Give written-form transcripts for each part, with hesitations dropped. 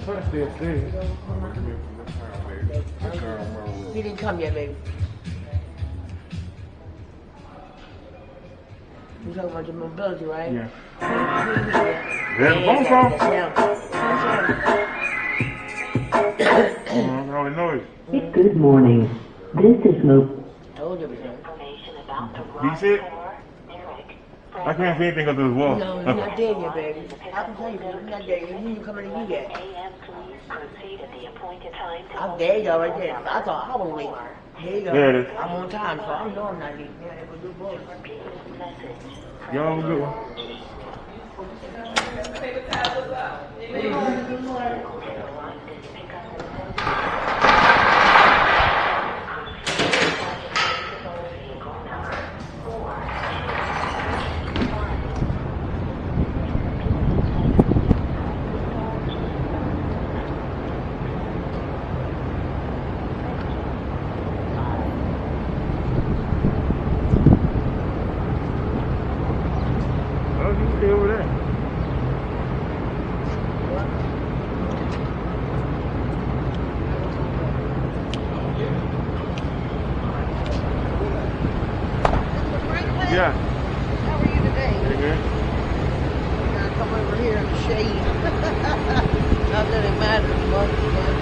He didn't come yet, baby. You talking about your mobility, right? Yeah. There's a phone call. All the noise. Good morning. This is Mo. Told you everything. Did you see it? I can't see anything because of the wall. No, you're not dead yet, baby. I can tell you, you're not dead yet. You coming in here yet. I'm there, y'all, right there. I thought I was late. There you go. There it is. I'm on time, so I know I'm not late. Yeah, it was a good boy. Y'all have a good one. Oh, you stay over there. Yeah. How are you today? Pretty good. I'm gonna come over here in the shade. Not that it matters much, but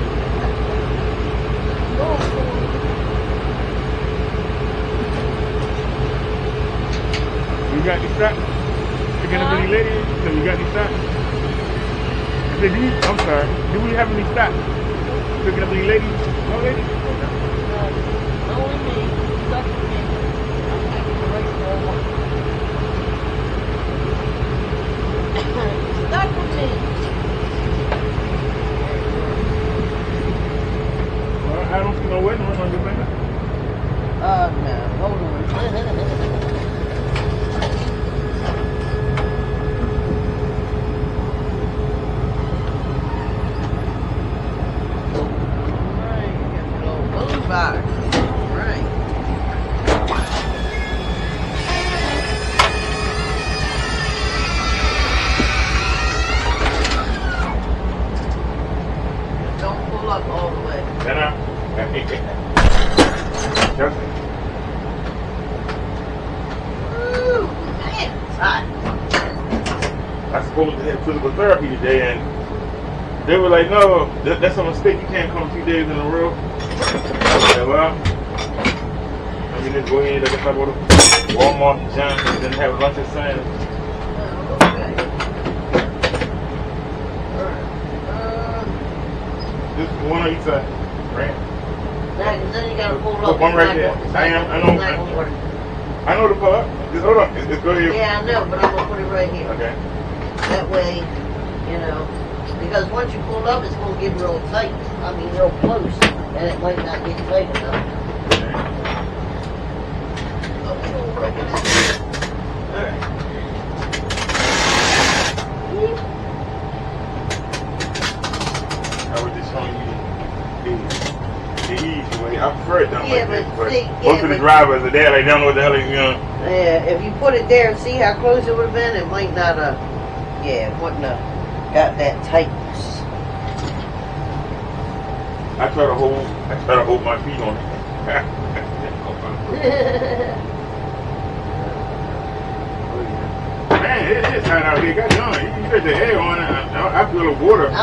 You got any straps? Picking up any ladies? So you got any straps? I said, I'm sorry. Do we have any straps? Picking up any ladies? No ladies? only me. Stuck with me. I'm taking the right forward. Stuck with me. Well, I don't see no wedding ring on your finger. No. Hold on. Right. Don't pull up all the way. Then Woo, man, it's hot. I supposed to have physical therapy today, and they were like, no, that's a mistake. You can't come 2 days in a row. I said, well, let me just go ahead. I guess I go to Walmart, Johnson, and have lunch at Sam's. Just one on each side, right? Then you gotta pull up. One right there. I know the pull up. Just hold on. It's go here. Yeah, I know, but I'm gonna put it right here. Okay. That way, you know, because once you pull up, it's gonna get real tight. I mean, real close, and it might not get tight enough. Okay, we'll work it out. All right. I was just showing you the easy way. I prefer it done Yeah, like this, but see, most of the drivers are there, like, they don't know what the hell is going on. Yeah, if you put it there and see how close it would have been, it might not have, yeah, it wouldn't have got that tightness. I try to hold my feet on it. Man, it is hot out here. Got on. You got the air on. I feel the water. I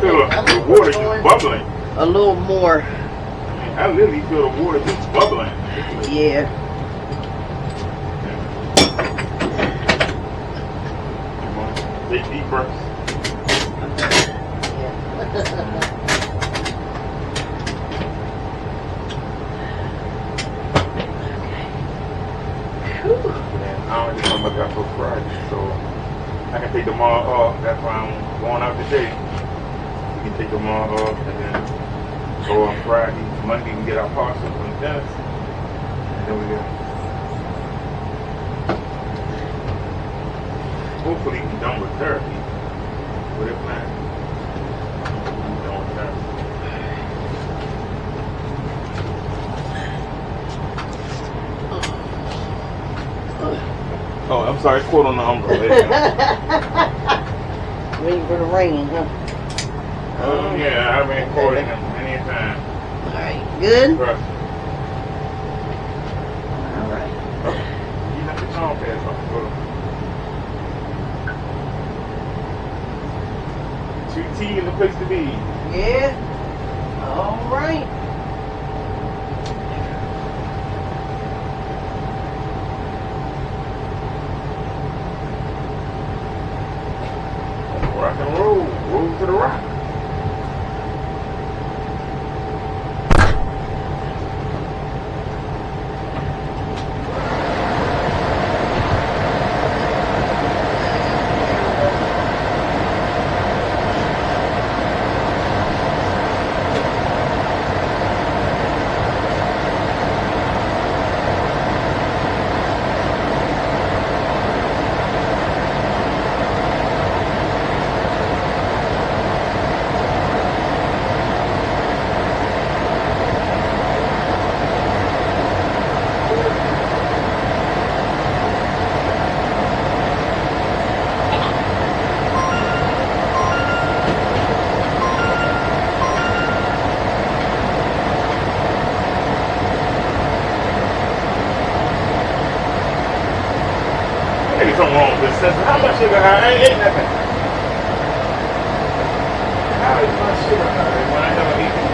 feel the water just bubbling. A little more. I literally feel the water just bubbling. Yeah. Take deep breaths. I don't just remember that for Friday, so I can take tomorrow off. That's why I'm going out today. We can take tomorrow off and then go on Friday. Monday we get our parcel from the dentist. And then we go. Hopefully we're done with therapy. With it planned. We're done with therapy. Oh, I'm sorry, it's cold on the umbrella. Waiting for the rain, huh? Oh, yeah, I've been recording them anytime. Alright, good? Trust me. Alright. You have the phone pads off. Go. 2T is the place to be. Yeah? Alright. Rock and roll. Roll to the rock. Maybe something wrong with this system. How much sugar high? Ain't nothing. How is my sugar high when I never eat it?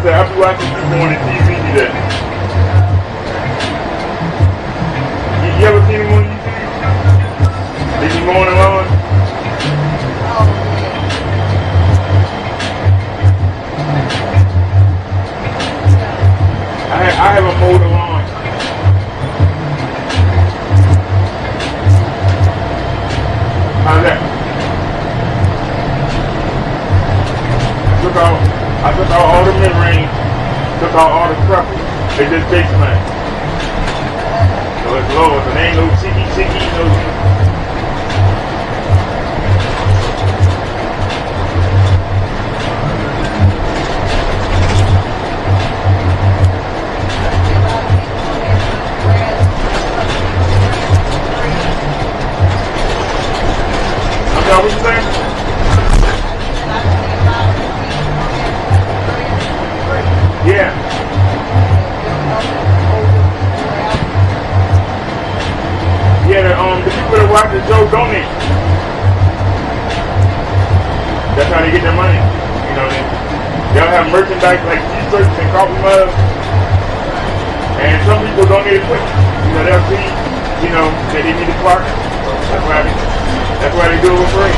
said, I'll be watching people on the TV today. You ever seen him on YouTube? They be mowing the lawn? Oh, I haven't mowed the lawn. How's that? I took out all the mid-range, took out all the truffles. They just baseline. So it's low, so there ain't no chicky, no. I'm sorry, what you saying? Yeah. Yeah, the people that watch the show donate. That's how they get their money. You know, they'll have merchandise like t-shirts and coffee mugs. And some people donate it quick. You know, they'll see, you know, that they need a partner. That's why they do it for free.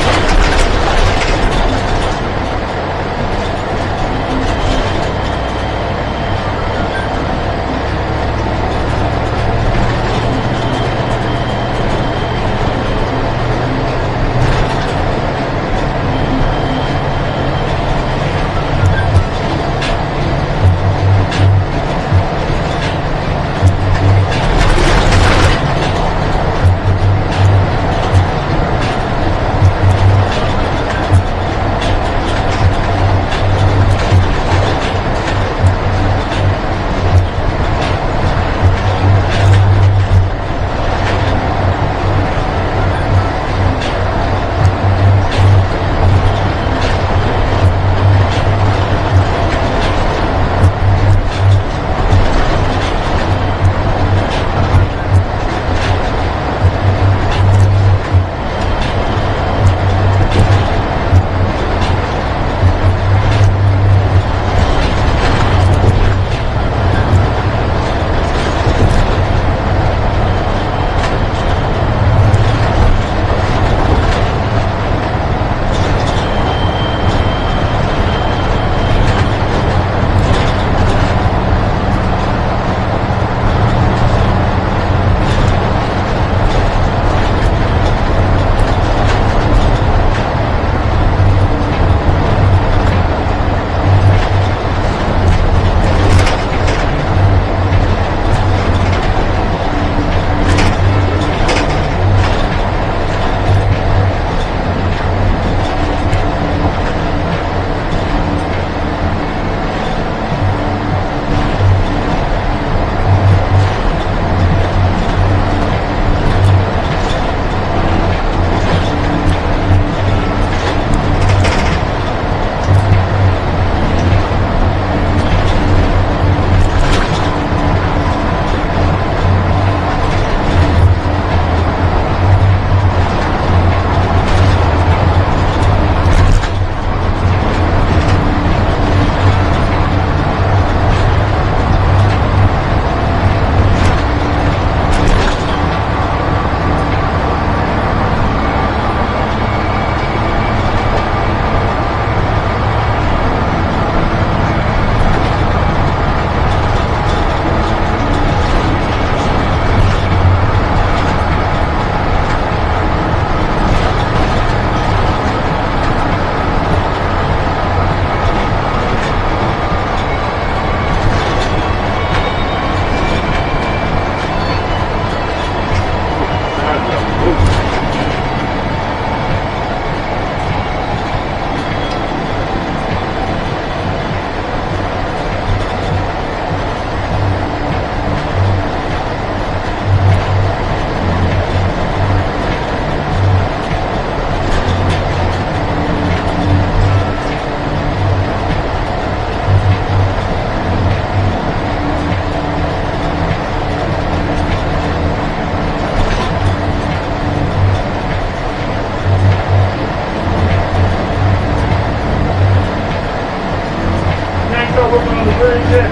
where is that?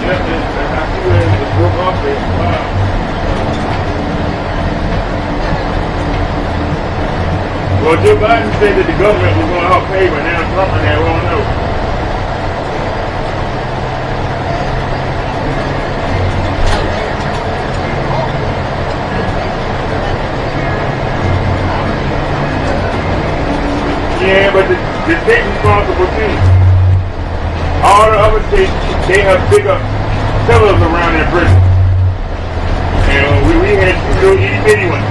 Yep, I see where it broke off there. Wow. Well, Joe Biden said that the government was going to help pay, but now Trump and that, we don't know. Yeah, but the state responsible too. All the other states, they have bigger pillars around their prison. And we had two little itty bitty ones.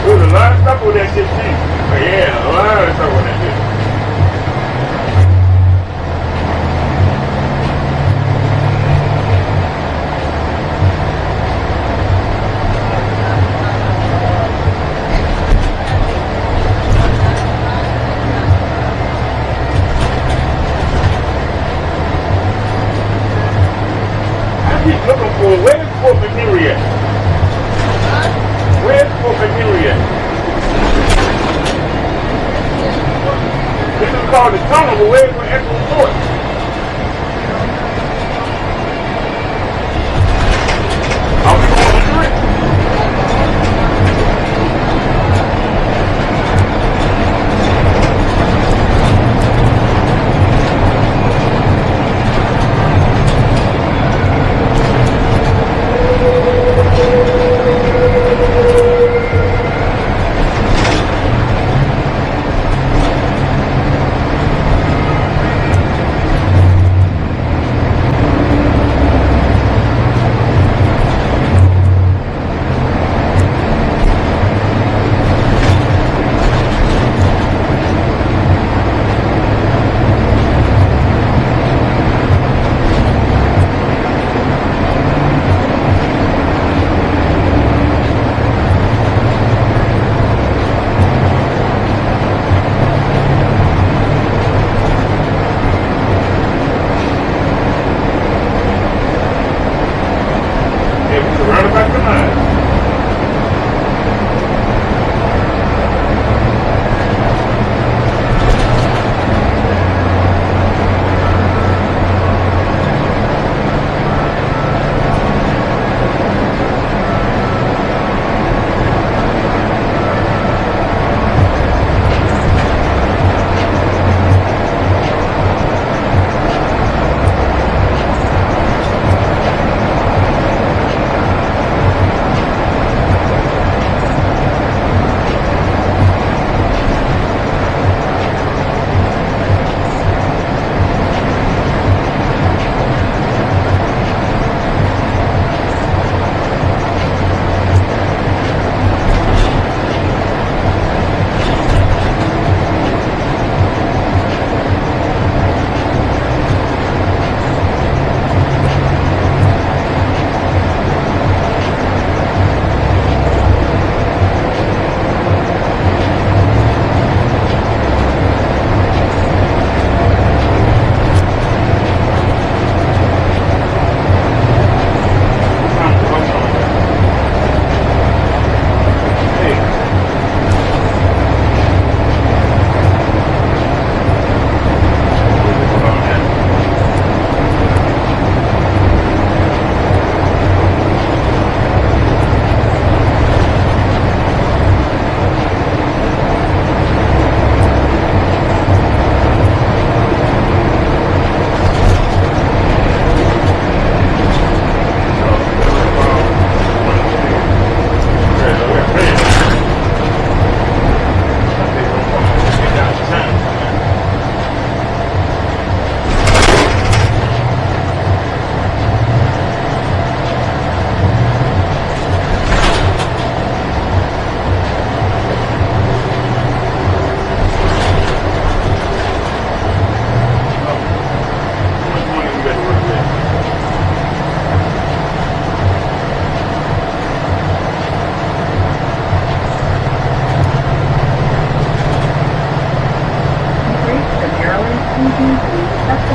There's a lot of stuff with that shit too. But yeah, a lot of stuff with that shit. I keep looking for where's Fort McHenry at? Where's Fort McHenry at? This is called the tunnel, but where's the actual fort? Are we going under it?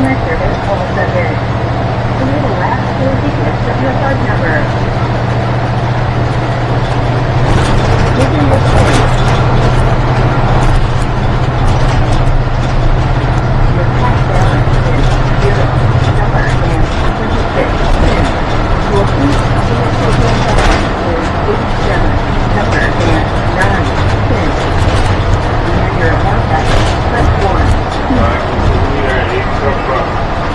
customer service Bolstadderrick. Enter the last four digits of your card number. Using your code. Your cash balance is 0, number and 26 cents. Your food customer program balance is 87, number and 9 cents. To enter your account balance, press 1. Alright, we are at 8 o'clock.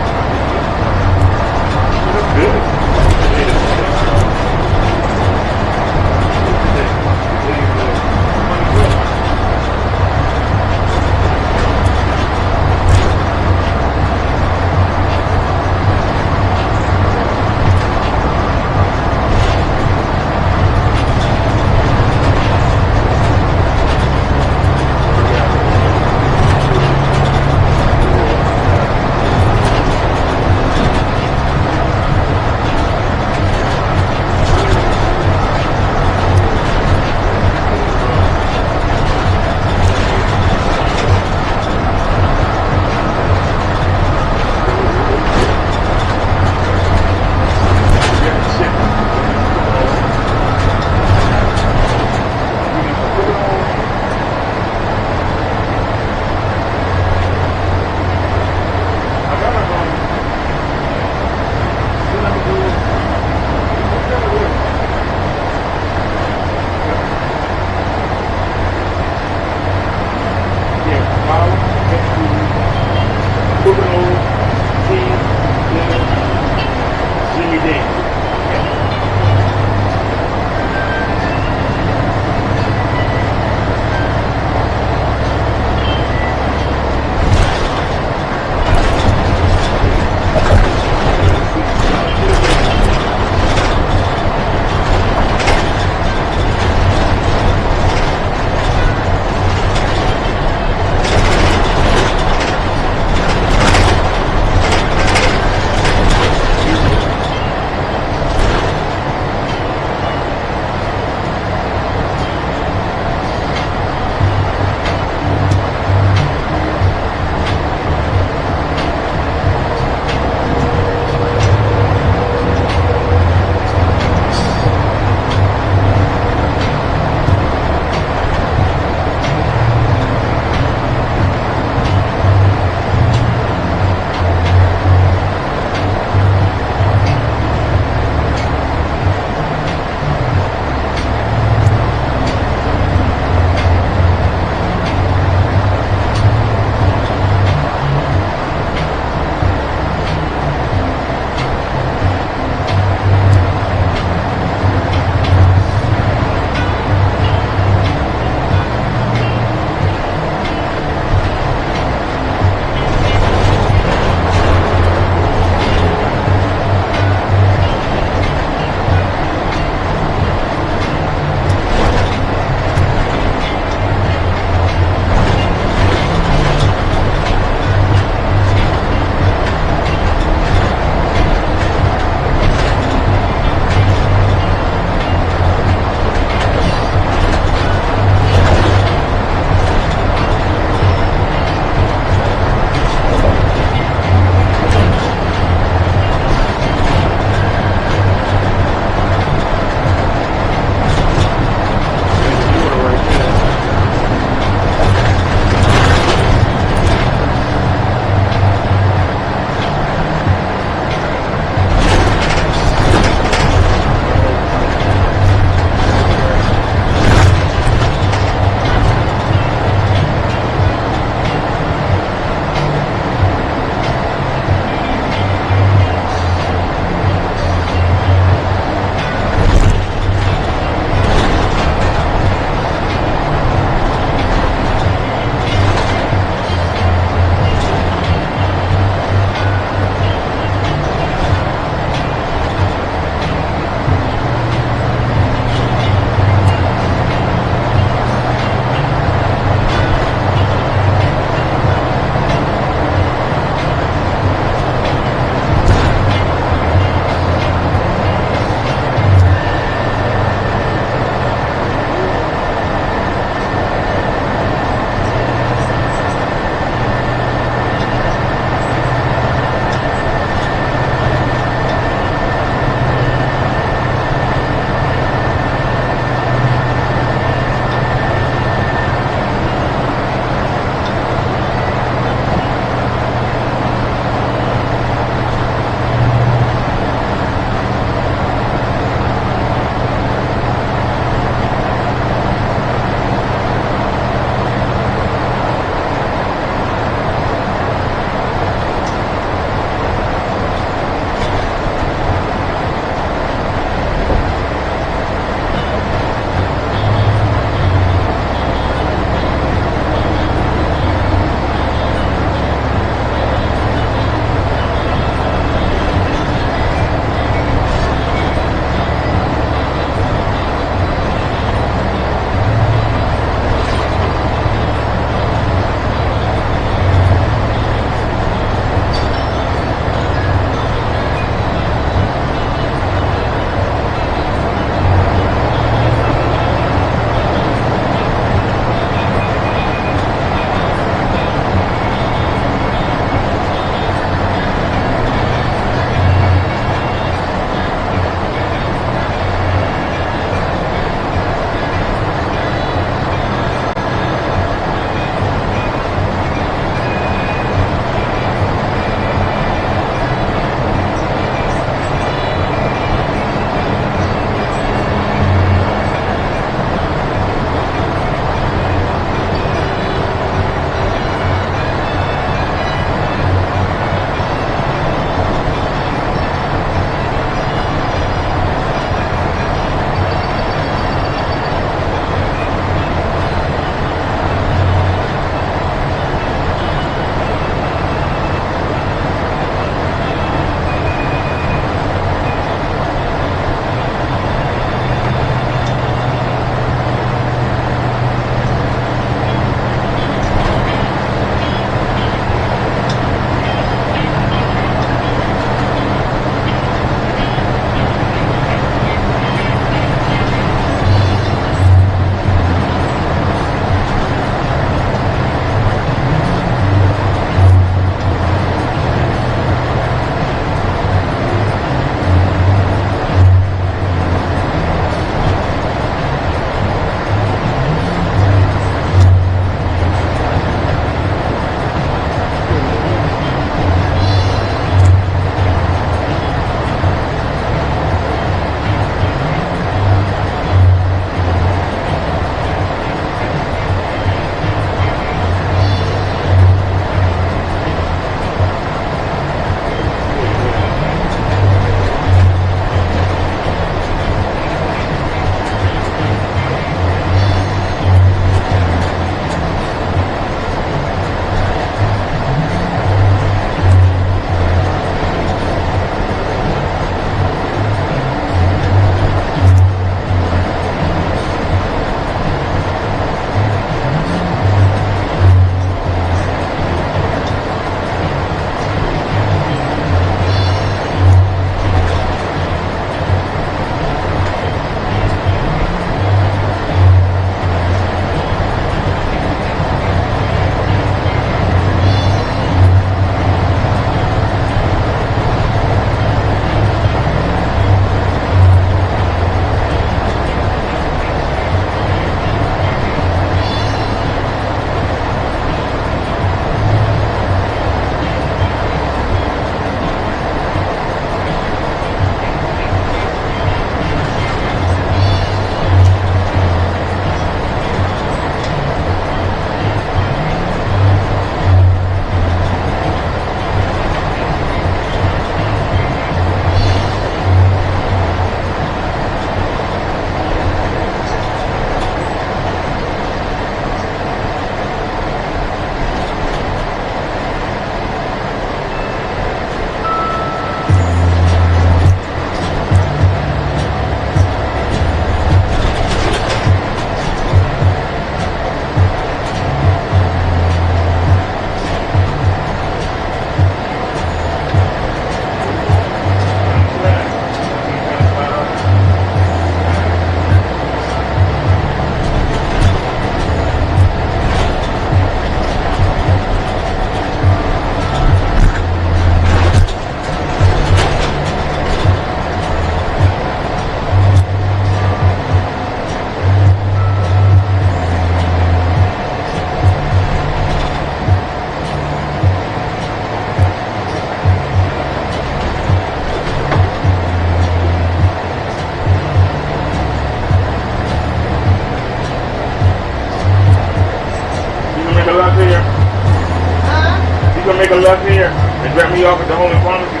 can make a left here and drop me off at the home pharmacy.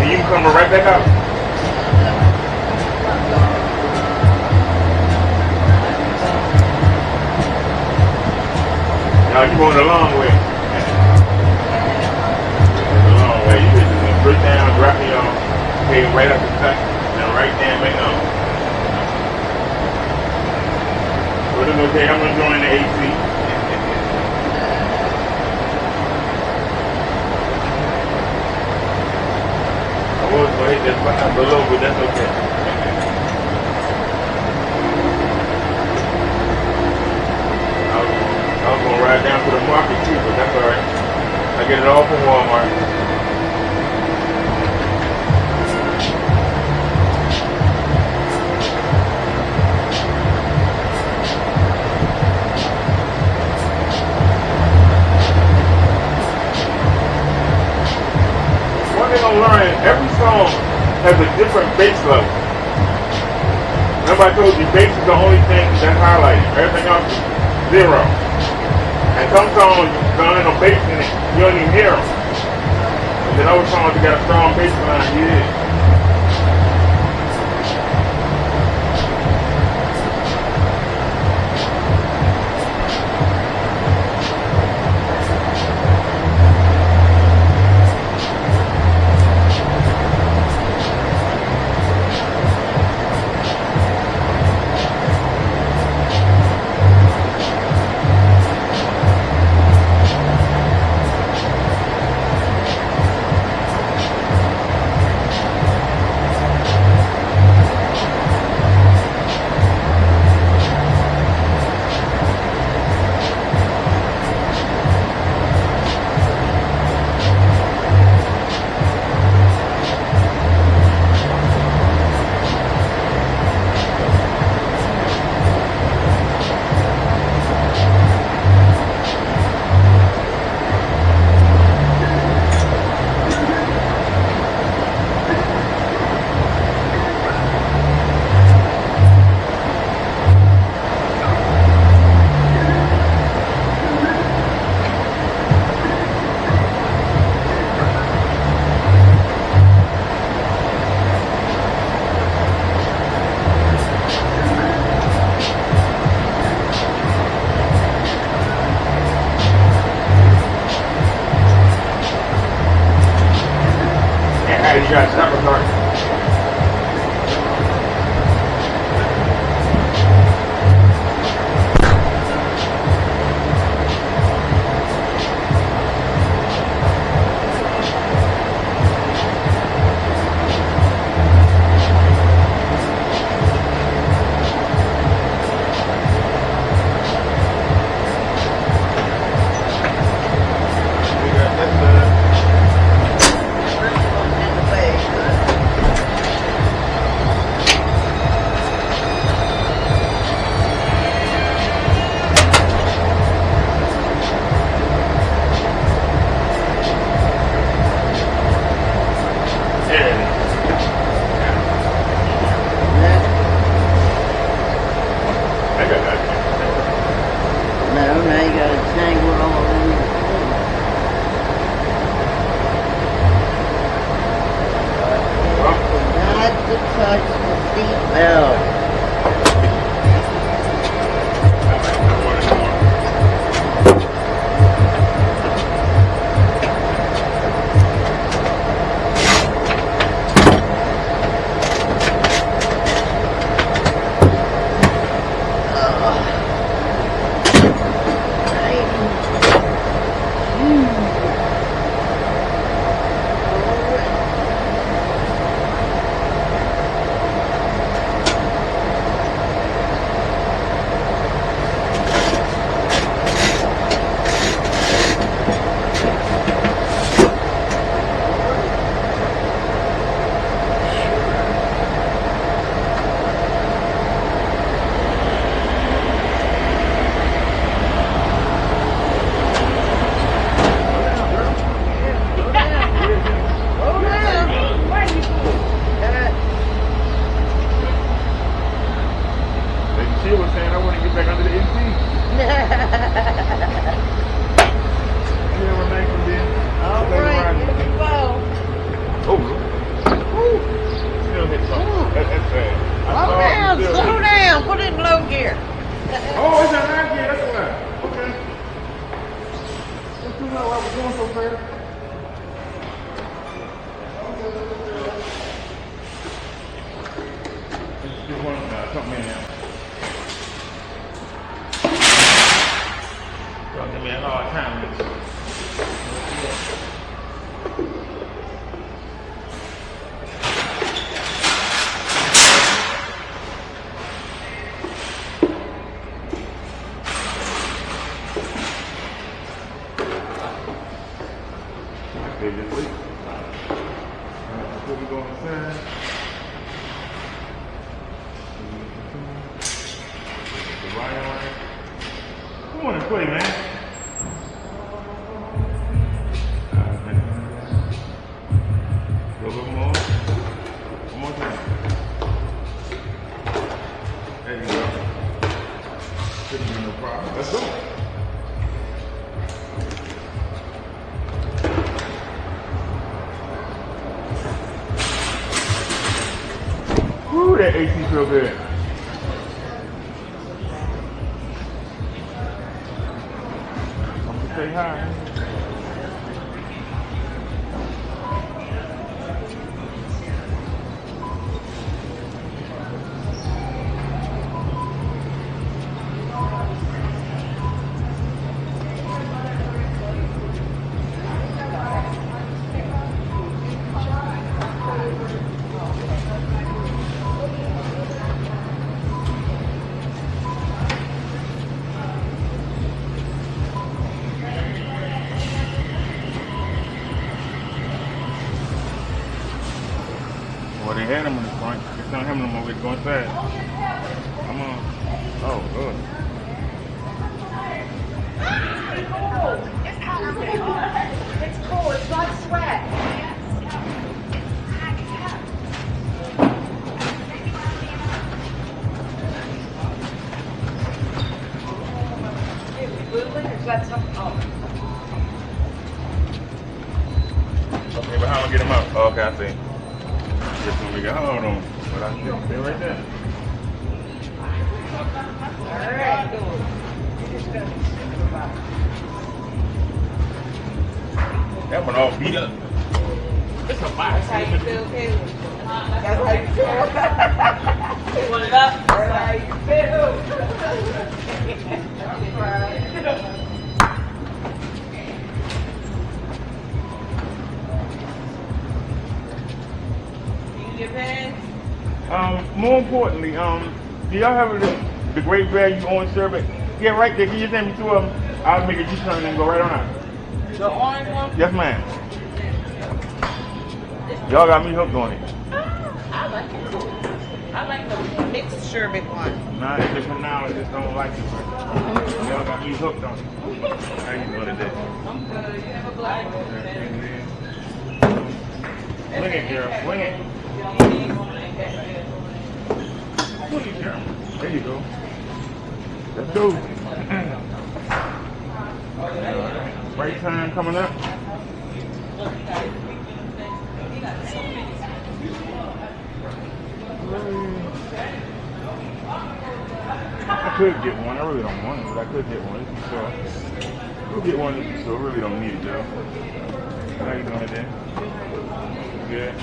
And you can come right back out. No, you're going the long way. It's a long way. You could just go straight down, drop me off, pay right up the cut, and right there, back on. But it's okay, I'm going to join the AC. I was going to hit that button below, but that's okay. I was going to ride down to the market too, but that's alright. I get it all from Walmart. One thing I'm learning, every song has a different bass level. Remember I told you bass is the only thing that's highlighted. Everything else is zero. And some songs don't have no bass in it, you don't even hear them. And then other songs that got a strong bass line, yeah. You got stop recording. have a nice one, then. All right, here we go. Oh, woo. Still hit something. That's bad. Slow down. Put it in low gear. Oh, it's in high gear. That's why. Okay. That's too low. I was going so fast. Just one, something in there. Don't give me a hard time. Okay, just wait. Before we go inside. The wire on it. Come on and play, man. A little more. One more time. There you go. Shouldn't be no problem. Let's go. Woo, that AC feel good. I'm gonna say hi. Well, they had him in the front. It's not him no more. It's going fast. Come on. Oh, good. It's cool. It's not sweat. Okay, but how do I get him out? Oh, okay, I see. Just when we got hold on. But I see him right there. That one all beat up. It's a box. That's how you feel, Caleb. That's how you feel. You want it up? That's how you feel. Your pants? More importantly, do y'all have the great value on sherbet? Yeah, right there. Can you send me two of them? I'll make a U-turn and go right on out. The orange one? Yes, ma'am. Y'all got me hooked on it. I like it. I like the mixed sherbet one. Nah, it's different now. I just don't like it. Y'all got me hooked on it. How you doing today? I'm good. You have a black one. Swing it, girl. Swing it. Swing it, girl. There you go. Let's go. Right time coming up. I could get one. I really don't want it, but I could get one. So we'll get one. So I really don't need it, though. How you doing today? Good.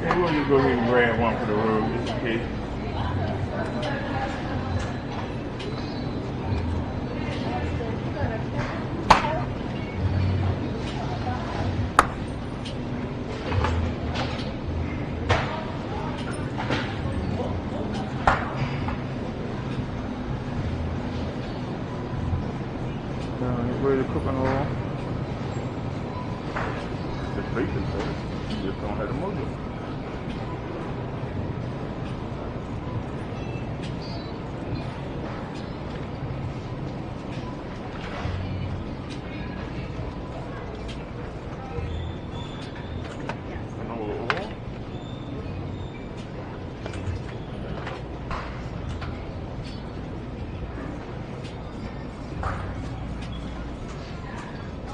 Yeah, we'll just go ahead and grab one for the road, just in case. Ready to cook on oil. The space is there. You just don't have the mojo.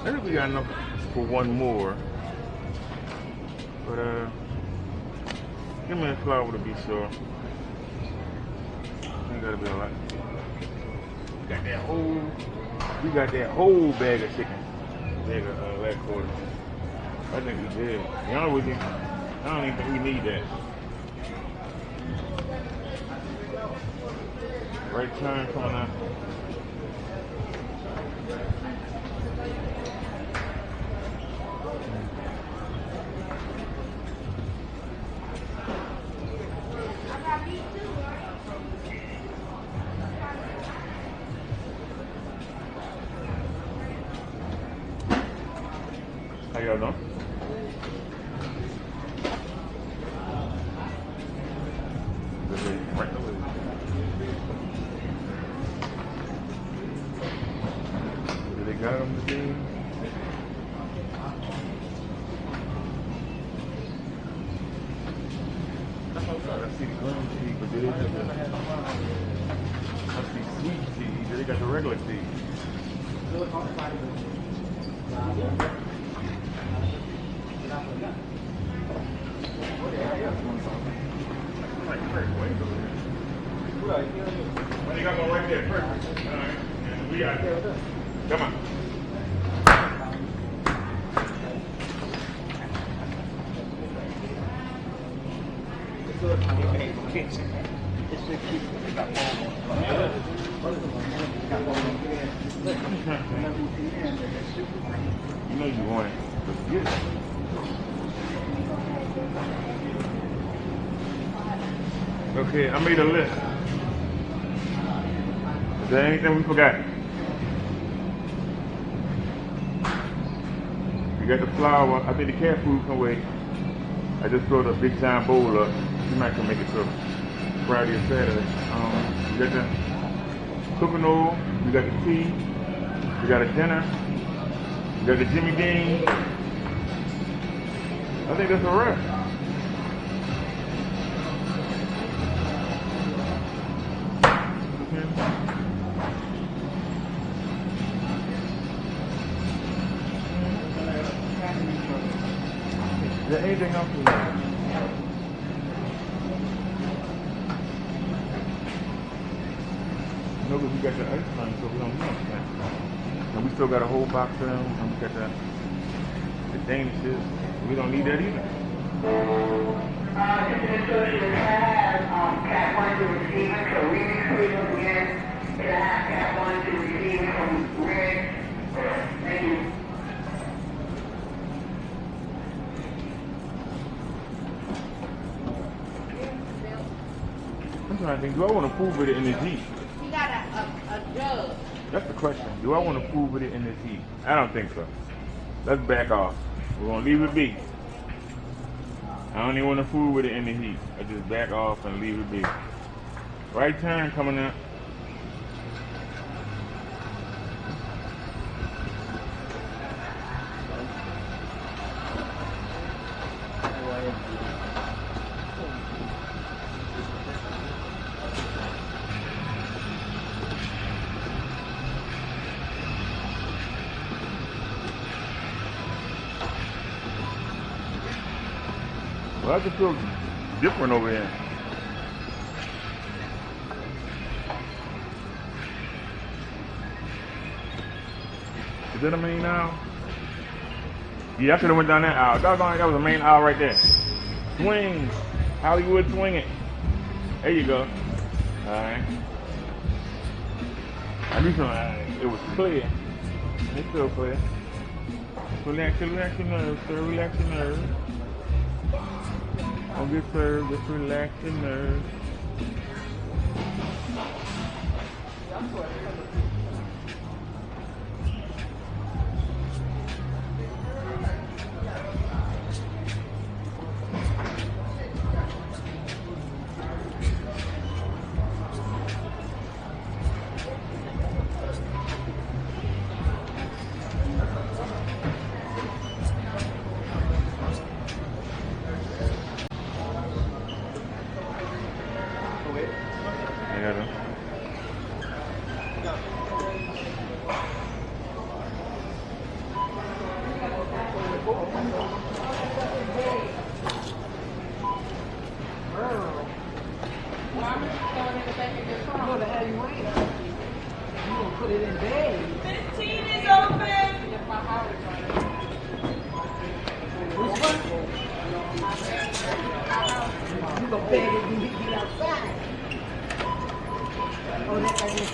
I think we got enough for one more. But give me a flour to be sure. Ain't gotta be a lot. We got that whole bag of chicken. Bag of leg quarters. I think we did. To be honest with you, I don't even think we need that. Right turn coming out. How y'all doing? Right away. Do they got them today? I see the green tea, but do they have the... I see sweet tea, they got the regular tea. Well, you got one right there, perfect. All right, and we got it. Come on. You know you want it. Let's get it. Okay, I made a list. Is there anything we forgot? We got the flour. I think the cat food can wait. I just filled a big giant bowl up. You might can make it till Friday or Saturday. We got the cooking oil. We got the tea. We got a dinner. We got the Jimmy Dean. I think that's a wrap. Is there anything else we got? No, but we got the ice cream, so we don't need that. And we still got a whole box of them, and we got the Danishes. We don't need that either. Just to show you the Cat 1 to receiving, so we receive them again. It'll have Cat 1 to receiving from Rick. Thank you. I'm trying to think, do I want to food with it in the Jeep? You got a jug. That's the question. Do I want to food with it in the Jeep? I don't think so. Let's back off. We're going to leave it be. I don't even want to fool with it in the heat. I just back off and leave it be. Right turn coming up. Well, I just feel different over here. Is that a main aisle? Yeah, I should have went down that aisle. Doggone, that was a main aisle right there. Swing. Hollywood swing it. There you go. Alright. I knew something. It was clear. It's still clear. Relax your nerves, sir. Relax your nerves. Don't get served, just relax your nerves. would have had you wait. You gonna put it in bed. 15 is open. Which one? You gonna beg it when you get outside. Oh, that's like this.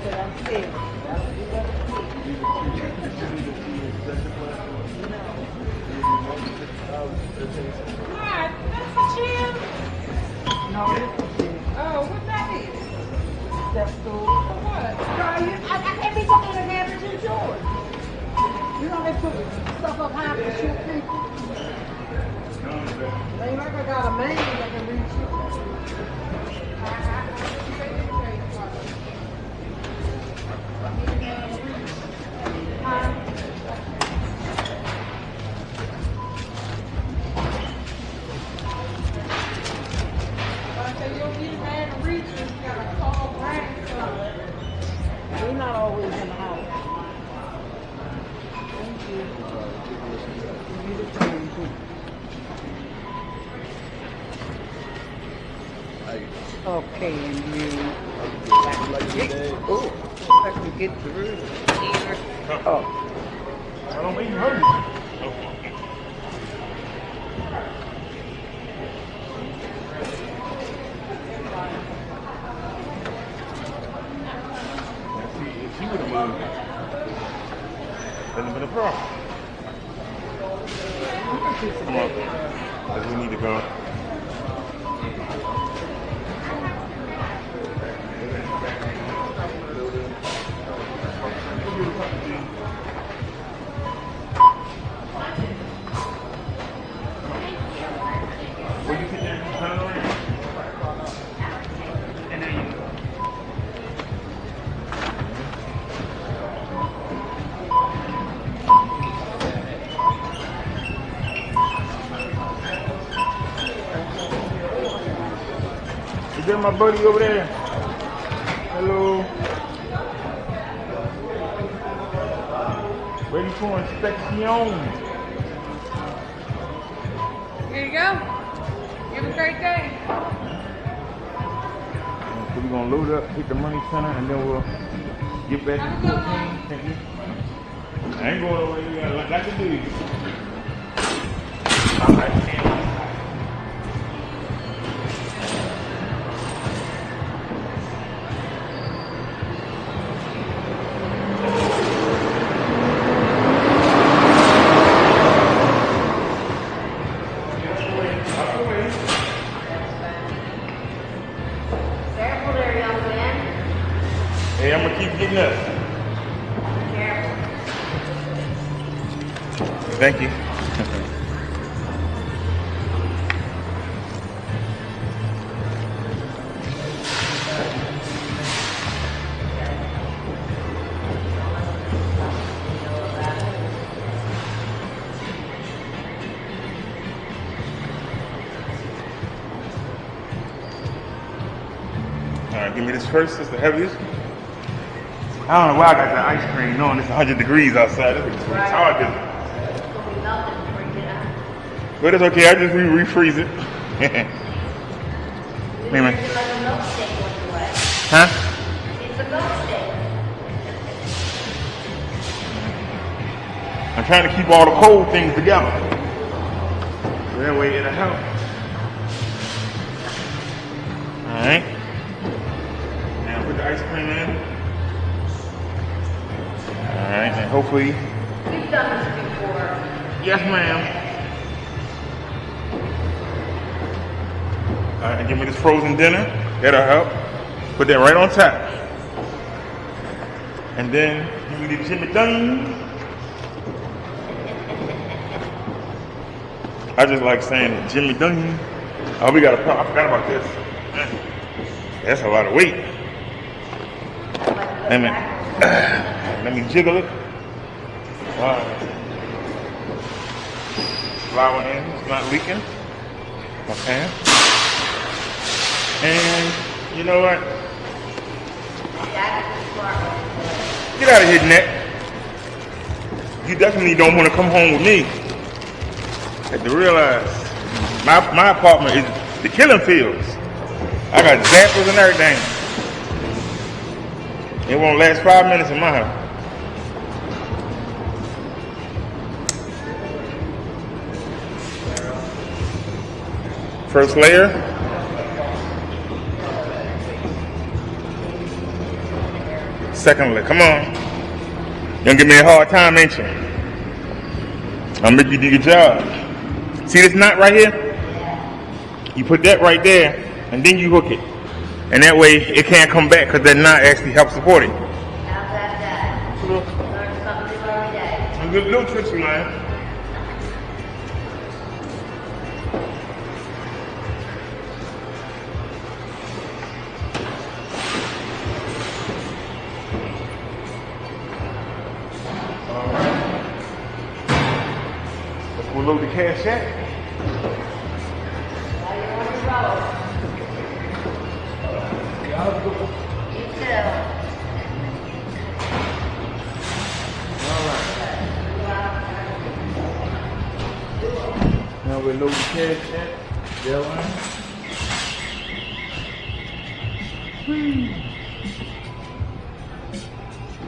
That's what I'm saying. What? That's the chill. No, this is it. Oh, what that is? Step stool. What? I can't be something in there too short. You know they put stuff up high for short people. Ain't like I got a man that can reach you. We're not always in the house. Thank you. You the same thing. Okay, and you. Oh, I can get through here. Oh, I don't even hurt you. See, if she would have moved, wouldn't have been a problem. Come on, because we need to go. Will you sit there and turn around? And there you go. Is that my buddy over there? Hello. Ready for inspection. Here you go. You have a great day. So we're gonna load up, hit the money center, and then we'll get back to 14. Thank you. I ain't going over here like to do. All right. Careful there, young man. Hey, I'm gonna keep getting up. Careful. Thank you. All right, give me this first. It's the heaviest. I don't know why I got that ice cream knowing it's 100 degrees outside. That's hard to. It's gonna be nothing before you get out. But it's okay. I just refreeze it. Wait a minute. It's like a milkshake on the way. Huh? It's a milkshake. I'm trying to keep all the cold things together. So that way it'll help. Alright. Now put the ice cream in. Alright, and hopefully. We've done this before. Yes, ma'am. Alright, and give me this frozen dinner. That'll help. Put that right on top. And then give me the Jimmy Dunn. I just like saying Jimmy Dunn. Oh, we got a problem. I forgot about this. That's a lot of weight. Let me jiggle it. Flour in. It's not leaking. Okay. And you know what? Get out of here, Nick. You definitely don't want to come home with me. Have to realize my apartment is the killing fields. I got zappers and everything. It won't last 5 minutes in my house. First layer. Second layer. Come on. You're gonna give me a hard time, ain't you? I'll make you do your job. See this knot right here? You put that right there, and then you hook it. And that way, it can't come back because that knot actually helps support it. How's that done? Learn something new every day. A good little tricks, man. All right. Let's go load the cash app. Now we're loading cash app. There one.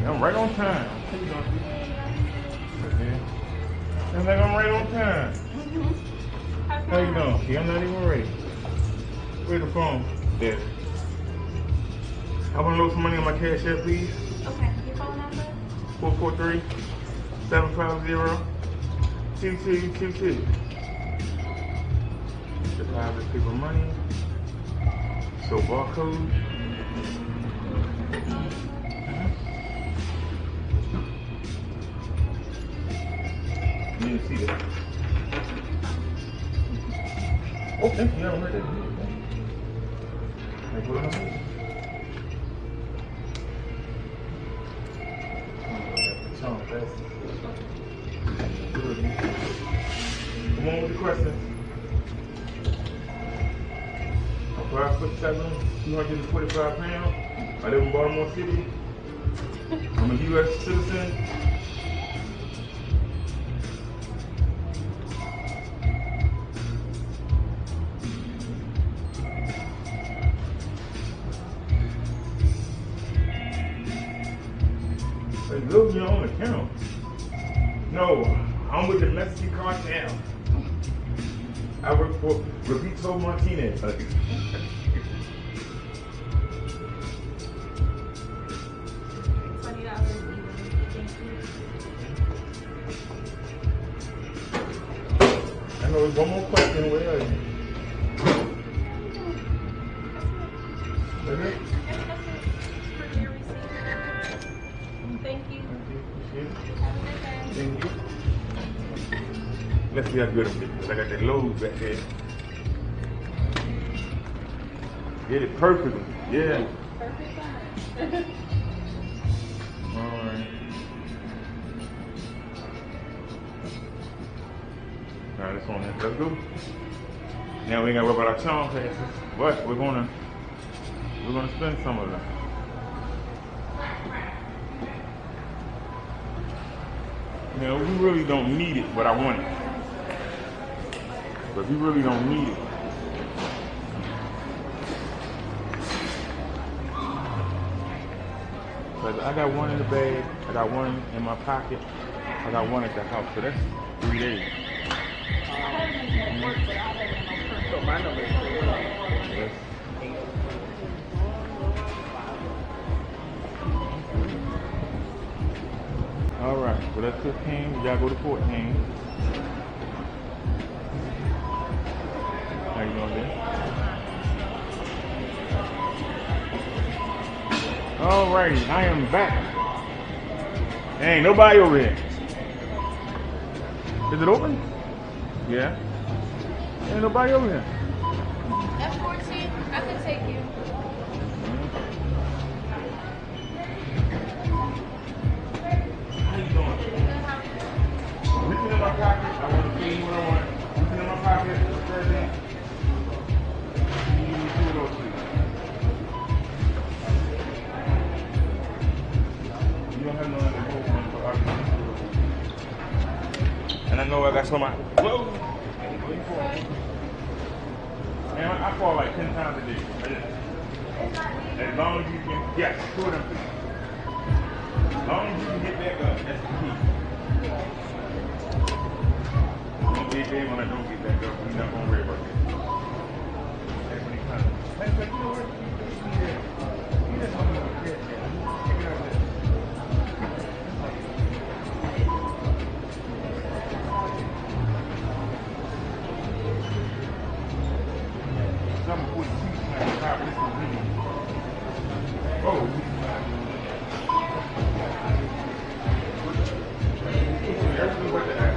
Yeah, I'm right on time. How you doing? Okay. Seems like I'm right on time. How you doing? See, I'm not even ready. Where's the phone? There. I want to load some money on my cash app, please. Okay, your phone number? 443-750-2222. Deposit paper money. Show barcode. You didn't see that. Oh, thank you. Never heard that. Hey, put it on the Come on with the questions. I'm 5'7", 245 pounds. I live in Baltimore City. I'm a U.S. citizen. Hey, look, you're on account. No, I'm with the Mexican cartel. I work for Repito Martinez. $20. Thank you. I know there's one more question. Where are you? Is it? Thank you. Appreciate it. Have a good day. Thank you. Let's see how good I'm getting. I got that load back there. Get it perfectly. Yeah. Perfect time. Alright. Alright, let's on that. Let's go. Now we ain't gotta worry about our charm passes. But we're gonna spend some of them. You know, we really don't need it, but I want it. But we really don't need it. But I got one in the bag, I got one in my pocket, I got one at the house, so that's 3 days. Yes. Alright, so that's 15, we gotta go to 14. How you doing there? Alrighty, I am back. There ain't nobody over here. Is it open? Yeah. Ain't nobody over here. F14, I can take you. How you doing? Reaching in my pocket, I want to see what I want. Reaching in my pocket, everything. You do those things. You don't have no other movement for argument. And I know I got some out. Whoa! Man, I fall like 10 times a day. As long as you can, yes, 2 of them. As long as you can get back up, that's the key. Don't get there when I don't get back up. We're not going to worry about that. That's when he comes. Hey, but you know what? He just want to know. Check it out there. Number 42, top, this is me. Oh, everything but the act.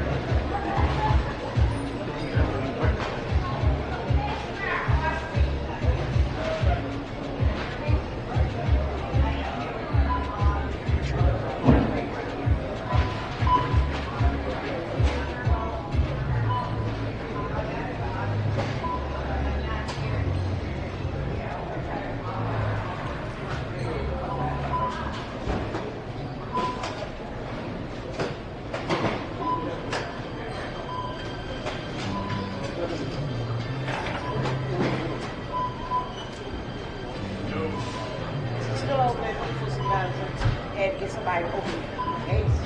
Still open it for somebody and get somebody to open it. Case.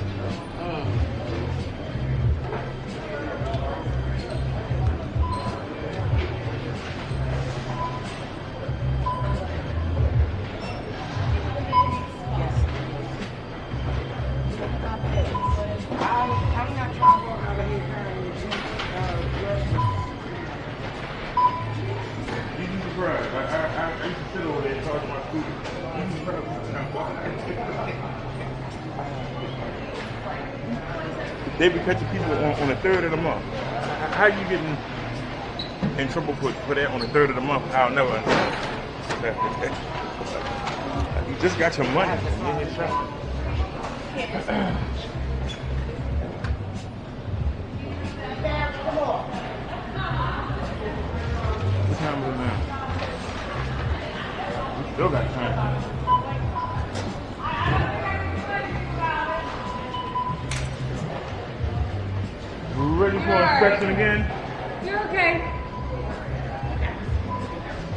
I'm not trying to work over here carrying the You'd be surprised. I used to sit over there and talk to my students. You'd be surprised. They be catching people on the 3rd of the month. How you getting in trouble for that on the 3rd of the month? I'll never understand. You just got your money. You're in your shop. What time is it now? We still got time. We ready for inspection again? You're okay.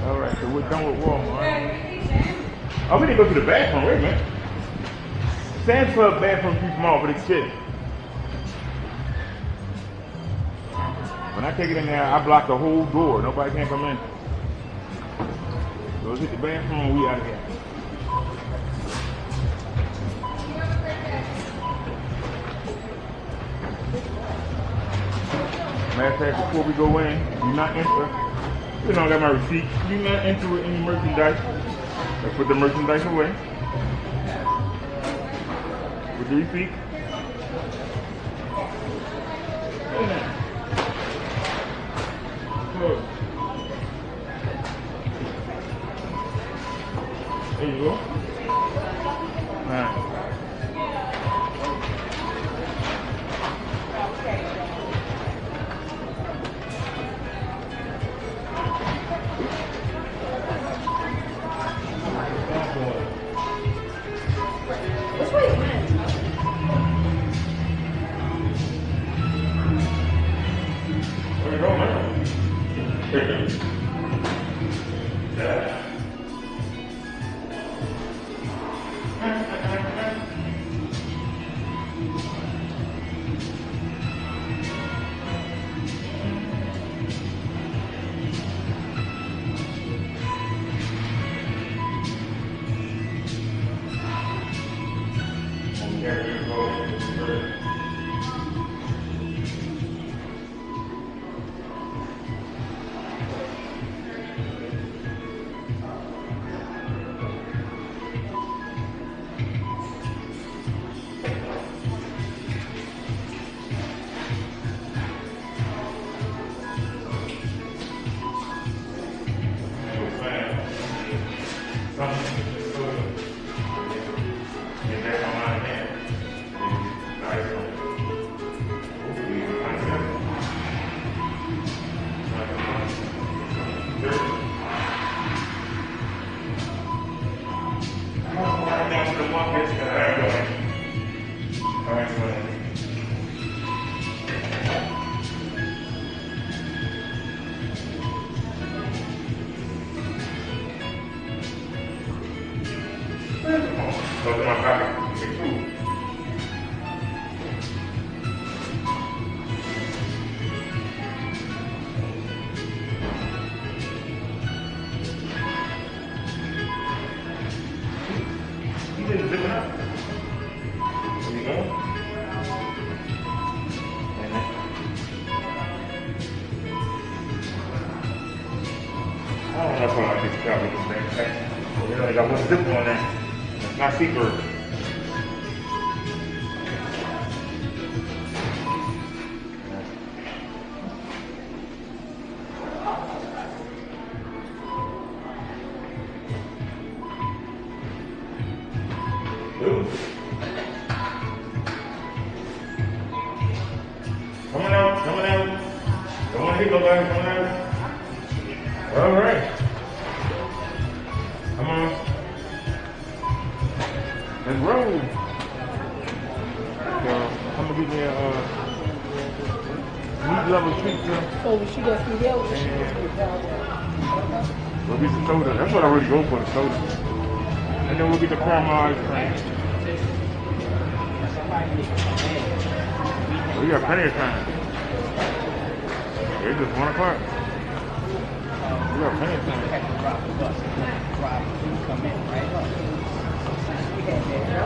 Alright, so we're done with Walmart. Oh, we didn't go to the bathroom. Wait a minute. Sam's Club bathroom too small for this kid. When I take it in there, I block the whole door. Nobody can come in. So let's hit the bathroom and we out of here. Matter of fact, before we go in, do not enter. You know, I got my receipt. Do not enter with any merchandise. Let's put the merchandise away. With the receipt. Close. There you go. Alright. There you go, man. Here it is. Yeah. There you go. Go to my pocket. Take food. You didn't zip it up. There you go. I don't know if I like this cover with this thing. You know, they got one zip on there. It's not see-through. Coming out, coming out. Don't want to hit nobody, coming out. All right. Come on. Let's roll. So, I'm gonna get me a meat level pizza. So she got some yellow. We'll get some soda. That's what I really go for, the soda. And then we'll get the caramel ice cream. We got plenty of time. It's just 1 o'clock. We got plenty of time.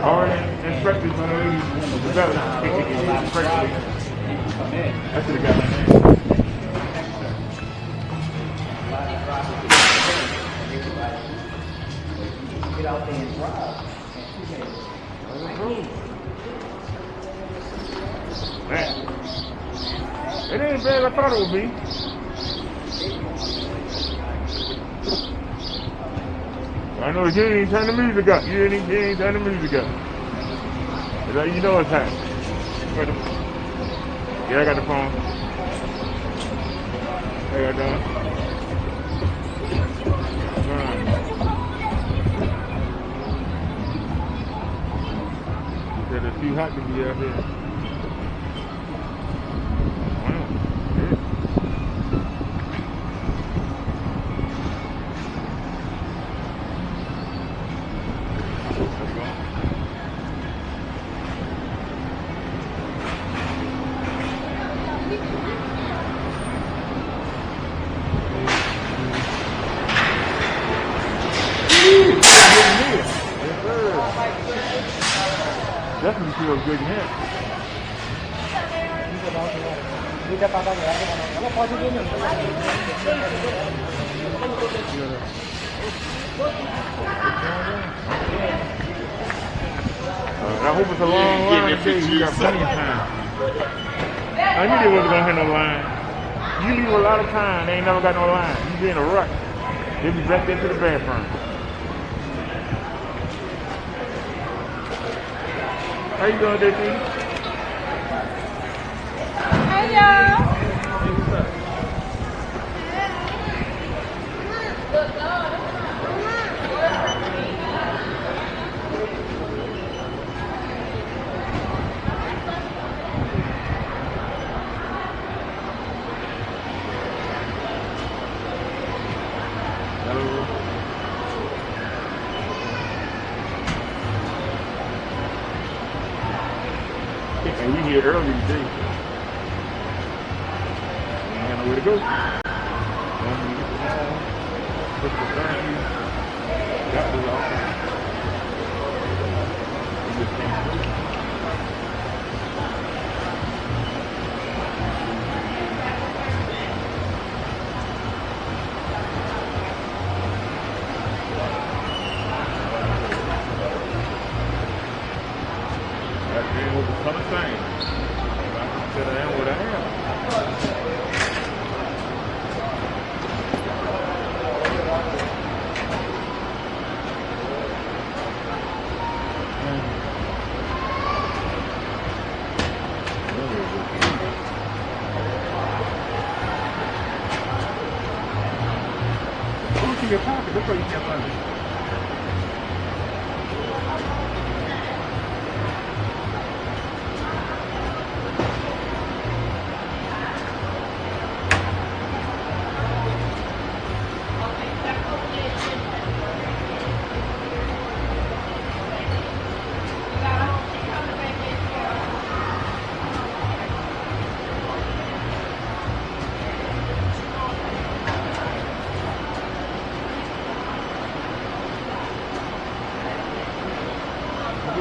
Already inspected by the lady. The better. I should have got my name. Get out there and drive. Man, it ain't as bad as I thought it would be. I know you ain't turn the music up. You ain't turn the music up. It's like you know it's hot. Yeah, I got the phone. Hey, I got it. Said it's too hot to be out here. Definitely feels good in here. I hope it's a long line today. You got plenty of time. I knew they wasn't gonna have no line. You leave a lot of time, they ain't never got no line. You be in a rush. They'll be back there to the bathroom. How you doing, JT? Hey, y'all. And we here early today. We ain't got nowhere to go. Put the thing. Got the office. We just can't. That man was a ton of things. I can sit down what I am. Look in your pocket. Look where you can't find it.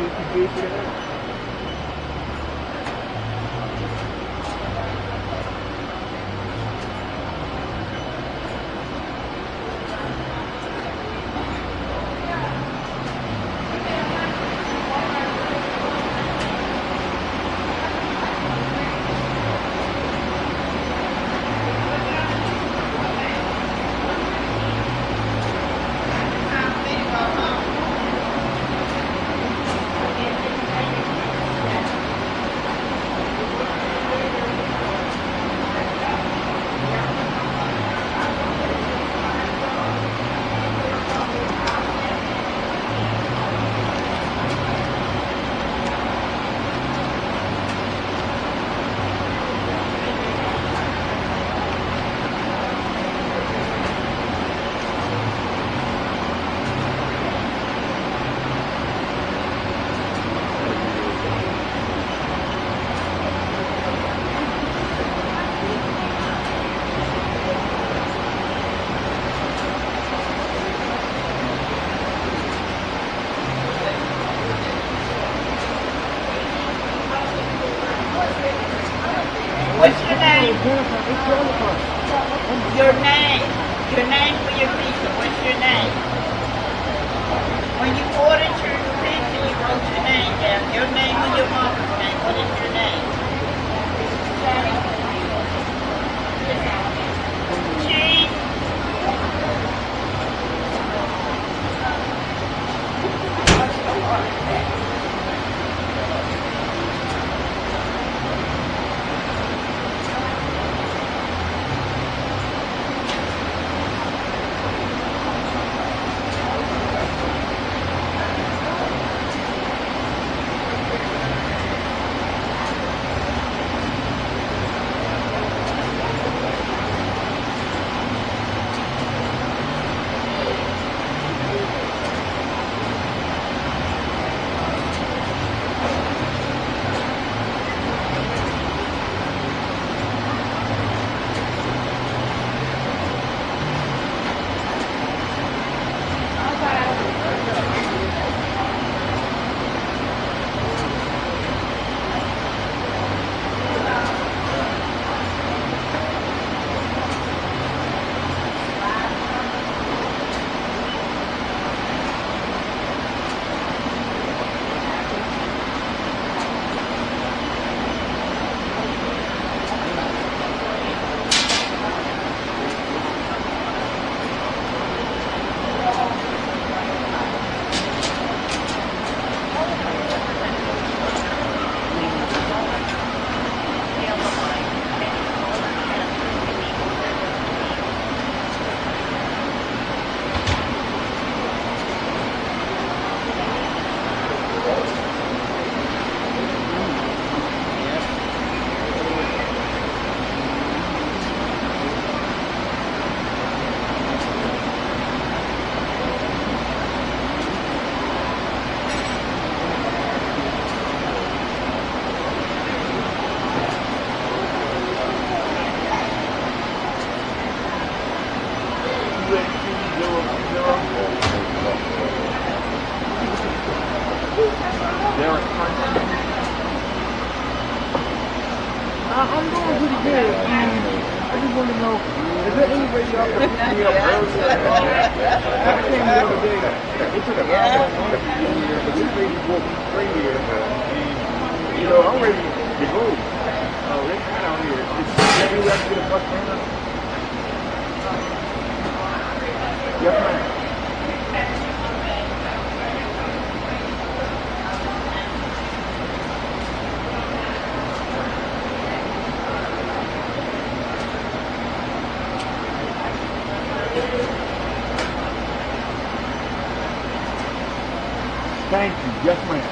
what you did for that? What's your name? Your name. Your name for your visa. What's your name? When you ordered your visa, you wrote your name down. Your name and your mother's name. What is your name? Jean. I'm doing pretty good. I just want to know, is there any way y'all can pick me up earlier? I came the other day. It took an hour and a half to get here, but this lady brought me straight here. And, you know, I'm ready to go. Let's get out here. Is there any way I can get a bus right now? Yes, ma'am. Thank you. Yes, ma'am.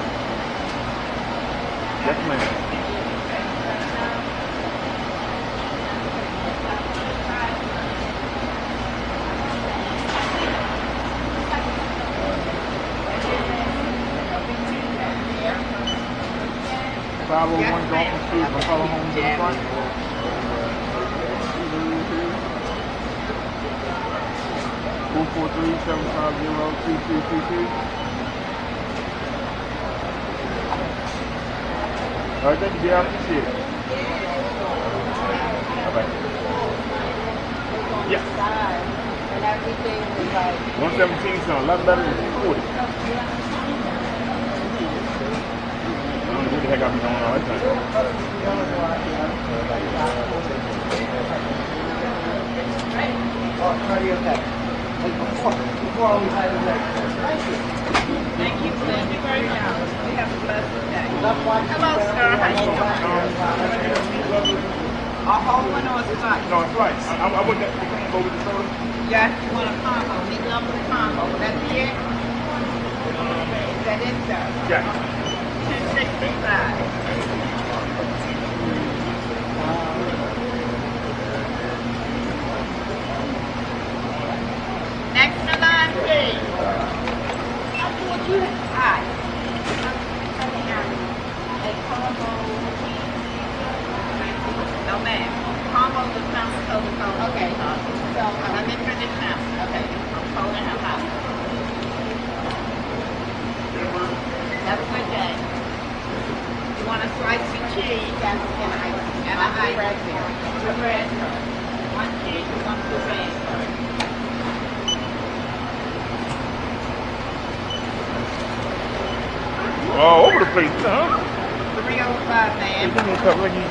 Yes, ma'am. 501 Dalton Street, McCullough Homes in the front. Four 443-750-2222. All right, thank you, dear. I appreciate it. Bye-bye. Yeah. And everything was like, 117 sounds a lot better than 240. I don't know what the heck I be doing all that time. thank you very much. We have a blessed day. Hello, sir. How you doing? A whole one or a slice? No, it's right. I want that combo with the soda. Yes, you want a combo. Big lump of combo. Would that be it? Is that it, sir? Yeah. 265. Next in line, please. Hi. No, ma'am. Combo the fountain Coca-Cola. Okay. So let me finish now. Okay. I'm holding him out. Have a good day. You want a slice of cheese? Yes, and ice. And a ice. Raspberry. One cheese, one raspberry. All over the place, huh? 305, ma'am. Give me a couple of these.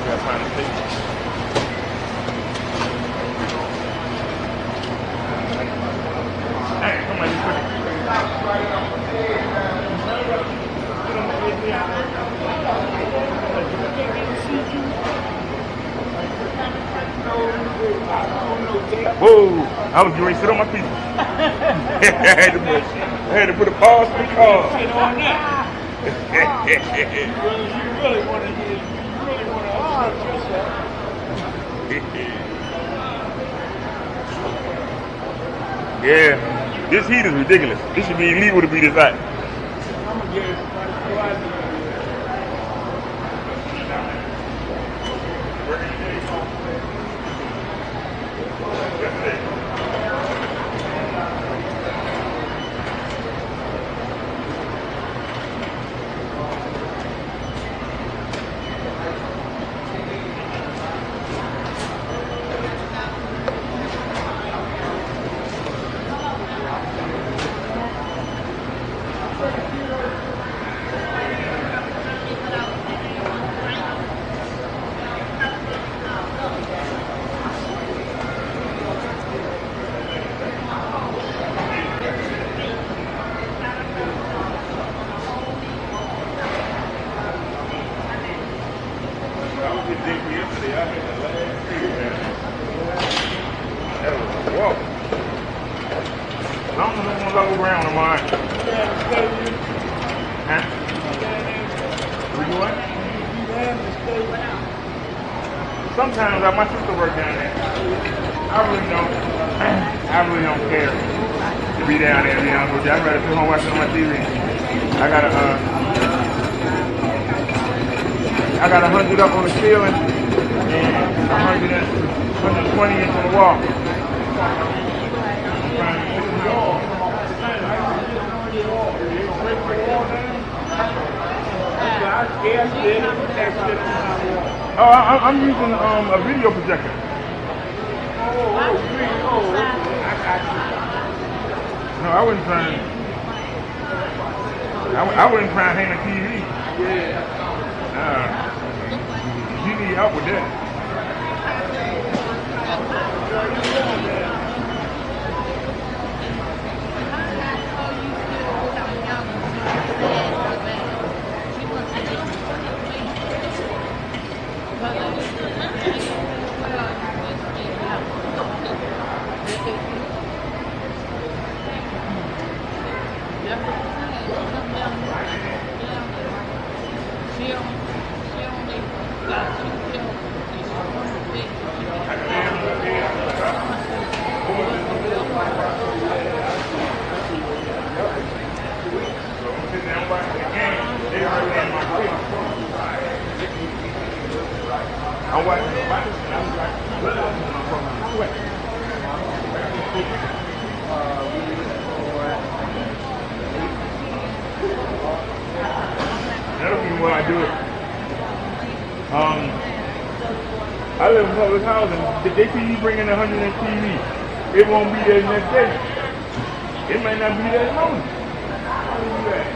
Gotta find the thing. Hey, come on, you put it. Whoa! I was getting ready to sit on my feet. I had to put a pause for the car. Sit on that. You really want to arm yourself. Yeah, this heat is ridiculous. This should be illegal to be this hot. I'm going to get it. Go out there. Sometimes my sister works down there. I really don't care to be down there, to be honest with you. I'd rather sit home watching on my TV. I got 100 up on the ceiling and 120 inch on the wall. Oh, I'm using a video projector. No, I wasn't trying. I wasn't trying to hang a TV. You need help with that. I'm watching. That'll be why I do it. I live in public housing. If they see you bring in 100 in TV, it won't be there the next day. It might not be there the morning. How do you do that?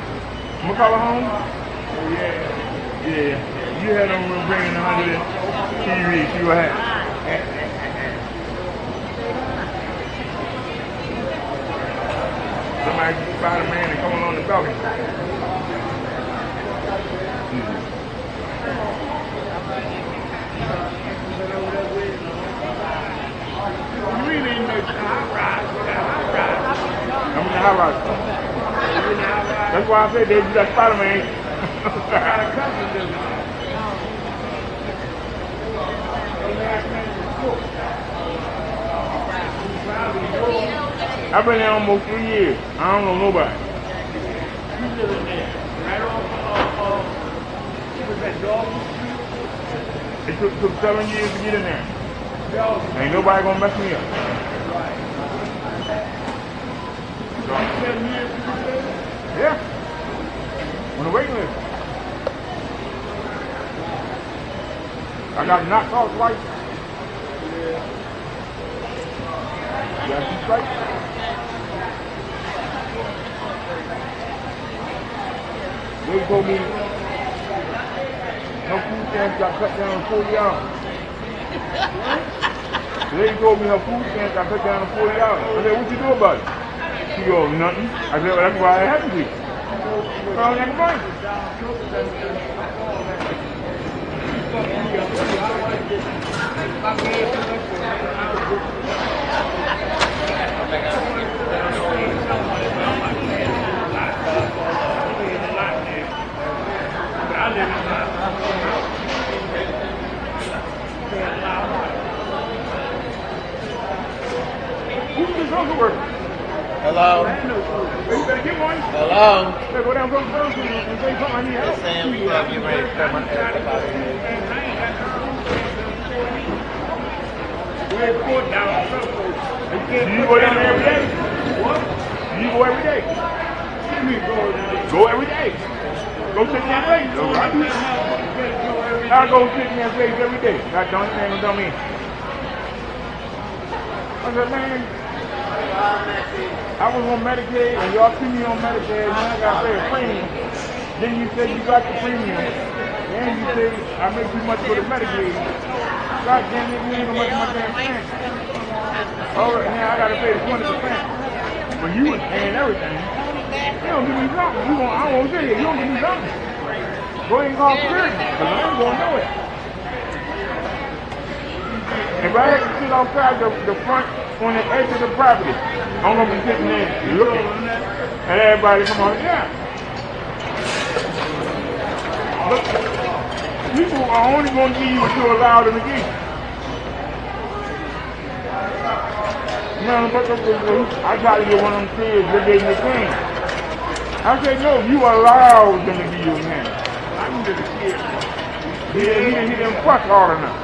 McCullough home? Oh, yeah. Yeah. You had them bringing 100 in TV, see what happened. Somebody Spider-Man and come along the balcony. You really ain't no high rise. I'm in the high rise. That's why I said they do that Spider-Man. I've been there almost 3 years. I don't know nobody. You live in there, right off what's that, dog? It took 7 years to get in there. Dog. Ain't nobody gonna mess me up. So, 7 years to get there? yeah. On the waiting list. I got knocked off twice. You got 2 strikes? They told me her food stamps got cut down to 40 hours. The lady told me her food stamps got cut down to 40 hours. I said, what you do about it? She goes, nothing. I said, well, that's why I have to be. So I'm never going. Who's the social worker? Hello? You better get one. Hello? Better go down to the person and say something, I need help. Sam, we love you, ready to come on Where's court down? Do you go down there every day? What? Do you go every day? Give me go. Go every day. Go sit in that place. I go sit in that place every day. That don't ain't gonna tell me. I said, man, I was on Medicaid and y'all see me on Medicaid and I got to pay a premium. Then you said you got the premium. And you say I make too much for the Medicaid. God damn it, you ain't gonna make my damn payment. All right, now I gotta pay the 20%. When you was paying everything, you don't give me something. I won't say it. You don't give me something. Go ahead and call security, because I ain't gonna know it. If I had to sit outside the front on the edge of the property, I'm gonna be sitting there looking at everybody come on, yeah. Look, people are only gonna give you what you allow them to give you. Man, I tried to get one of them kids that gave me a cane. I said, no, you allowed them to give you a cane. I can just a kid. He didn't fuck hard enough.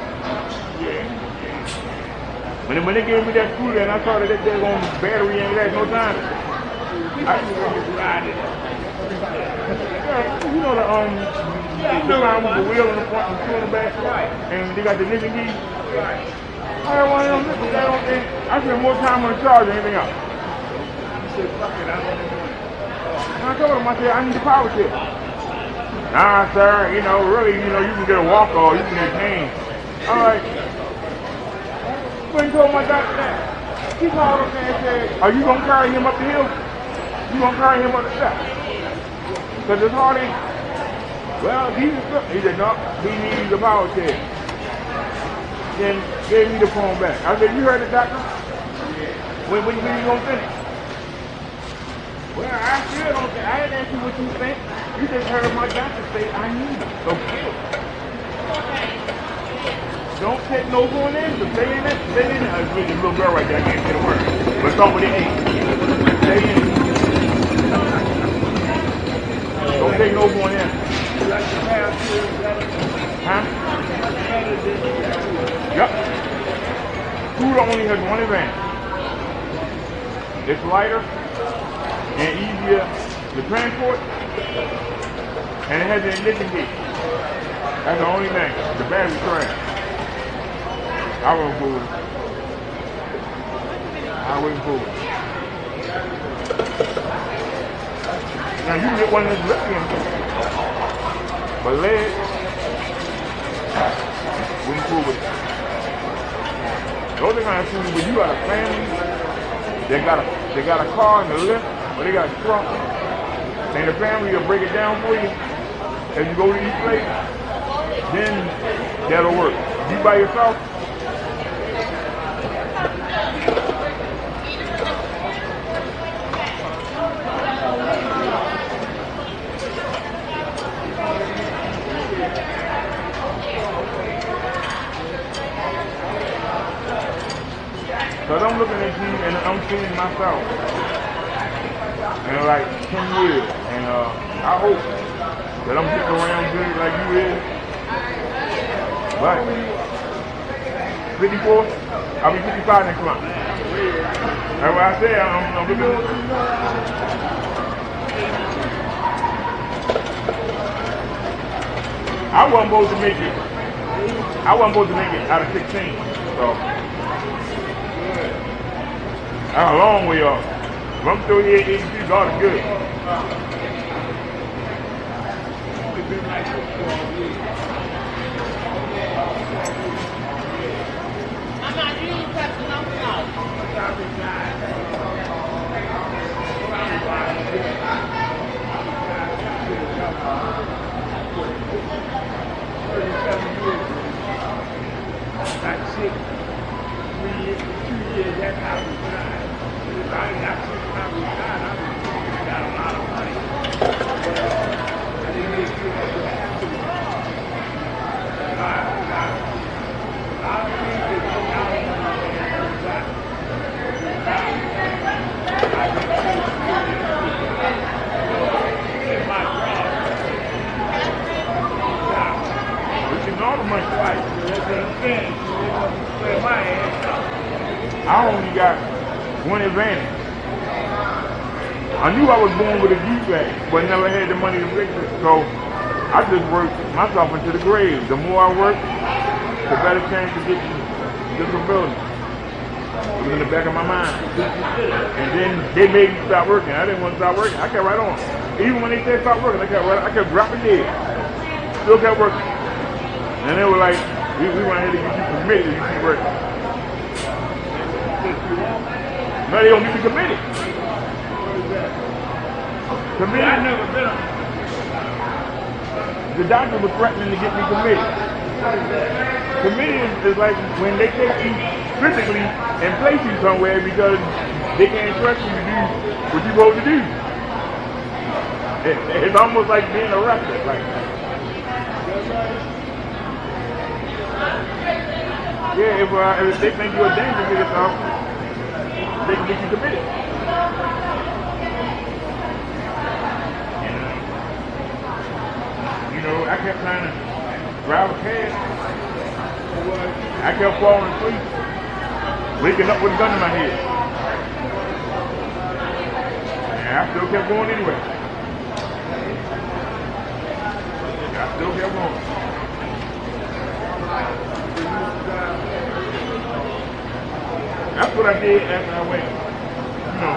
When they gave me that scooter and I saw that they're on battery and that, no time. I just ride it. Yeah, you know the line with the wheel in the front and two in the back, and they got the nicking key. I had one of them. I spent more time on the charge than anything else. And I told him, I said, I need a power tip. Nah, sir, really, you can get a walker or you can get a cane. All right. But he told my doctor that. He called up there and said, are you going to carry him up the hill? You going to carry him up the steps? Because his heart ain't. Well, he said, no, he needs a power tip. Then gave me the phone back. I said, you heard the doctor? When you going to finish? Well, I still don't think. I didn't ask you what you think. You just heard my doctor say I need it. So get it. Don't take no going in. So stay in it. Stay in it. There's a little girl right there. I can't say the word. But it's over the age. Stay in it. Don't take no going in. Huh? Yep. Scooter only has one advantage. It's lighter and easier to transport. And it has an ignition key. That's the only thing. The battery trash. I wouldn't fool it. I wouldn't fool it. Now you can get one of those lithium, but lead, wouldn't fool with it. Those are kind of things when you got a family, they got a car and a lift, or they got a truck, and the family will break it down for you as you go to each place, then that'll work. If you by yourself, because I'm looking at you and I'm seeing myself in like 10 years, and I hope that I'm sitting around good like you is. But 54, I'll be 55 next month. That's what I said. I'm looking. I wasn't supposed to make it. I wasn't supposed to make it out of 16. So. That's a long way off. If I'm still here at 83, God is good. I'm not really touching no That's it. 3 years, 2 years, that's how we died. If I ain't got 6 times we died, I got a lot of money. I didn't make sure that would happen. A lot of things that come out of money and got. I can in my job. We can all the money twice. That's what I'm saying. Play my ass out. I only got one advantage. I knew I was born with a defect, but never had the money to fix it. So I just worked myself into the grave. The more I work, the better chance to get disability. It was in the back of my mind. And then they made me stop working. I didn't want to stop working. I kept right on. Even when they said stop working, I kept dropping dead. Still kept working. And they were like, we want to get you committed if you keep working. No, they don't need to be committed. Committed? I never been on. The doctor was threatening to get me committed. Committed is like when they take you physically and place you somewhere because they can't trust you to do what you're supposed to do. It's almost like being arrested. Like, yeah, if they think you're a danger to yourself, they can get you committed. You know, I kept trying to drive a cab. I kept falling asleep, waking up with a gun in my head. And I still kept going anyway. I still kept going. That's what I did after I went. You know,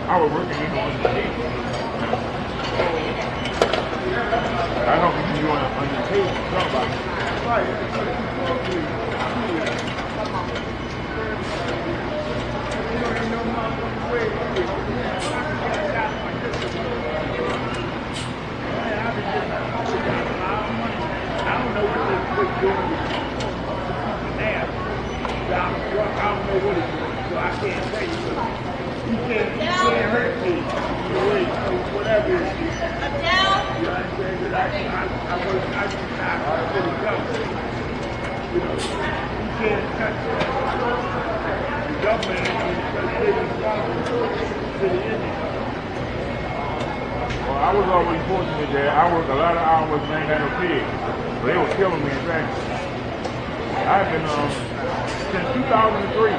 I was working on the day. I don't think you on the table. I don't know what they're doing now. I don't know what it's doing, so I can't tell you. You can't hurt me. Whatever it is. You understand? I work, I do not for the government. You know, you can't touch the government because they're responsible to the Indians. Well, I was always fortunate that I worked a lot of hours and ain't got no kids. But they were killing me in fact. I've been since 2003.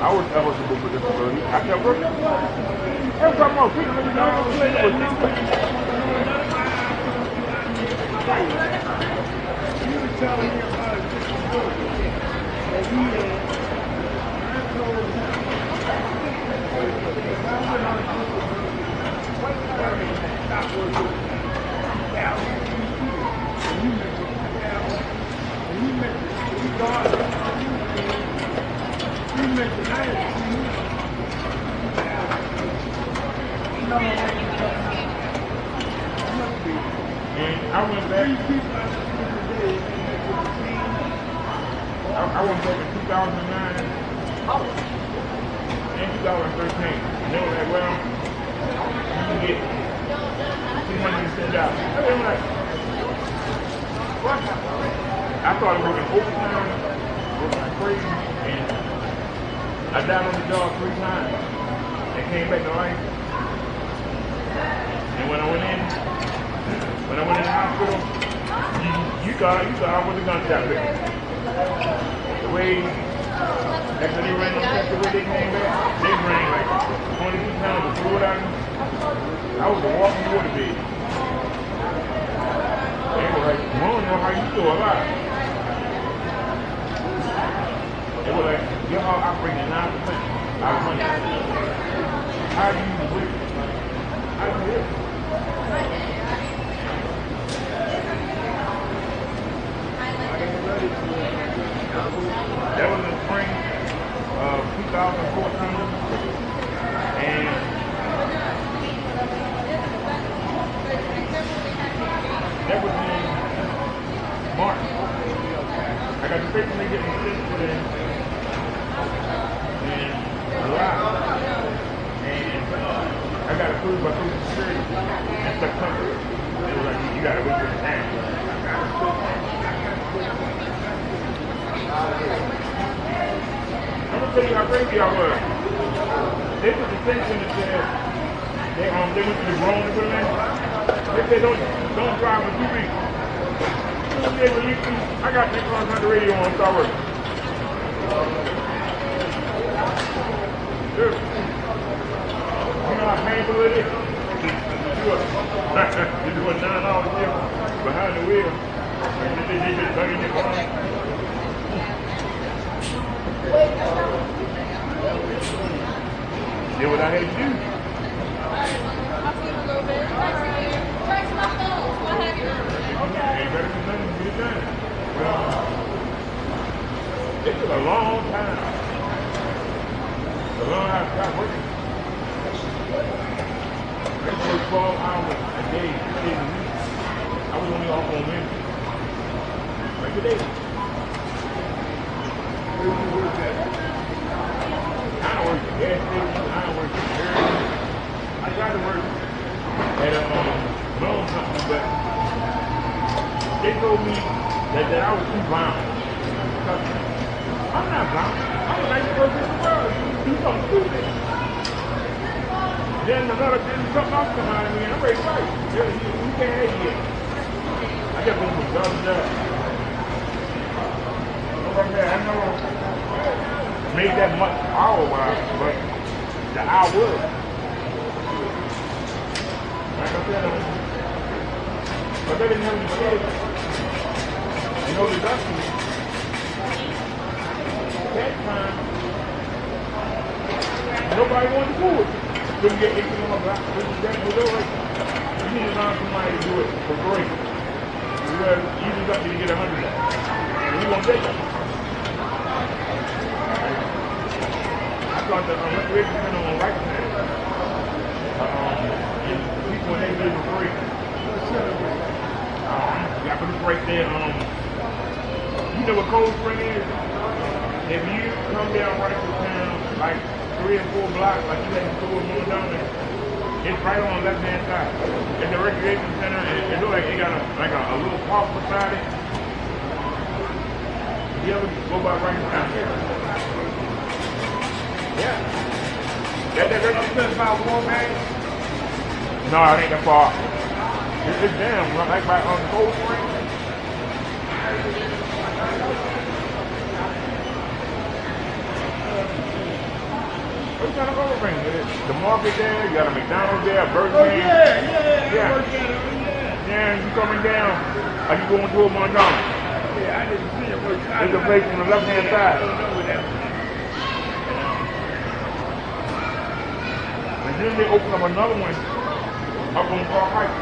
I was eligible for disability. I kept working. Every time I was working, say, you were telling me about a disability that he had. I told him, if I went on disability, what time is that? Stop working. Yeah, and you mentioned and you mentioned regardless, you mentioned that. And I went back. I went back in 2009 and 2013. And they were like, well, you can get $260. I was like, what? I started working overtime, working like crazy, and I died on the job 3 times and came back to life. And when I went in the hospital, you thought I was a gunshot victim. The way, after they ran them tests, the way they came back, they ran like 22 pounds of fluid out of me. I was a walking water bed. They were like, I don't know how you still alive. They were like, your heart operating at 9% out of 100. How do you live? How do you live? That was in the spring of 2014, and that was in March. I got the paper to get my sister in July, and I got approved by Social Security in September. They were like, you gotta wait for the time. I'm gonna tell you how crazy I was. They took the section that said they went to the grown and put it in. They said don't drive for 2 weeks. As soon as they released me, I got that car on the radio on and start working. Sure. You know how painful it is? You do a 9-hour shift behind the wheel. And they just tugging your car. Did what I had to do. I'll see you in a little bit. Text my phone. What have you? Ain't better than nothing to get it done. Well, it took a long time. To learn how to stop working. I used to work 12 hours a day, 6 days a week. I was only off on Wednesday. Like today. Where did you work at? I don't work at gas stations. I don't work at areas. I tried to work at a loan company, but they told me that I was too violent. I'm not violent. I'm the nicest person in the world. You do something stupid. Then something else come out of me, and I'm ready to fight. You can't hate me yet. I kept going from job to job. I never made that much hour-wise, but the hours. Like I said, but they didn't have any kids. You know, deduction. That time, nobody wanted to do it. Couldn't get 18 on black. You need to find somebody to do it for free. Because you just got to get 100 of that. And you won't take it. I thought that recreation center on right hand. People when they live for free. Got this right there. You know what Cold Spring is? If you come down right to town, like 3 or 4 blocks, like you had to go and move down there, it's right on the left hand side. It's a recreation center, and it looks like it got a little park beside it. You ever go by right down here? Yeah. That recreation center about 4 bags? No, it ain't that far. It's down, like by Cold Spring. What kind of overbring? The market there, you got a McDonald's there, a Burger King. Yeah. Yeah, you coming down Are you going toward Montgomery? Yeah, I didn't see it. There's a place on the left-hand side. I don't know where that was. And then they open up another one up on Park Heights.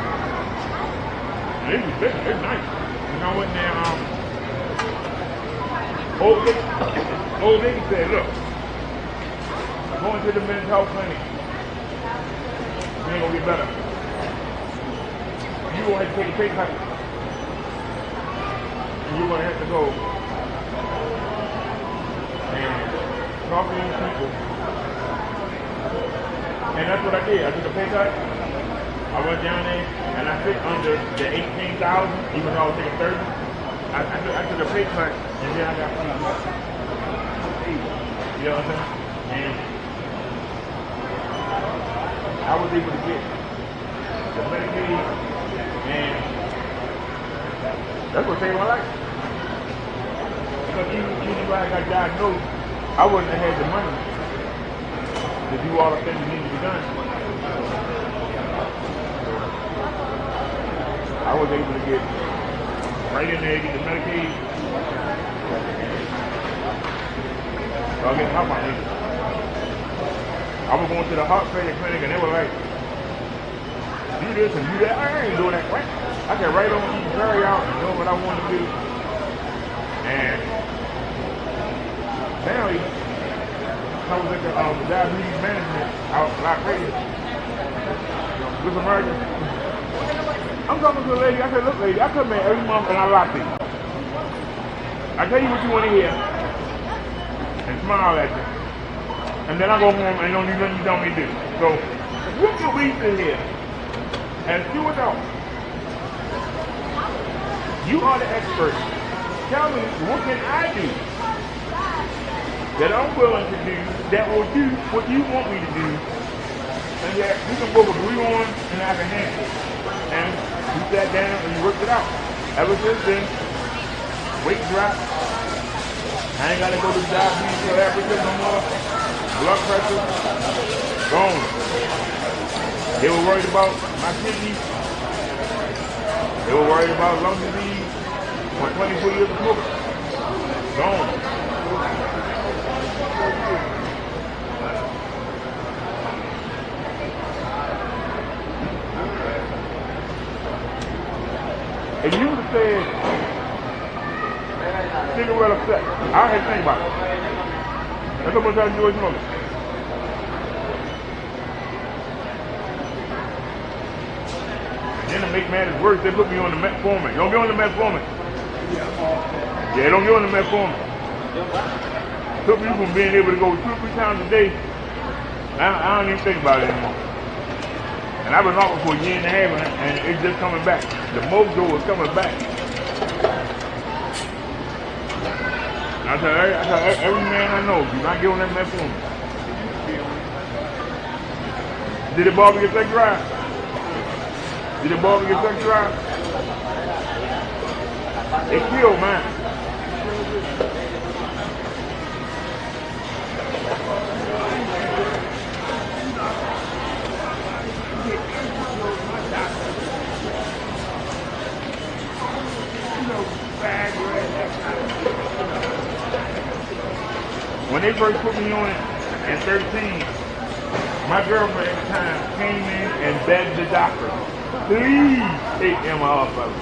And it's nice. And I went there, old lady said, look, going to the men's health clinic, it ain't gonna get better. You gonna have to take a pay cut. And you're gonna have to go and talk to these people. And that's what I did. I took a pay cut. I went down there and I fit under the 18,000, even though I was taking 30. I took a pay cut and then I got paid. You know what I'm saying? And I was able to get the Medicaid, and that's what saved my life. Because even when I got diagnosed, I wouldn't have had the money to do all the things that needed to be done. I was able to get right in there, get the Medicaid. So I get help my niggas. I was going to the heart failure clinic and they were like, do this and do that. I ain't doing that. Right? I got right on eating carry out and doing what I wanted to do. And apparently, I was at the diabetes management out in Lock Radio. With American. I'm talking to a lady. I said, look, lady, I come in every month and I lie to you. I tell you what you want to hear and smile at you. And then I go home and don't do nothing you tell me to do. So, what can we sit here and do it all? You are the expert. Tell me, what can I do that I'm willing to do that will do what you want me to do and that we can both agree on and I can handle it. And we sat down and we worked it out. Ever since then, weight dropped. I ain't got to go to diabetes or Africa no more. Blood pressure, gone. They were worried about my kidneys. They were worried about lung disease for 24 years of smoking. Gone. If you would have said cigarette upset, I had to think about it. That's how much I enjoy smoking. And then to make matters worse, they put me on the metformin. Don't get on the metformin. Yeah, don't get on the metformin. Took me from being able to go 2 or 3 times a day. I don't even think about it anymore. And I've been off it for a year and a half, and it's just coming back. The mojo is coming back. I tell every man I know, do not get on that metformin. Did it bother your sex drive? Did it bother your sex drive? It killed mine. When they first put me on it at 13, my girlfriend at the time came in and begged the doctor, please take him off of it.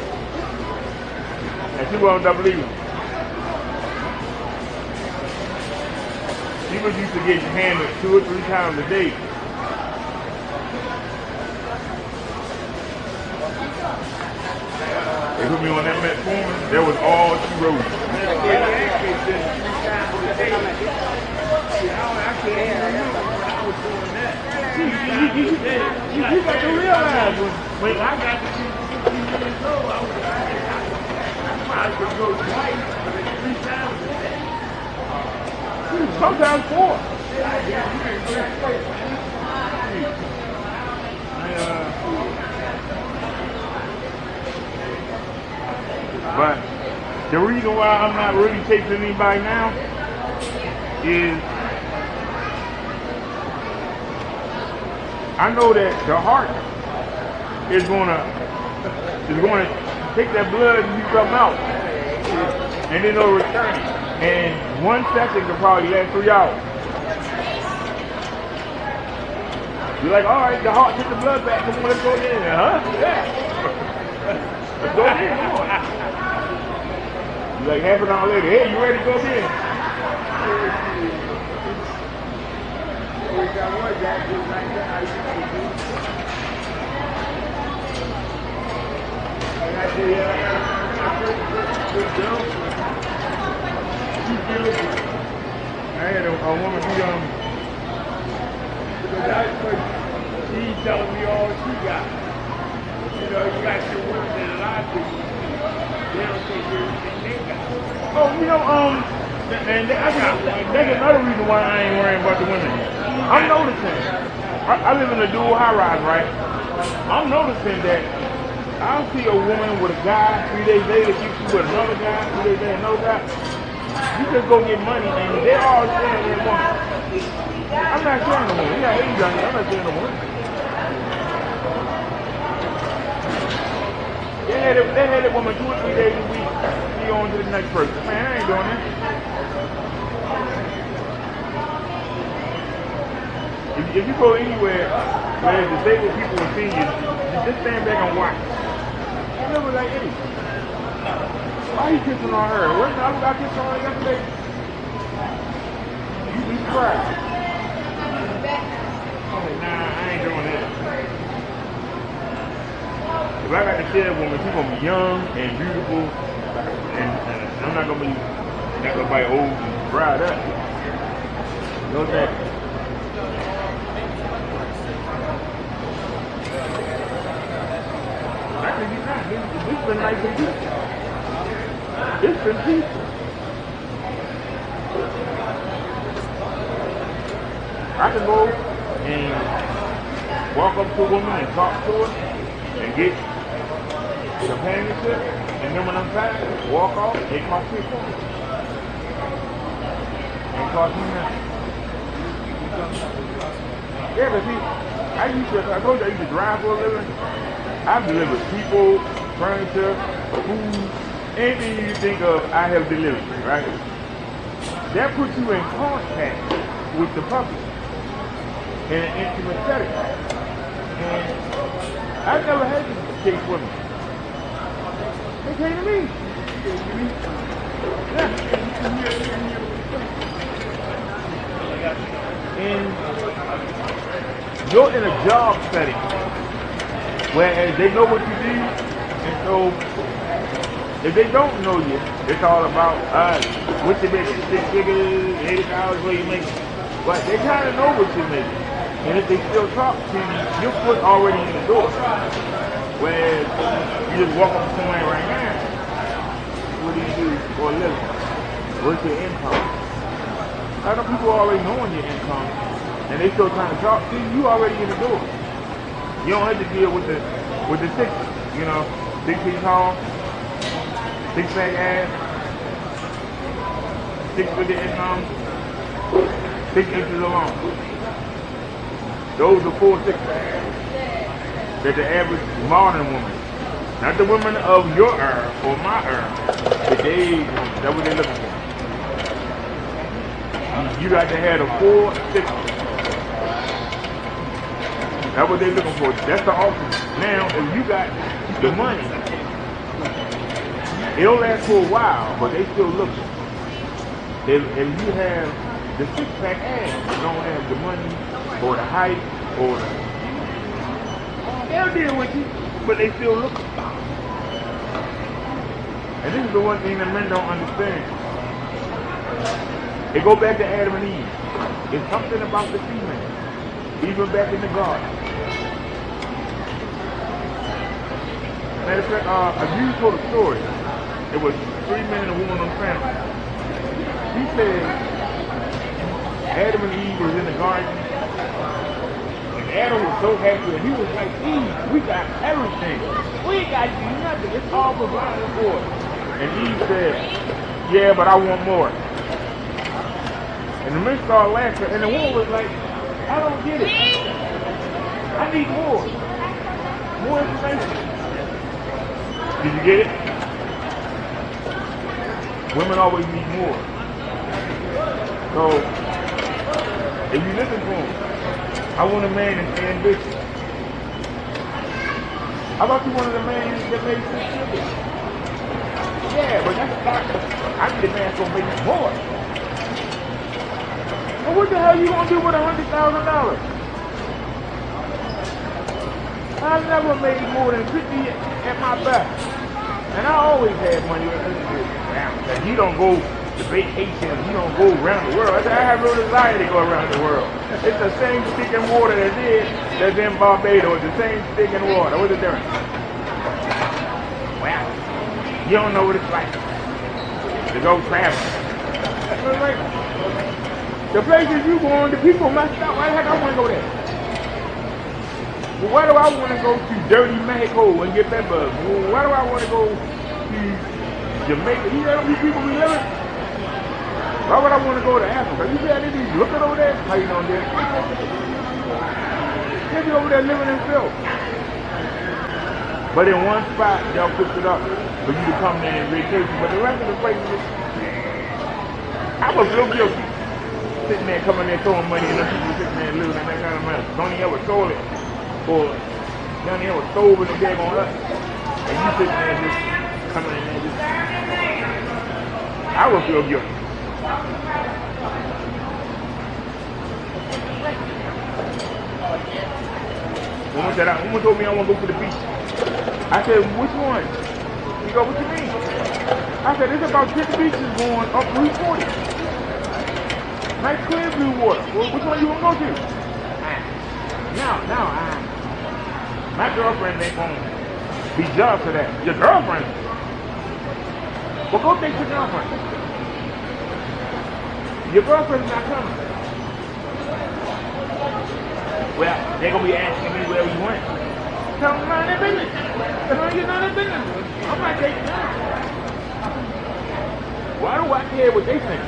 And she wasn't believing. She was used to getting hammered 2 or 3 times a day. They put me on that metformin, that was all she wrote. You got to realize when I got to 16 years old, I could go twice, 3 times a day. Sometimes 4. But the reason why I'm not really chasing anybody now is I know that the heart is gonna take that blood and you come out. And then it'll return it. And 1 second can probably last 3 hours. You're like, all right, the heart took the blood back. Come on, let's go in. Huh? Yeah. Let's go in. Come on. You're like half an hour later. Hey, you ready to go in? I had a woman, she's telling me all she got. You know, you got your women that a lot of people, they don't take everything they got. oh, and that's another reason why I ain't worrying about the women. I'm noticing, I live in a dual high rise, right? I'm noticing that I'll see a woman with a guy, 3 days later she's with another guy, 3 days later another guy. You just go get money and they're all sharing their woman. I'm not sharing the woman. You got 80 done, I'm not sharing the woman. They had that woman 2 or 3 days a week, she on to the next person. Man, I ain't doing that. If you go anywhere where disabled people or seniors, just stand back and watch. And they were like, hey, why are you kissing on her? What? I got kissed on her yesterday. You be surprised. I'm like, nah, I ain't doing that. If I got to share a woman, she's gonna be young and beautiful, and I'm not gonna be old and dried up. No thank you. It's been nice and peaceful. It's been peaceful. I can go and walk up to a woman and talk to her and get companionship, and then when I'm tired, walk off, it costs me $4. It costs me nothing. Yeah, but see, I told you I used to drive for a living. I've delivered people, furniture, food, anything you think of, I have delivered, right? That puts you in contact with the public in an intimate setting. And I've never had this case with me. They came to me. Yeah. And you're in a job setting, whereas they know what you do, and so if they don't know you, it's all about what you making, 6 figures, $80, what you making. But they kind of know what you're making, and if they still talk to you, your foot already in the door. Whereas you just walk up to somebody right now, what do you do for a living? What's your income? I know people already knowing your income, and they still trying to talk to you. You already in the door. You don't have to deal with the 6, 6 feet tall, 6 pack ass, 6 figure income, 6 inches long. Those are 4 6 packs. That the average modern woman, not the woman of your era or my era, today's woman, that's what they're looking for. You got to have a 4 6. That's what they're looking for. That's the ultimate. Now, if you got the money, it'll last for a while, but they still looking. If you have the 6-pack ass, you don't have the money or the height or the... They'll deal with you, but they still looking. And this is the one thing that men don't understand. It go back to Adam and Eve. It's something about the female, even back in the garden. Matter of fact, a Jew told a story. It was 3 men and a woman on the family. He said Adam and Eve was in the garden, and Adam was so happy, and he was like, Eve, we got everything. We ain't got to do nothing. It's all provided for us. And Eve said, yeah, but I want more. And the men started laughing, and the woman was like, I don't get it. I need more. More information. Did you get it? Women always need more. So, if you listen to them, I want a man that's ambitious. How about you one of the men that made 6 figures? Yeah, but that's not. I need a man gonna make more. Well, what the hell you gonna do with $100,000? I never made more than 50 at my back. And I always had money. And you don't go to vacations, you don't go around the world. I said, I have no desire to go around the world. It's the same stick in water that's in Barbados. The same stick in water. What's the difference? Well, you don't know what it's like to go traveling. Like, the places you going, the people messed up. Why the heck I want to go there? Well, why do I want to go to dirty Mexico and get that bug? Well, why do I want to go to Jamaica? You know these people we living? Why would I want to go to Africa? You see how they be looking over there? How you doing there? They be over there living in filth. But in one spot, y'all fix it up for you to come there and vacation. But the rest of the places, I was real guilty. Sitting there, coming there, throwing money, and the people sitting there living in that kind of money. Don't even ever stole it. Or don't even ever stole with the bag on us. And you sitting there just coming in there just. I would feel guilty. Woman told me I want to go to the beach. I said, which one? He go, what you mean? I said, there's about 10 beaches going up Route 40. Nice clear blue water. Well, which one you want to go to? My girlfriend ain't going to be judged for that. Your girlfriend? Well, go take your girlfriend. Your girlfriend's not coming. Well, they're going to be asking me where we went. Tell them mind their business. Tell them you're not their business. I'm not taking them. Why do I care what they think?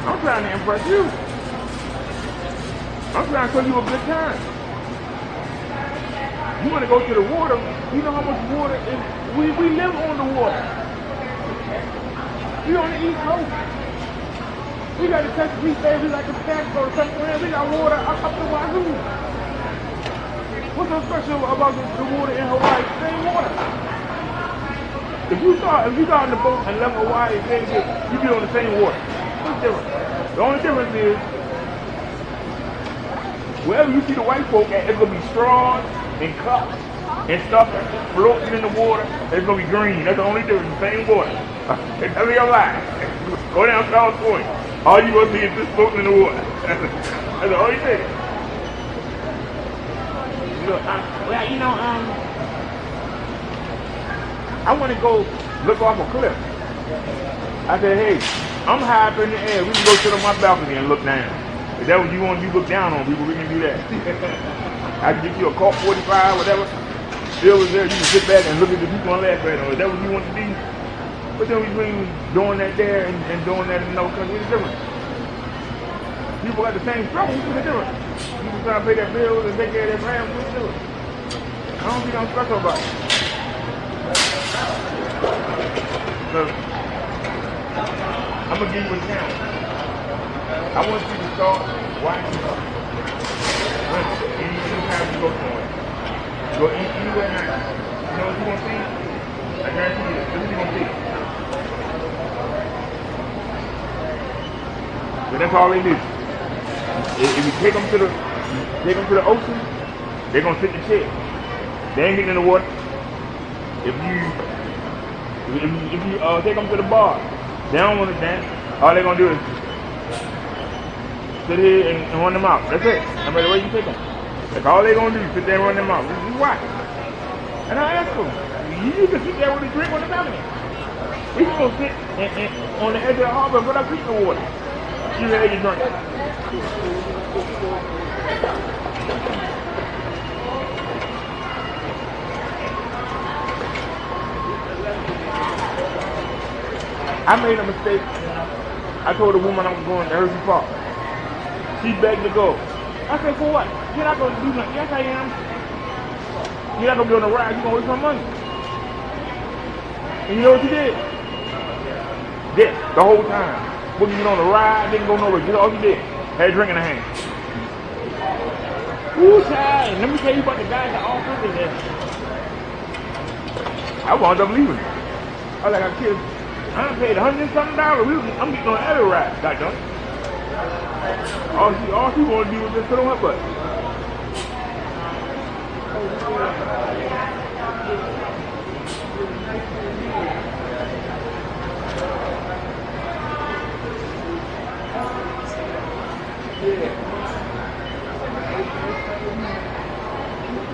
I'm trying to impress you. I'm trying to show you a good time. You want to go to the water, you know how much water is. We live on the water. We on the East Coast. We got the Chesapeake Bay, we got the Pasco, somewhere. We got water up the wazoo. What's so special about the water in Hawaii? Same water. If you got on the boat and left Hawaii, you be on the same water. What's different? The only difference is wherever you see the white folk at, it's gonna be straws and cups and stuff floating in the water. It's gonna be green. That's the only difference. The same water. That's your lie. Go down South Point. All you gonna see is just floating in the water. That's the only thing. I want to go look off a cliff. I said, hey, I'm high up in the air. We can go sit on my balcony and look down. If that what you want to look down on people, we can do that. I can get you a Colt 45, whatever. Still is there. You can sit back and look at the people and laugh at them. Is that what you want to do? But then between doing that there and doing that in another country, it's different. People got the same trouble, what's the difference? People trying to pay their bills and take care of their families, what's the difference? I don't think I'm special about it. So, I'm going to give you a challenge. I want you to start watching anytime you go somewhere. Go anywhere nice. You know what you want to see? I guarantee you, this is what you're going to see. But that's all they do. If you take them to the ocean, they're gonna sit in the chair. They ain't getting in the water. If you take them to the bar, they don't want to dance. All they're gonna do is sit here and run them out. That's it. No matter where you take them. That's all they're gonna do. Sit there and run them out. This is why. And I ask them, you can sit there with a drink on the balcony. We can go sit on the edge of the harbor and put our feet in the water. You had your drink. I made a mistake. I told the woman I was going to Hershey Park. She begged to go. I said, for what? You're not going to do nothing. Yes, I am. You're not going to be on the ride. You're going to waste my money. And you know what she did? This, the whole time. Wouldn't get on the ride, didn't go nowhere. Just all she did. Had a drink in her hand. Ooh, child. And let me tell you about the guy in the office. And I wound up leaving. I was like, I'm kidding. I done paid $100 and something. I'm getting on every ride. Goddamn. All she wanted to do was just sit on her butt.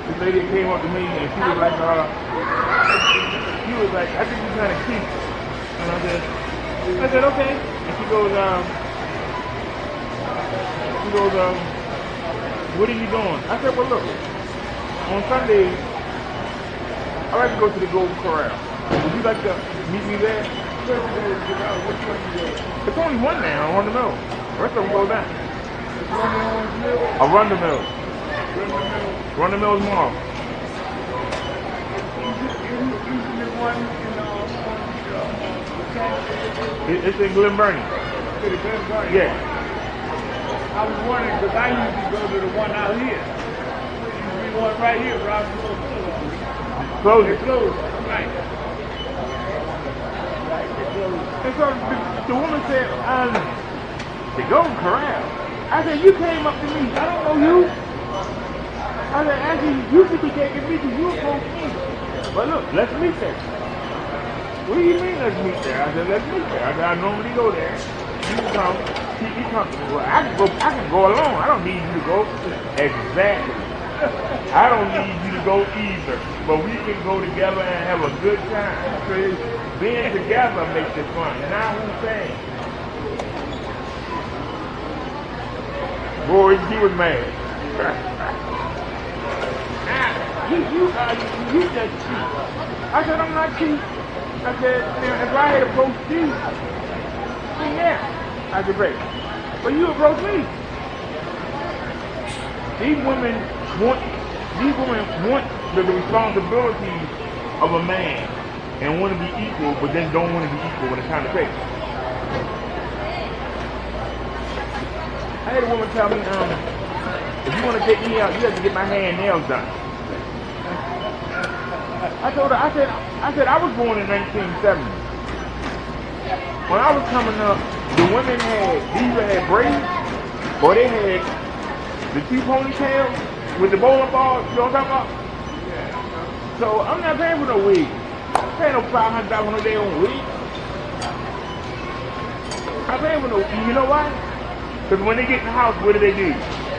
This lady came up to me and she was like, I think you're kind of cute. And I said, okay. And she goes, what are you doing? I said, well, look, on Sunday, I like to go to the Golden Corral. Would you like to meet me there? It's only one now, on the mill. The rest of them go down. I'll run the mill. Run the mill tomorrow. It's in Glen Burnie. Yeah. I was wondering because I usually go to the one out here. There used to be one right here, but I was going to Close it. close. Right. And so the woman said, the Golden Corral. I said, you came up to me. I don't know you. I said, actually, you should be taking me because you approached me. But look, let's meet there. What do you mean let's meet there? I said, let's meet there. I said, I normally go there. You can come. You come. Well, I can go alone. I don't need you to go. Exactly. I don't need you to go either. But we can go together and have a good time. Being together makes it fun. Now who's saying? Boy, he was mad. You just cheat. I said, I'm not cheating. I said, if I had approached you, then yeah. I said, great. But you approached me. These women want the responsibilities of a man and want to be equal, but then don't want to be equal when it's time to pay. I had a woman tell me, if you want to take me out, you have to get my hair and nails done. I told her, I said I was born in 1970. When I was coming up, the women either had braids, or they had the two ponytails with the bowling balls. You know what I'm talking about? So I'm not paying for no wig. I'm paying no $500 a day on wig. I'm paying for no. You know why? Because when they get in the house, what do?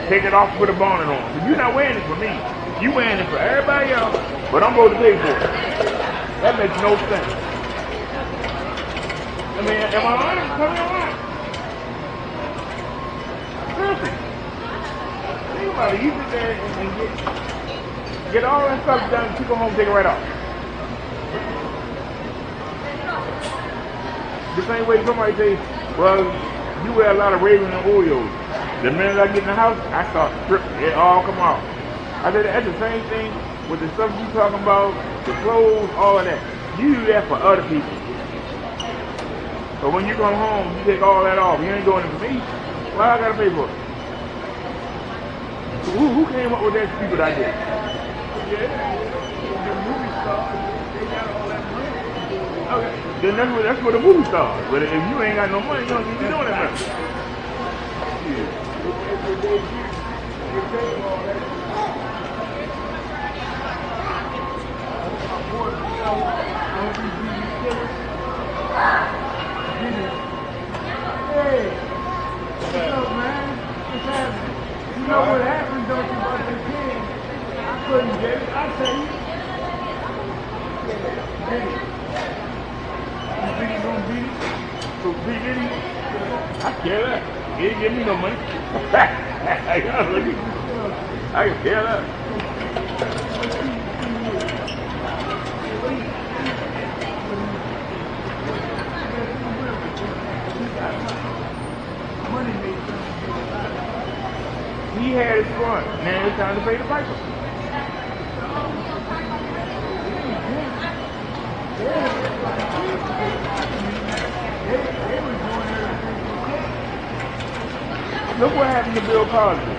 Take it off and put a bonnet on. So you're not wearing it for me. You wearing it for everybody else, but I'm going to pay for it. That makes no sense. I mean, am I honest? Tell me I'm honest. Seriously. Think about it. You sit there and get all that stuff done, you go home and take it right off. The same way somebody say, well, you wear a lot of Raven and Oreos. The minute I get in the house, I start stripping. It all come off. I said that's the same thing with the stuff you talking about, the clothes, all of that. You do that for other people. But when you come home, you take all that off. You ain't doing it for me. Why I gotta pay for it? So who came up with that stupid idea? Yeah, the movie stars, they got all that money. Okay, then that's what the movie stars. But if you ain't got no money, you don't need to be doing that much. Hey, what's up, man? What's happening? You know what happened, don't you, about the kid? I couldn't get it. I tell you. Beat it. You think he's gonna beat it? So P. Diddy, I care that. He didn't give me no money. I can care that. He had his fun. Now it's time to pay the piper. Yeah. Look what happened to Bill Cosby.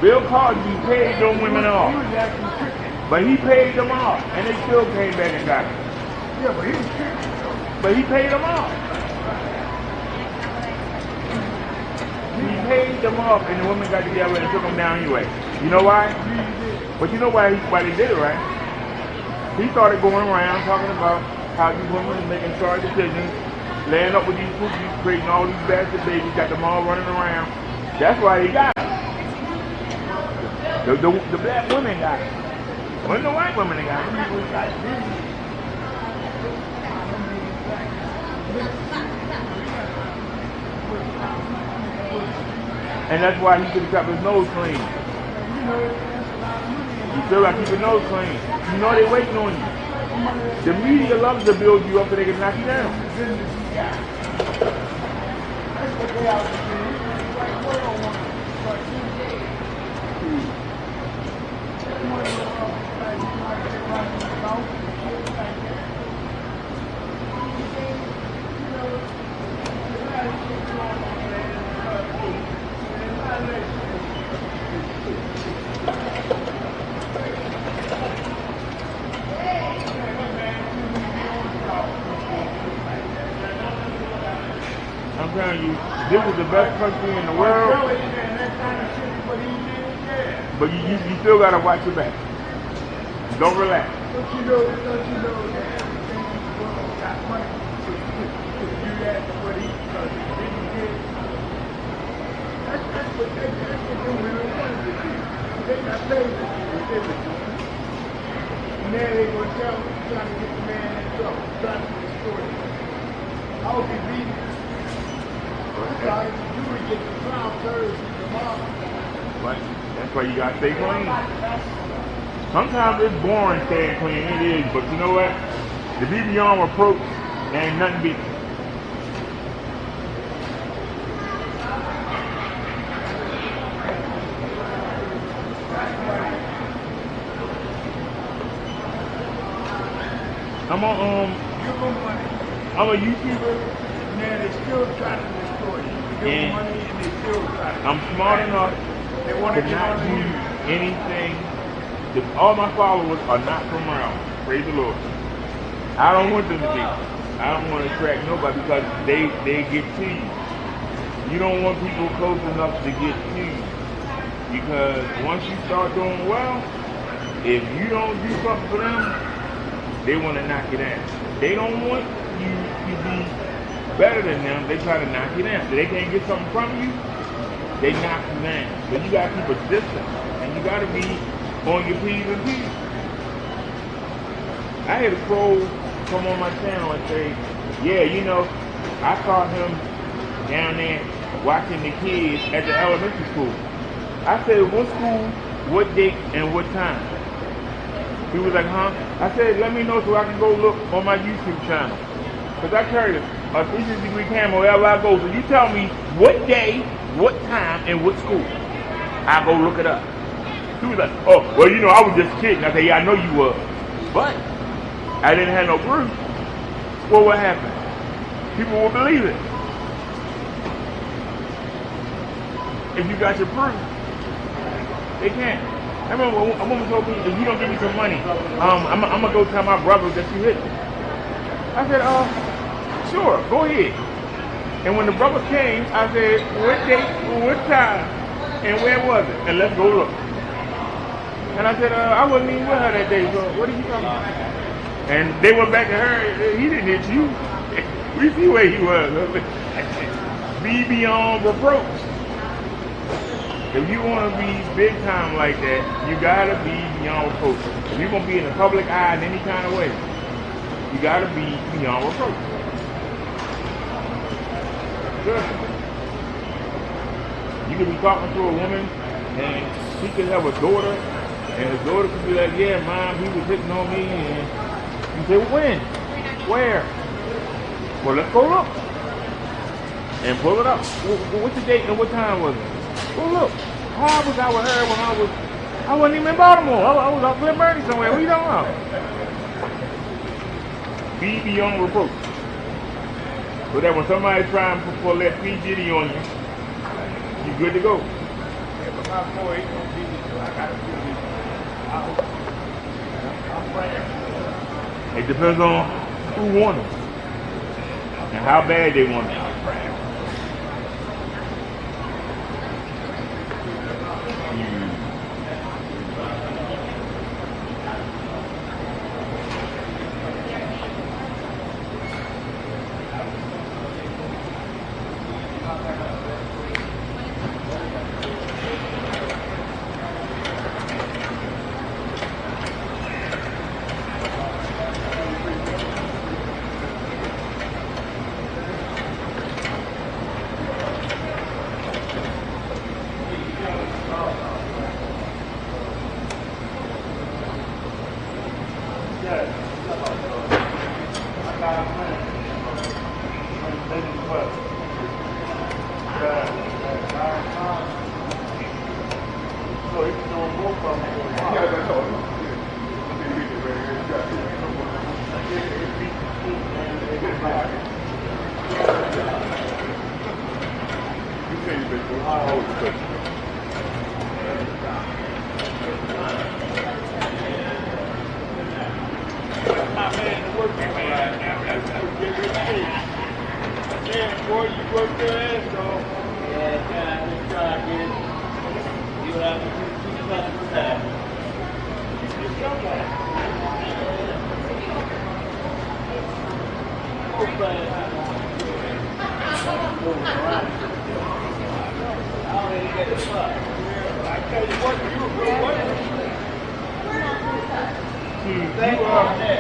Bill Cosby paid them women off. He was actually tricking. But he paid them off, and they still came back and got him. Yeah, but he was tricking. But he paid them off. He paid them off, and the women got together and took them down anyway. You know why? But you know why they did it, right? He started going around talking about how these women are making sorry decisions, laying up with these cookies, creating all these bastard babies, got them all running around. That's why he got them. The black women got them. It wasn't the white women that got them. And that's why he could have kept his nose clean. You still got to keep your nose clean. You know they waiting on you. The media loves to build you up so they can knock you down. I'm telling you, this is the best country in the world. But you still gotta watch your back. Don't relax. Don't you know that everything in the world got money to do that to what he does? That's what they really wanted to do. They got paid to do it. And now they're going to tell him, trying to get the man in trouble, trying to destroy him. I hope he beat him. That's all you would get the clown Thursday tomorrow. But that's why you gotta stay clean. Sometimes it's boring staying clean, it is, but you know what? The be beyond reproach, there ain't nothing beat it. I'm a YouTuber. Man, they still trying to destroy you. They give them money and they still try to. I'm smart enough They want to to get not on do you. anything. All my followers are not from around. Praise the Lord. I don't want them to be. I don't want to attract nobody because they get to you. You don't want people close enough to get to you. Because once you start doing well, if you don't do something for them, they want to knock you down. They don't want you to be better than them. They try to knock you down. So they can't get something from you, they knock you down. So you got to keep a distance. And you got to be on your P's and P's. I had a pro come on my channel and say, yeah, you know, I saw him down there watching the kids at the elementary school. I said, what school, what date, and what time? He was like, huh? I said, let me know so I can go look on my YouTube channel. Because I carry a 360-degree camera wherever I go. So you tell me what day, what time, and what school. I go look it up. He was like, oh, well, you know, I was just kidding. I said, yeah, I know you were. But I didn't have no proof. Well, what happened? People will believe it. If you got your proof, they can't. I remember a woman told me, if you don't give me some money, I'm going to go tell my brother that you hit me. I said, sure, go ahead. And when the brother came, I said, what date, what time, and where was it? And let's go look. And I said, I wasn't even with her that day, so what are you talking about? And they went back to her, he didn't hit you. We see where he was. Be beyond reproach. If you want to be big time like that, you got to be beyond reproach. If you're going to be in the public eye in any kind of way, you got to be beyond reproach. Good. You could be talking to a woman and she could have a daughter and the daughter could be like, yeah, mom, he was hitting on me. And you say, well, when? Where? Well, let's go look. And pull it up. What's the date and what time was it? Well, look, how was I with her when I wasn't even in Baltimore. I was up in Bernie somewhere. What are you talking about? Be beyond reproach. So that when somebody's trying to pull that P. Diddy on you, You good to go. Yeah, but my boy ain't gonna be here, so I gotta do this. I'm praying. It depends on who won them and how bad they want them. I'm praying. My man working right now. That's what get rich quick. Man, boy, you work your ass off. Yeah, God, just try to get it. You'll have to do 2 customers time. It's somewhere. Oh, but moving around. I already get the fuck. I tell you what, you a good worker. Thank you on that.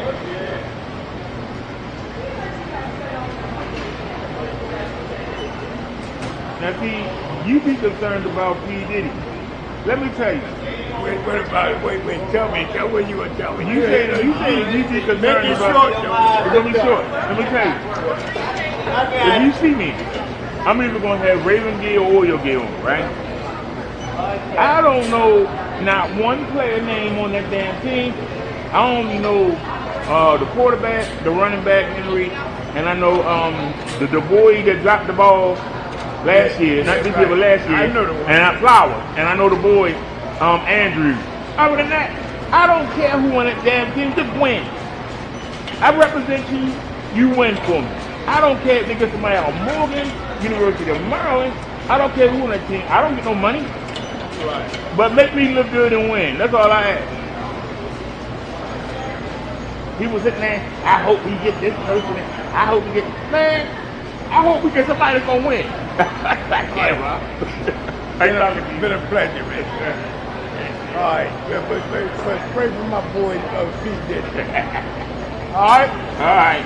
Now see, you be concerned about P. Diddy. Let me tell you. Wait, what about it? Wait, tell me what you gonna tell me. You say you be concerned Make it about. short, It's gonna be short. Let me tell you. If you see me, I'm either gonna have Raven gear or Oreo gear on, right? I don't know not one player name on that damn team. I only know the quarterback, the running back Henry, and I know the boy that dropped the ball last year, not this year but last year. I know the one. And Flowers, and I know the boy Andrew. Other than that, I don't care who on that damn team. Just win. I represent you. You win for me. I don't care if they get somebody out of Morgan, University of Maryland. I don't care who on that team. I don't get no money. Right. But make me look good and win. That's all I ask. People sitting there, I hope we get this person. I hope we get, man, I hope we get somebody that's going to win. Yeah, Rob. It's been a pleasure, man. All right. But pray for my boy, Pete Diddy. All right? All right.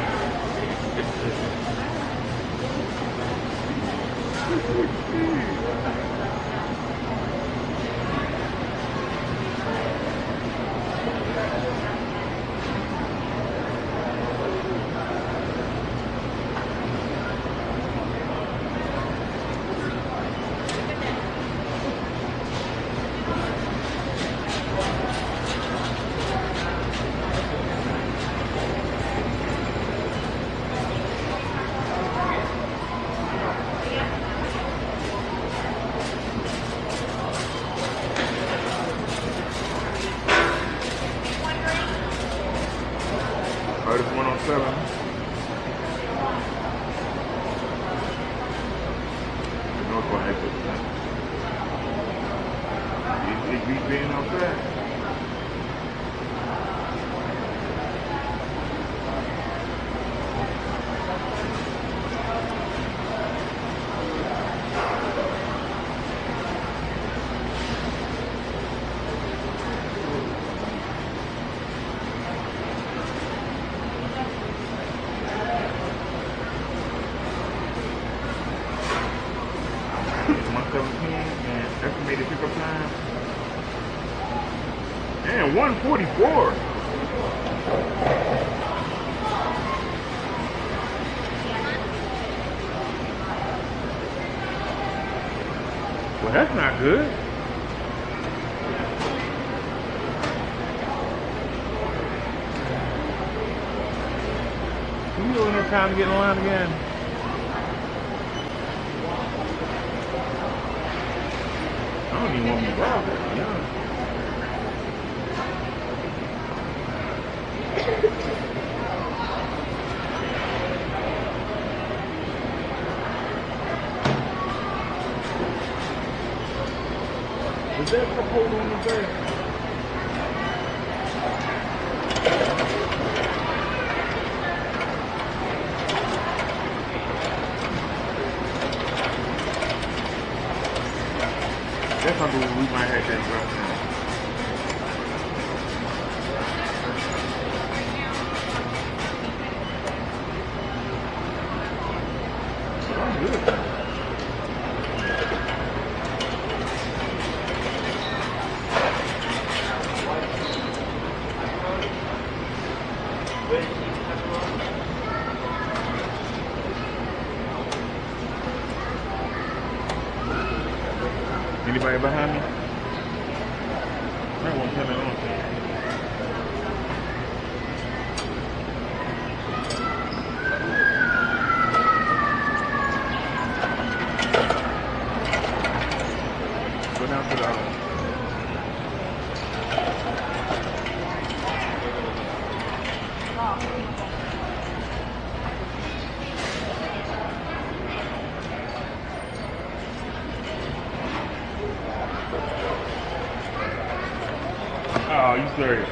Right, it's 107. You know it's going to exit. It beat being outside. And estimated pickup time. And 144. Well, that's not good. You don't have time to get in line again. don't even want to be wild. Yeah. Is that the hold on the bed? That's something we might have that problem. I'm good. Anybody behind me? I won't turn it on. Go down to the other one. Oh, you serious?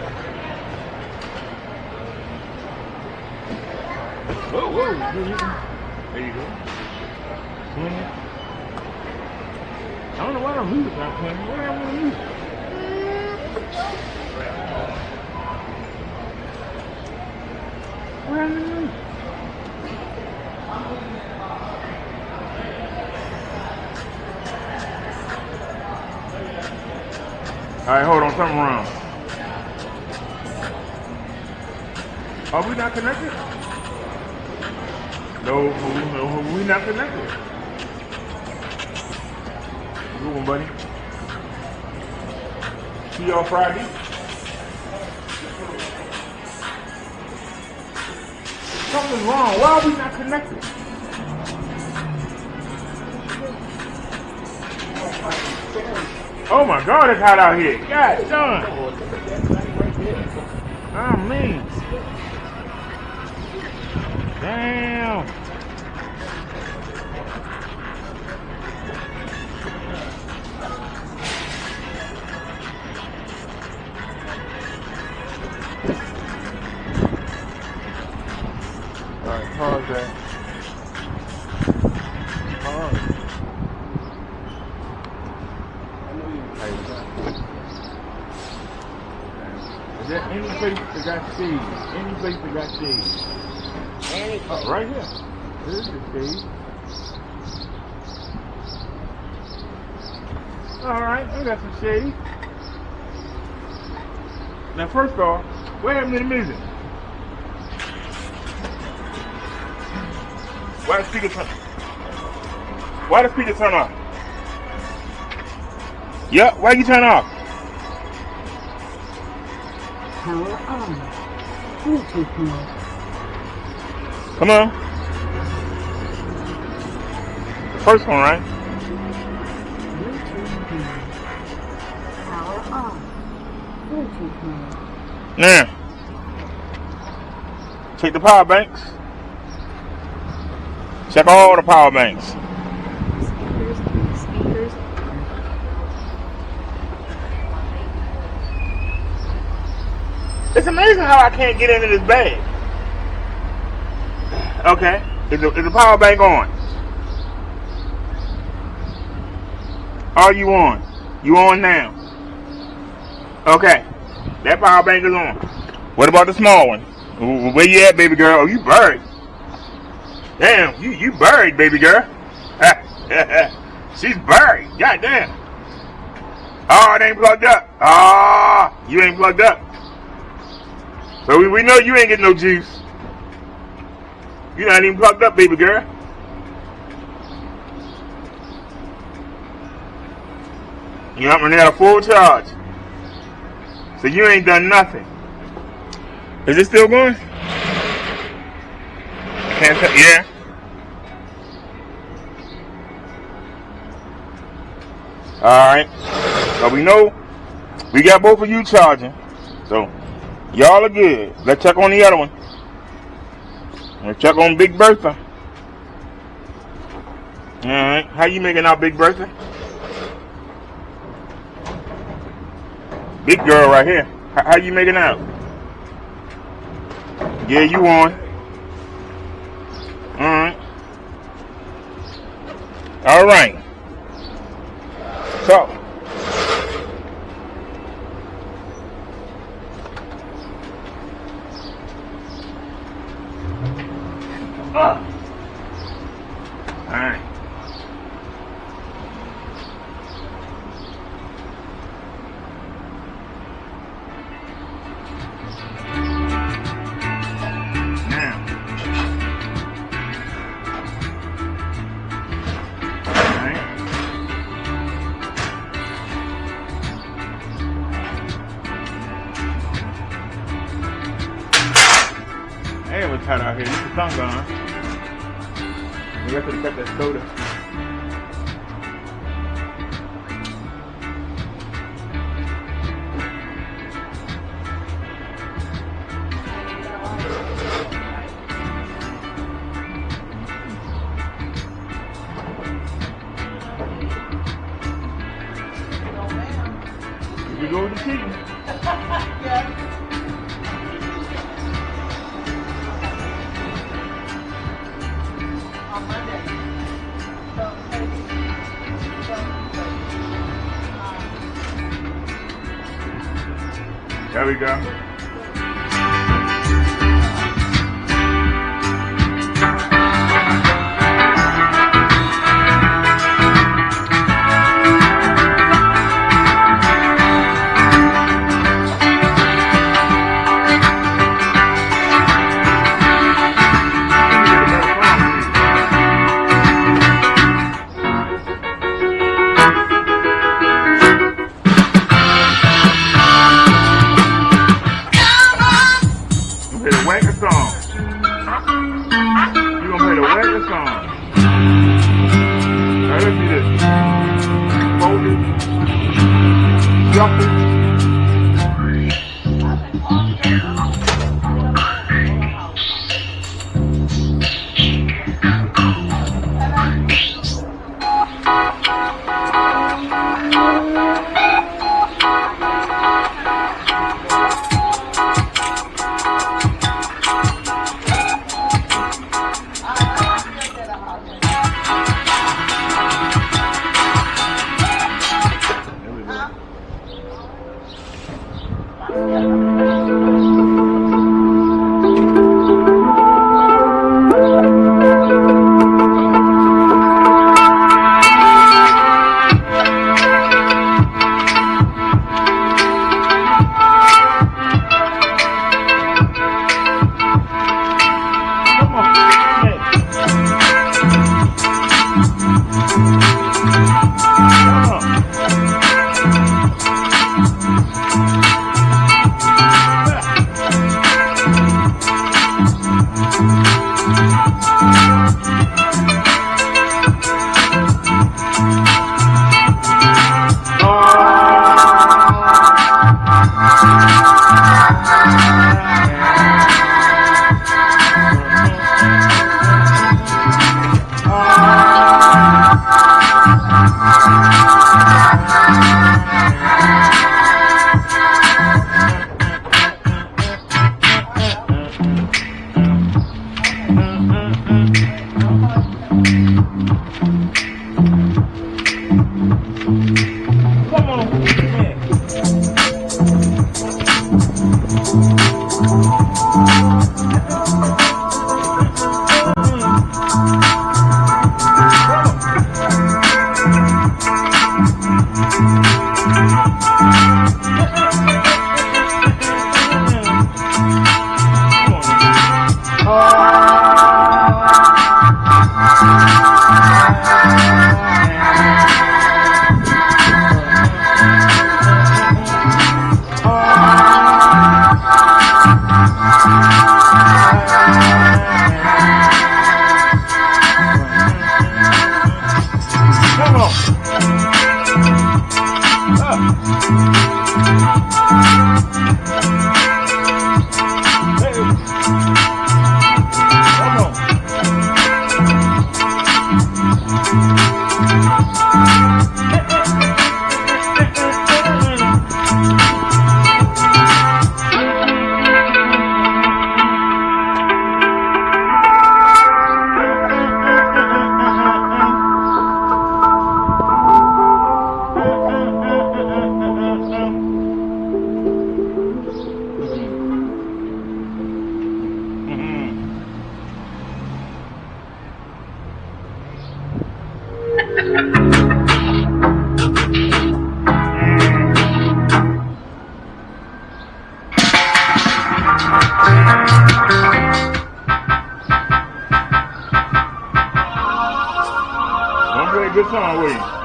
Whoa, whoa. There you go. Swing it. I don't know why the music's not playing. Why am I going to music? Where am I music? Alright, hold on. Something wrong. Are we not connected? No, we not connected. Good one, buddy. See y'all Friday. Something's wrong. Why are we not connected? Oh my God, it's hot out here. God darn. Oh man. Damn. Alright, pause that. Pause. Is there any place that got shade? Any place that got shade? Any place. Oh, right here. There's the shade. Alright, we got some shade. Now first off, wait a minute. Why the speaker turn? Why the speaker turn off? Yeah, why you turn off? Power on. Bluetooth mode. Come on. The first one, right? Bluetooth mode. Power on. Bluetooth mode. Now, take the power banks. Check all the power banks. Speakers. It's amazing how I can't get into this bag. Okay, is the power bank on? Are you on? You on now? Okay, that power bank is on. What about the small one? Where you at, baby girl? Oh, you buried. Damn, you buried, baby girl. She's buried. Goddamn. Oh, it ain't plugged up. Oh, you ain't plugged up. So we know you ain't getting no juice. You're not even plugged up, baby girl. You're up running out of full charge. So you ain't done nothing. Is it still going? Can't tell. Yeah. Alright. So we know we got both of you charging. So y'all are good. Let's check on the other one. Let's check on Big Bertha. Alright. How you making out, Big Bertha? Big girl right here. How you making out? Yeah, you on. Alright. Alright. So alright. Now. Alright. Hey, it was hot out here. This is sun gone. We got to cut that soda. Here we go with the chicken. There we go. Play the whacker song. You gonna play the whacker song? Now let's do this. Fold it. Shuffle. Come on. Don't play a good song, will you?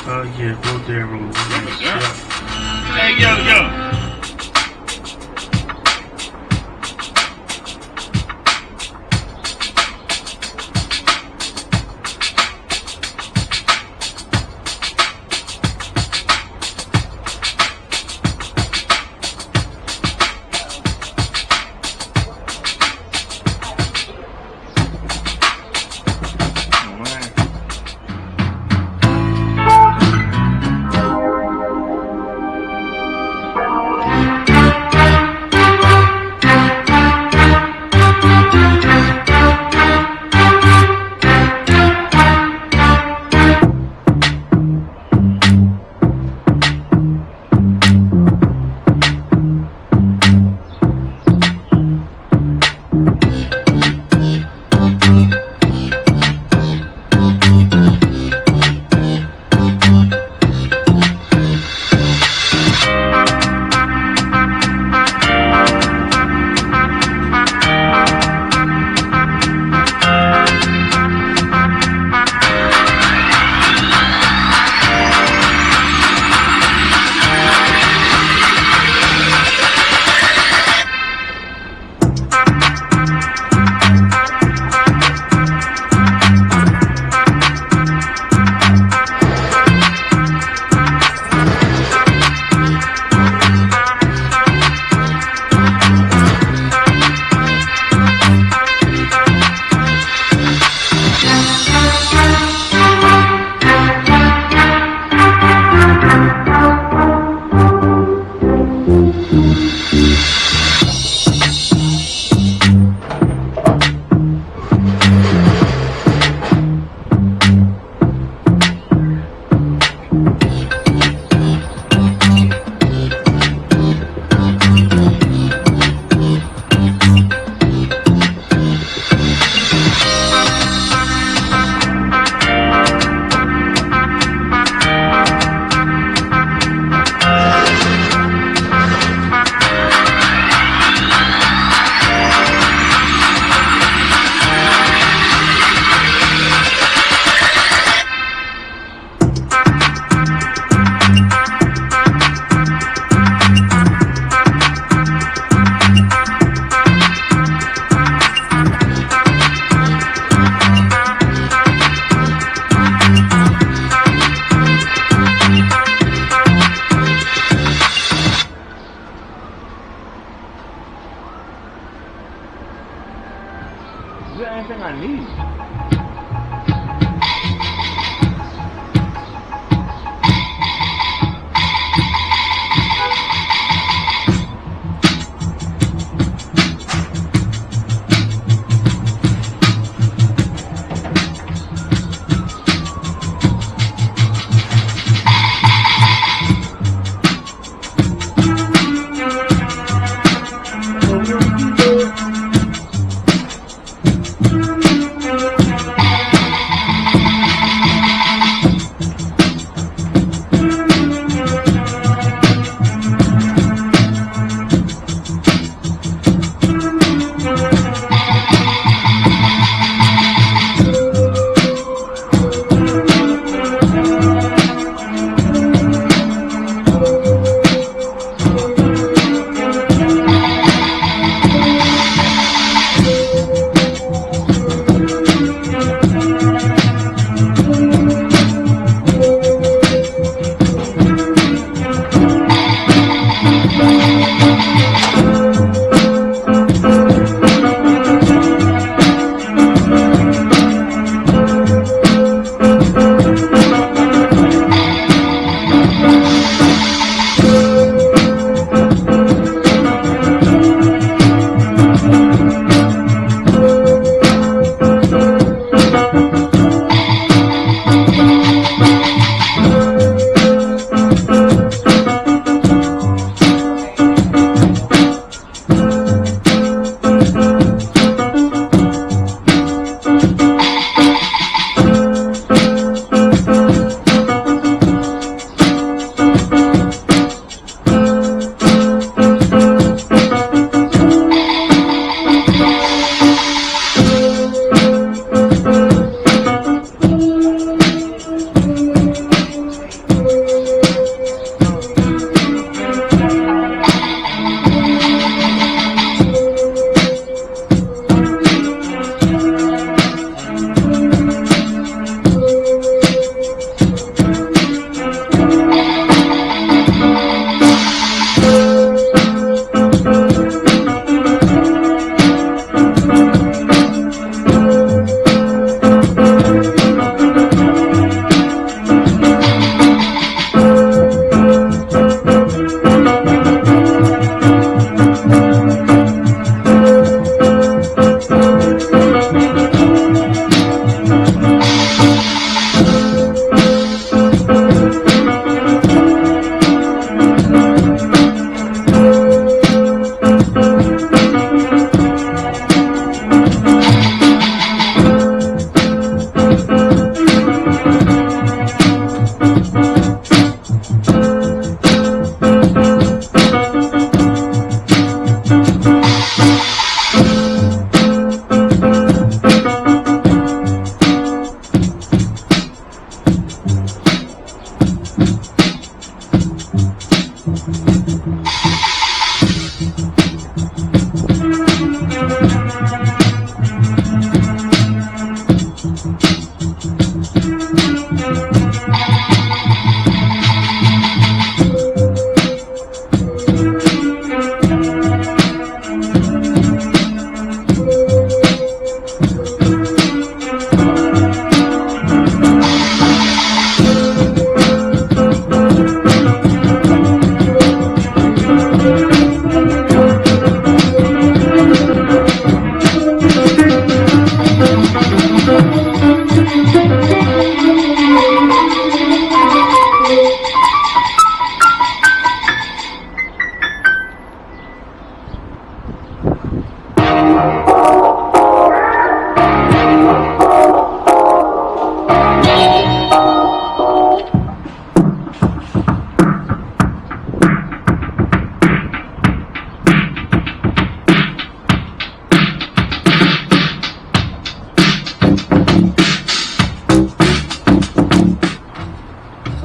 Oh yeah, go there, roll. Hey, yo.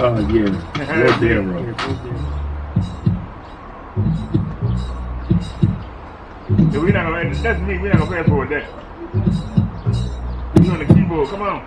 Oh, yeah. Broderick. Yeah, we're not gonna, that's me, we're not gonna fast forward that. You on the keyboard, come on.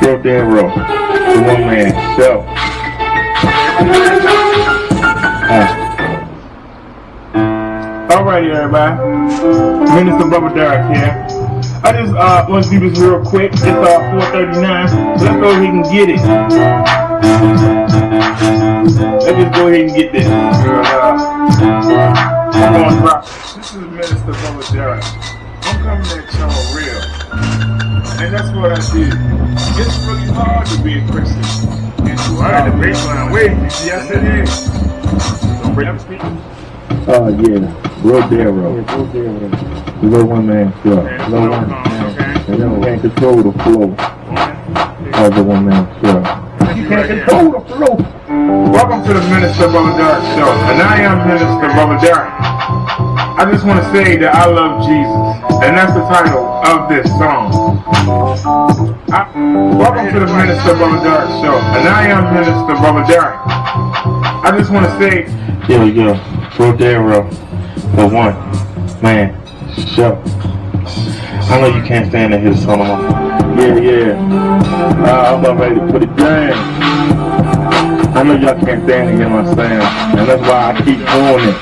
Broderick, the one man show. Alrighty, everybody. Minister BROTHADERRICK here. I just want to do this real quick. It's 4:39. So let's go ahead and get it. Let's just go ahead and get this. I'm going to rock. This is Minister BROTHADERRICK. I'm coming at y'all real. And that's what I did. It's really hard to be a Christian. And so I got the baseline waiting. You see, I said it. Don't break the speech. Oh, yeah. Broderick. The little one man show. Okay. Little one man. And then we can't control the flow. of the One Man Show. You can't control the flow. Welcome to the Minister Brother Derrick Show, and I am Minister Brother Derrick. I just want to say that I love Jesus, and that's the title of this song. Welcome to the Minister Brother Derrick Show, and I am Minister Brother Derrick. I just want to say, Yo, BROTHADERRIck, the One Man Show. I know you can't stand to hear the song on my phone. Yeah. I'm about ready to put it down. I know y'all can't stand to hear my sound, and that's why I keep doing it.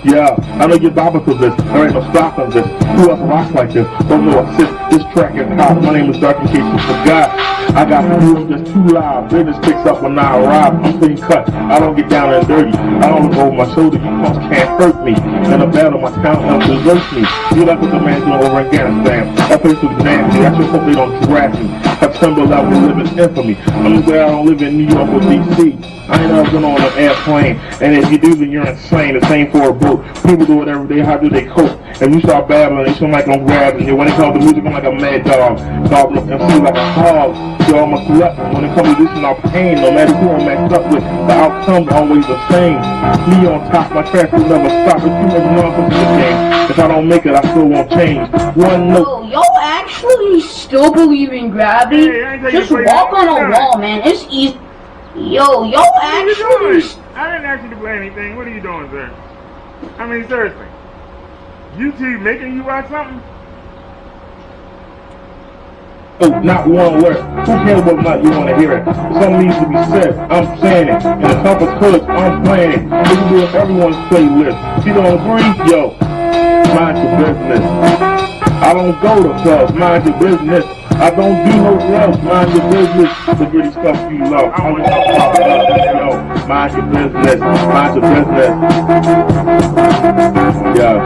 Yeah. I know your Bible says this. There ain't no stopping this. Who else rocks like this? Don't know assist. This track is hot. My name is Dark in case you forgot. I got feels that's too loud. Business picks up when I arrive. I'm clean cut. I don't get down and dirty. I don't look over my shoulder. You punks can't hurt me. In a battle, my talent helps desert me. You like what the man's doing over in Afghanistan. That place was nasty. I just hope they don't draft me. September 11th, live in infamy. I'm glad I don't live in New York or D.C. I ain't ever been on an airplane. And if you do, then you're insane. The same for a boat. People do it every day. How do they cope? If you start babbling, they seem like I'm grabbing you. When it comes to music, I'm like a mad dog. Dog look and see like a hog. Yo, I'm a glutton. When it comes to this and our pain, no matter who I'm messed up with, the outcome's always the same. Me on top, my trash will never stop. It's too much nonsense in the game. If I don't make it, I still won't change. One note. Yo, y'all actually still believe in gravity? Just walk on a wall, man. It's easy. Yo, actually. I didn't ask you to play anything. What are you doing, sir? I mean, seriously. YouTube making you watch something? Oh, not one word. Who cares whether or not you want to hear it? Something needs to be said. I'm saying it. And the top of clubs, I'm playing it. This is doing everyone's playlist. If you don't agree, yo, mind your business. I don't go to clubs, mind your business. I don't do no drugs, mind your business. The gritty stuff you love. I want to pop up, yo. Mind your business, mind your business. Yeah.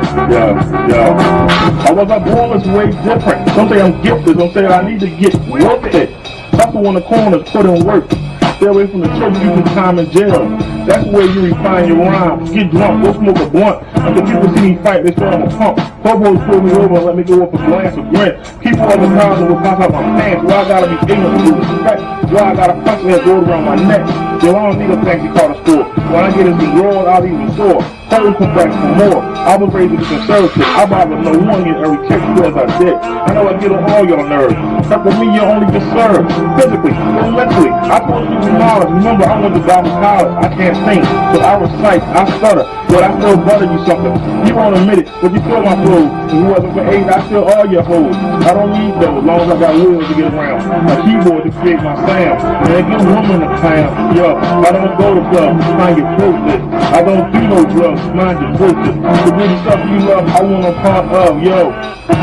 I was born this way different. Some say I'm gifted, some say I need to get with it. Hustle in the corners, put in work. Stay away from the church, you can time in jail. That's where you refine your rhymes. Get drunk, go smoke a blunt. After people see me fight, they say I'm a punk. Hobos pull me over and let me go up a glance of grin. People all the time will pop out my pants. Why I gotta be ignorant to respect? Why I gotta punch that gold around my neck? Yo, I don't need a fancy car to store. When I get into road, I'll even soar. Home come back for more. I was raised to be conservative. I bother no one in every kick because I did. I know I get on all your nerves. But for me, you only get served. Physically, and mentally. I told you knowledge. Remember, I went to Bible college. I can't sing, so I recite. I stutter, but I still butter you something. You won't admit it, but you feel my flow. And whoever for AIDS, I feel all your hoes. I don't need those, as long as I got wheels to get around. A keyboard to create my sound. And a good woman to clown. Yo, I don't go to clubs, find your closeness. I don't do no drugs, mind your business. The good stuff you love, I want a part of. Yo,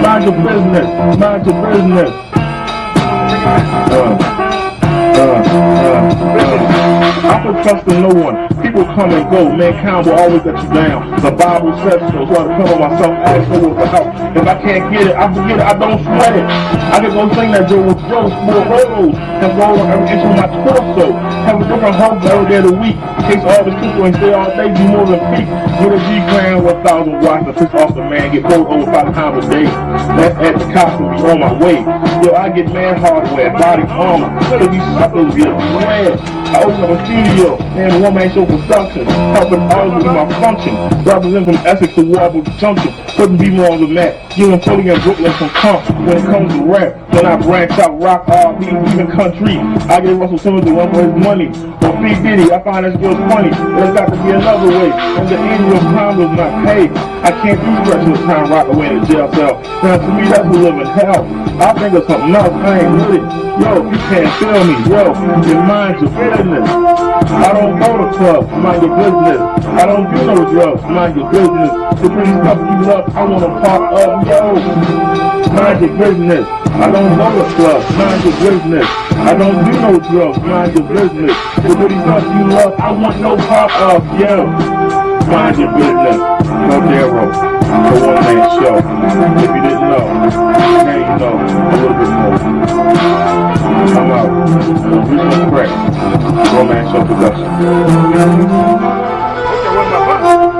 mind your business, mind your business. I put trust in no one. People come and go. Mankind will always let you down. The Bible says so. So I cover myself, ask for help. If I can't get it, I forget it. I don't sweat it. I can go sing that Joe with Joe, small rolls, and roll on every inch of my torso. Have a different hope every day of the week. Takes all the truth and stay all day, do more than peak. Get a G-Grand, 1,000 watts to piss off the man. Get pulled over 5 times a day. That's at the cops and be on my way. Yo, I get man hardware, body armor. Cause these suckers get mad. I open up a studio and one-man show production, helping artists with my function. Represent from Essex to Warburg Junction, couldn't be more on the map. Giving Philly and Brooklyn some comp when it comes to rap. When I branch out, rock R&B, even country, I get Russell Simmons to run for his money. Or P. Diddy, I find that skills funny. There's got to be another way. And the end of time was not paid. I can't do stretching the time rock away in the jail cell. Now to me, that's a living hell. I think of something else, I ain't with it. Yo, you can't feel me, yo, you mind your business. I don't go to clubs, mind your business. I don't do no drugs, mind your business. The pretty stuff you love, I want a part of, yo. Mind your business. I don't go to clubs, mind your business. I don't do no drugs, mind your business. The pretty stuff you love, I want no part of, yo. Mind your business. BROTHADERRIck, the one-man show. If you didn't know, now you know a little bit more. I'm out. Original Crack. One-man show production. Okay, where's my button?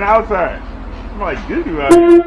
outside. I'm like, doo-doo out here.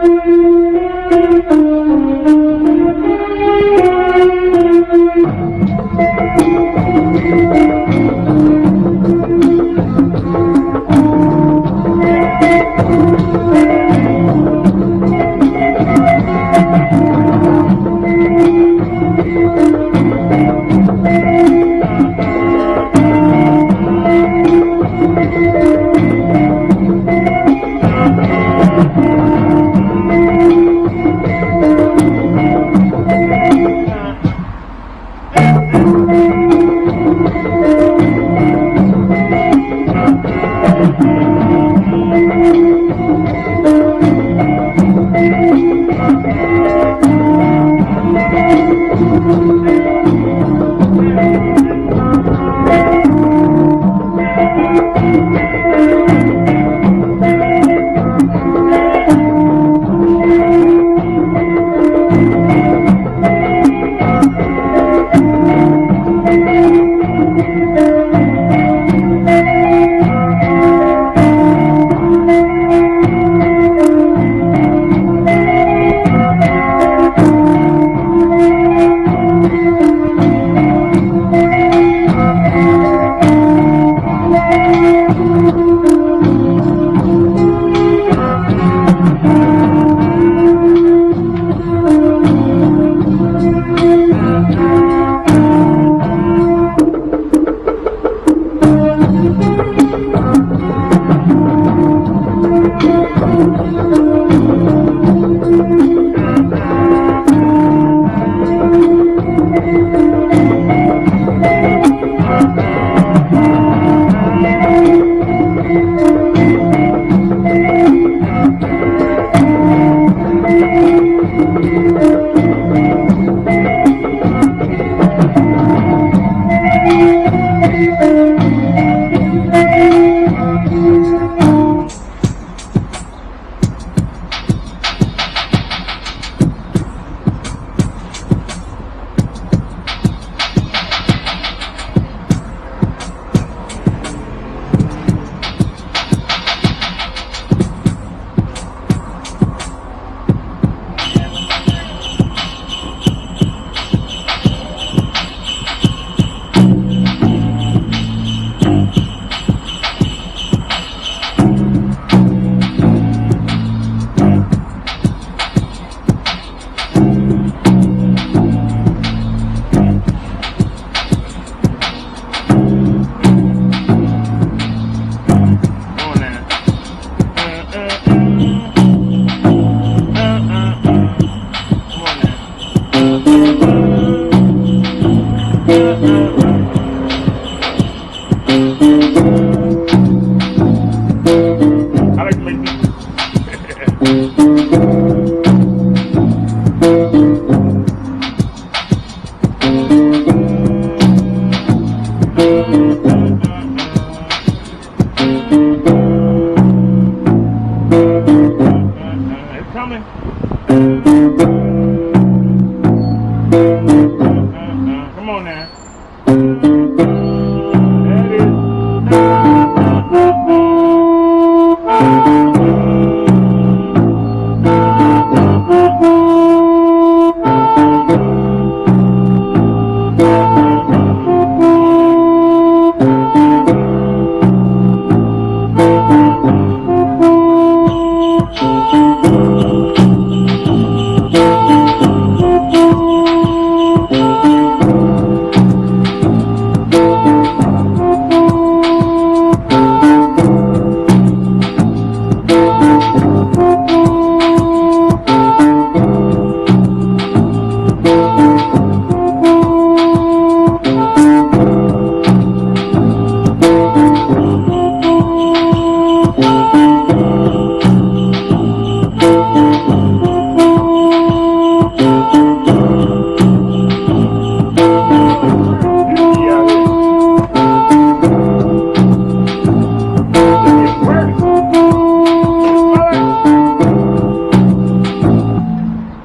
I like to make beats. It's coming. Come on now. There it is.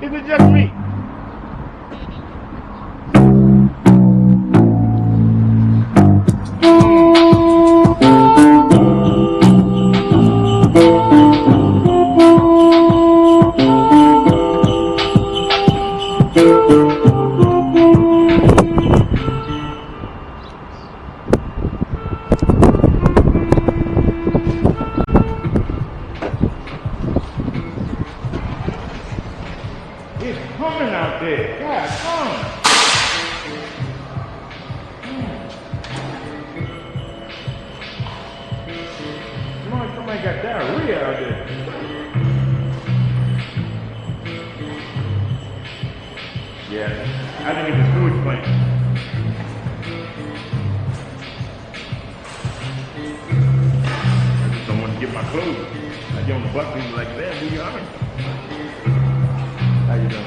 Is it just me? It's coming out there. God, come. Somebody got diarrhea out there. Yeah, I think it's a sewage plant. I just don't want to get my clothes. I get on the bus and be like, damn, do you honor? How you doing?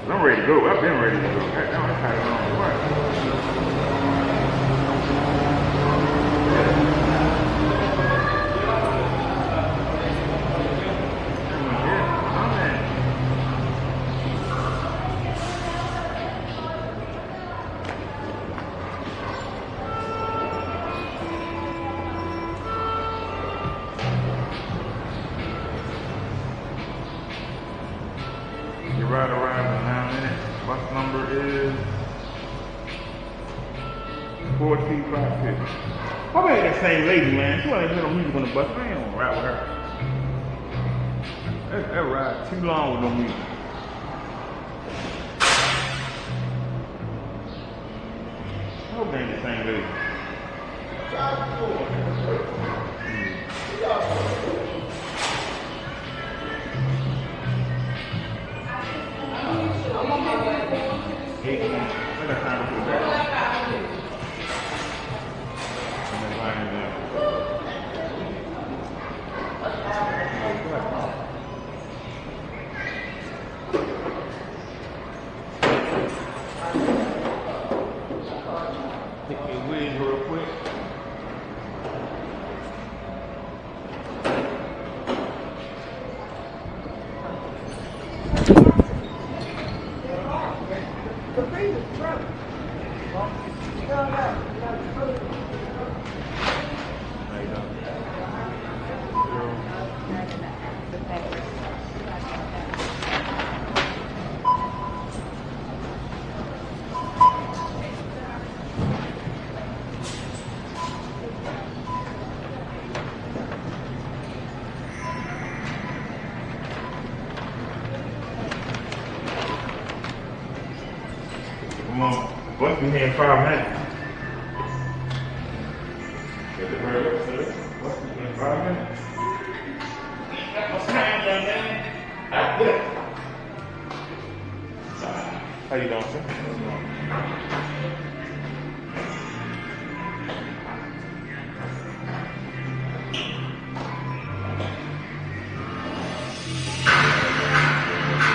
I'm ready to go. I've been ready to go. I'm tired of running around. Your ride arrives in 9 minutes. Bus number is 4256. How about that same lady, man? She wasn't no music on the bus. I ain't gonna ride with her. That ride too long with no music. I hope they ain't the same lady. must be here in 5 minutes. Get the hurry up, sir. Must be here in 5 minutes. What's happening, young man? Good. How you doing, sir?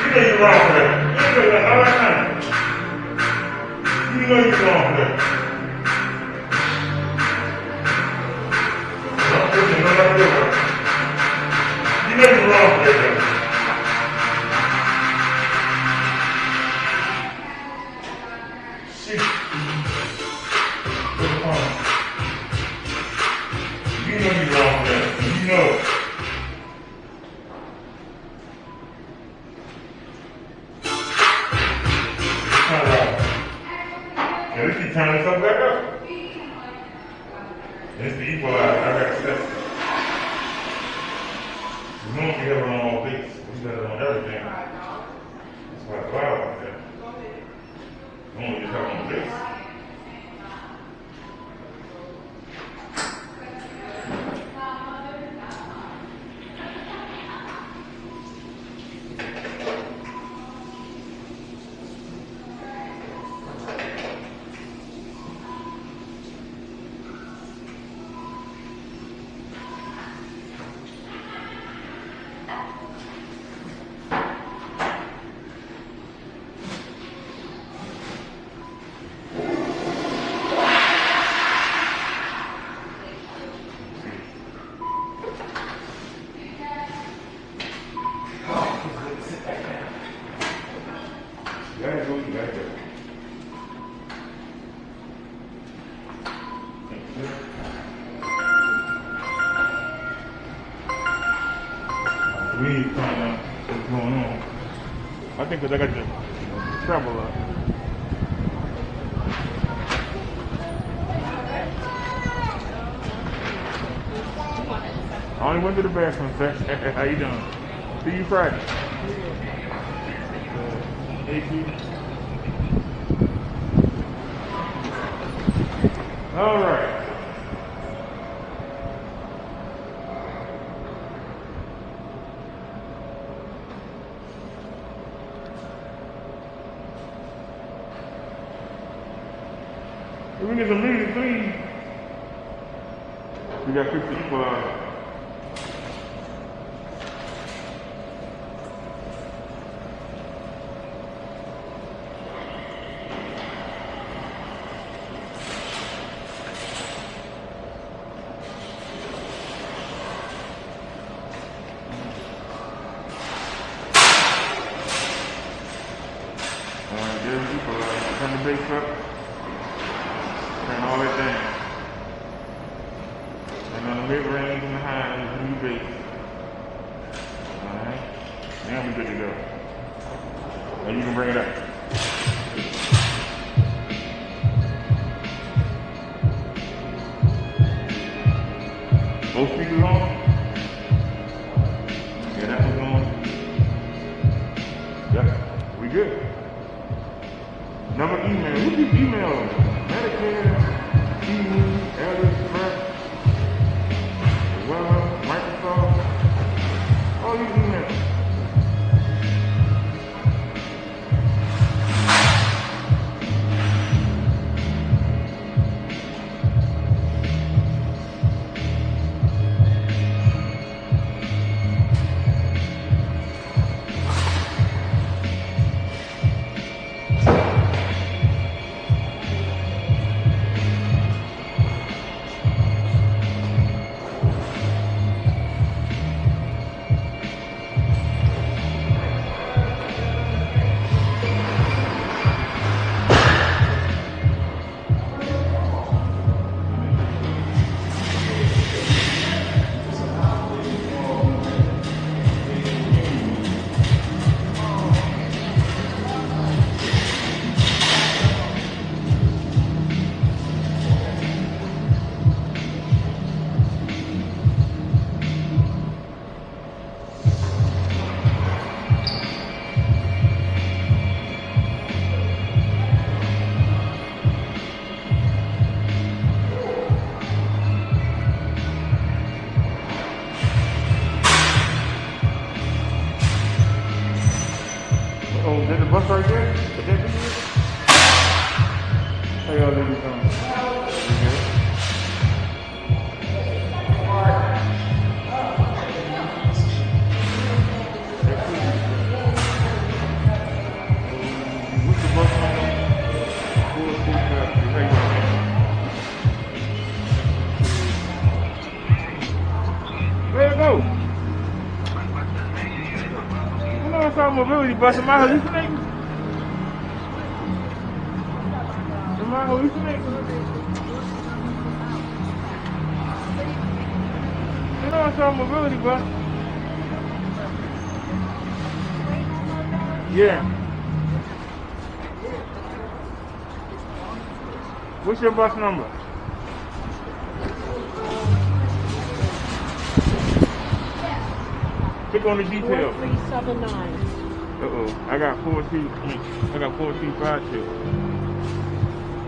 You know you're wrong for that. You know that all the time. You know you're wrong for that. You know you're wrong for that. Shit. You know you're wrong for that. You know it. Now this keep turning something back up. It's the equalizer. I gotta set it. We don't have it on all beats. We got it on everything. That's why it's loud like that. We only just have it on the bass. You gotta go. We need to find out what's going on. I think because I got to travel a lot. I only went to the bathroom, sir. How you doing? See you Friday. Thank you. All right. If we get some music, please. We got 50 people out. There's people turn the bass up. Turn all that down. And on the mid-range and the high is the new bass. Alright. Now we're good to go. Now you can bring it up. Both speakers on? Yeah, that one's on. Yep, we good. Number email. Who keep email? Medicare, TV, AliExpress, Weber, Microsoft. All these emails. bus right there? Is that good? How y'all ladies doing? You good? What's the bus number? 465. How you doing? Where'd it go? You know, it's all mobility bus. Am I hallucinating? Am I hallucinating? You know, it's all mobility bus. Yeah. What's your bus number? Click on the details. 4379. I got 4352.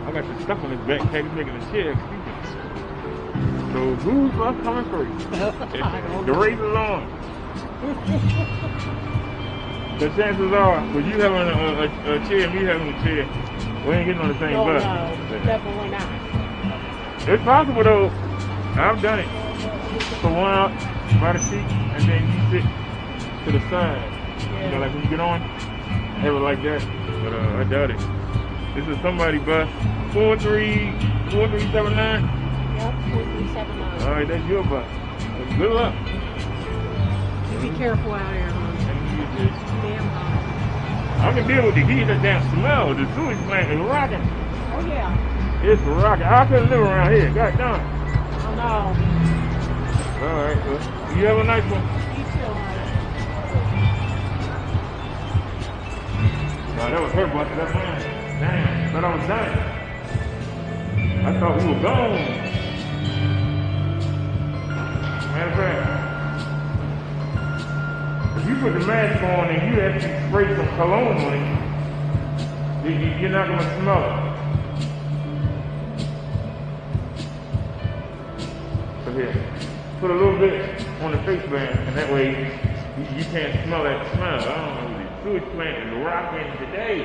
I got the stuff on this backpack making the chair creepy. So who's bus coming first? The race is on. The chances are, with you having a chair and me having a chair, we ain't getting on the same bus. No, definitely not. It's possible though. I've done it. So one out by the seat, and then you sit to the side. You know, like when you get on, have it like that. But I doubt it. This is somebody's bus. 4379. Yep, 4379. All right, that's your bus. Well, good luck. Be careful out here, hon. Damn hot. I can deal with the heat, that damn smell. The sewage plant is rocking. Oh yeah. It's rocking. I couldn't live around here. God damn. Oh no. All right, well, you have a nice one. You too, hon. No, that was her bus. That's mine. Damn, I thought I was dying. I thought we were gone. Matter of fact, if you put the mask on and you actually spray some cologne on it, you're not going to smell it. So here, put a little bit on the face band, and that way you can't smell that smell. I don't know, the sewage plant is rocking today.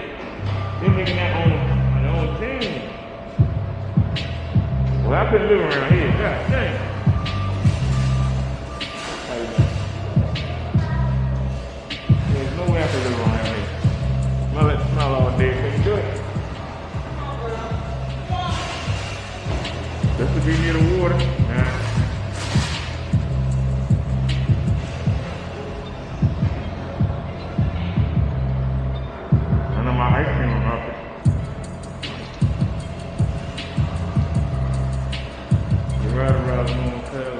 They're making that on their own team. Well, I couldn't live around here. God dang. There's no way I could live around here. Smell that smell all day. Can you do it? Just to be near the water. Nah. I know my ice cream is up there. You're right around the motel.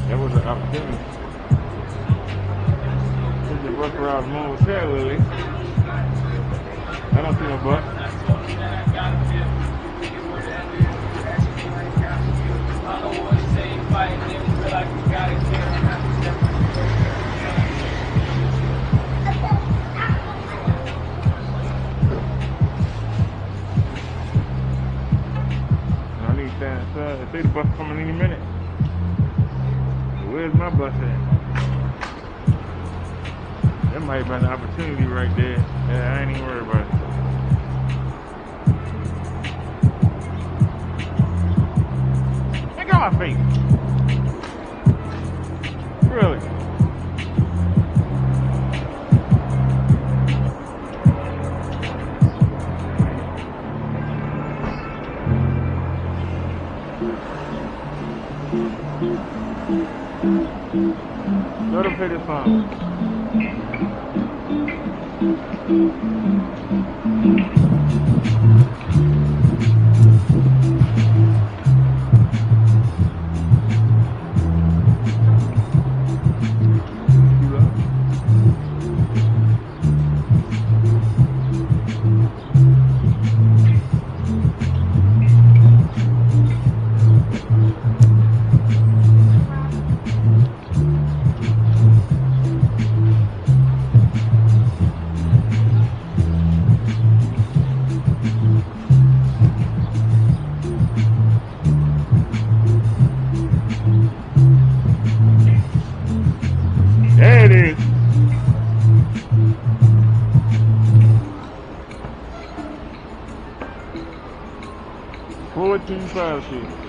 That was an opportunity. There's a bus around the motel, Lily. I don't see no bus. I need to stand inside. They say the bus coming any minute. Where's my bus at? That might have been an opportunity right there. Yeah, I ain't even worried about it. Look at my face. Really? Let him play this song. 1450.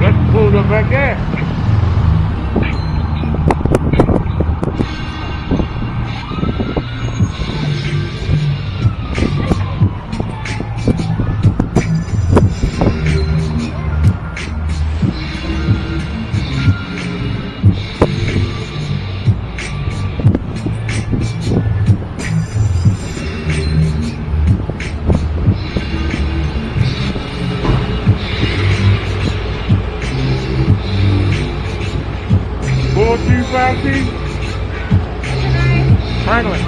Let's pull up back there. Franklin.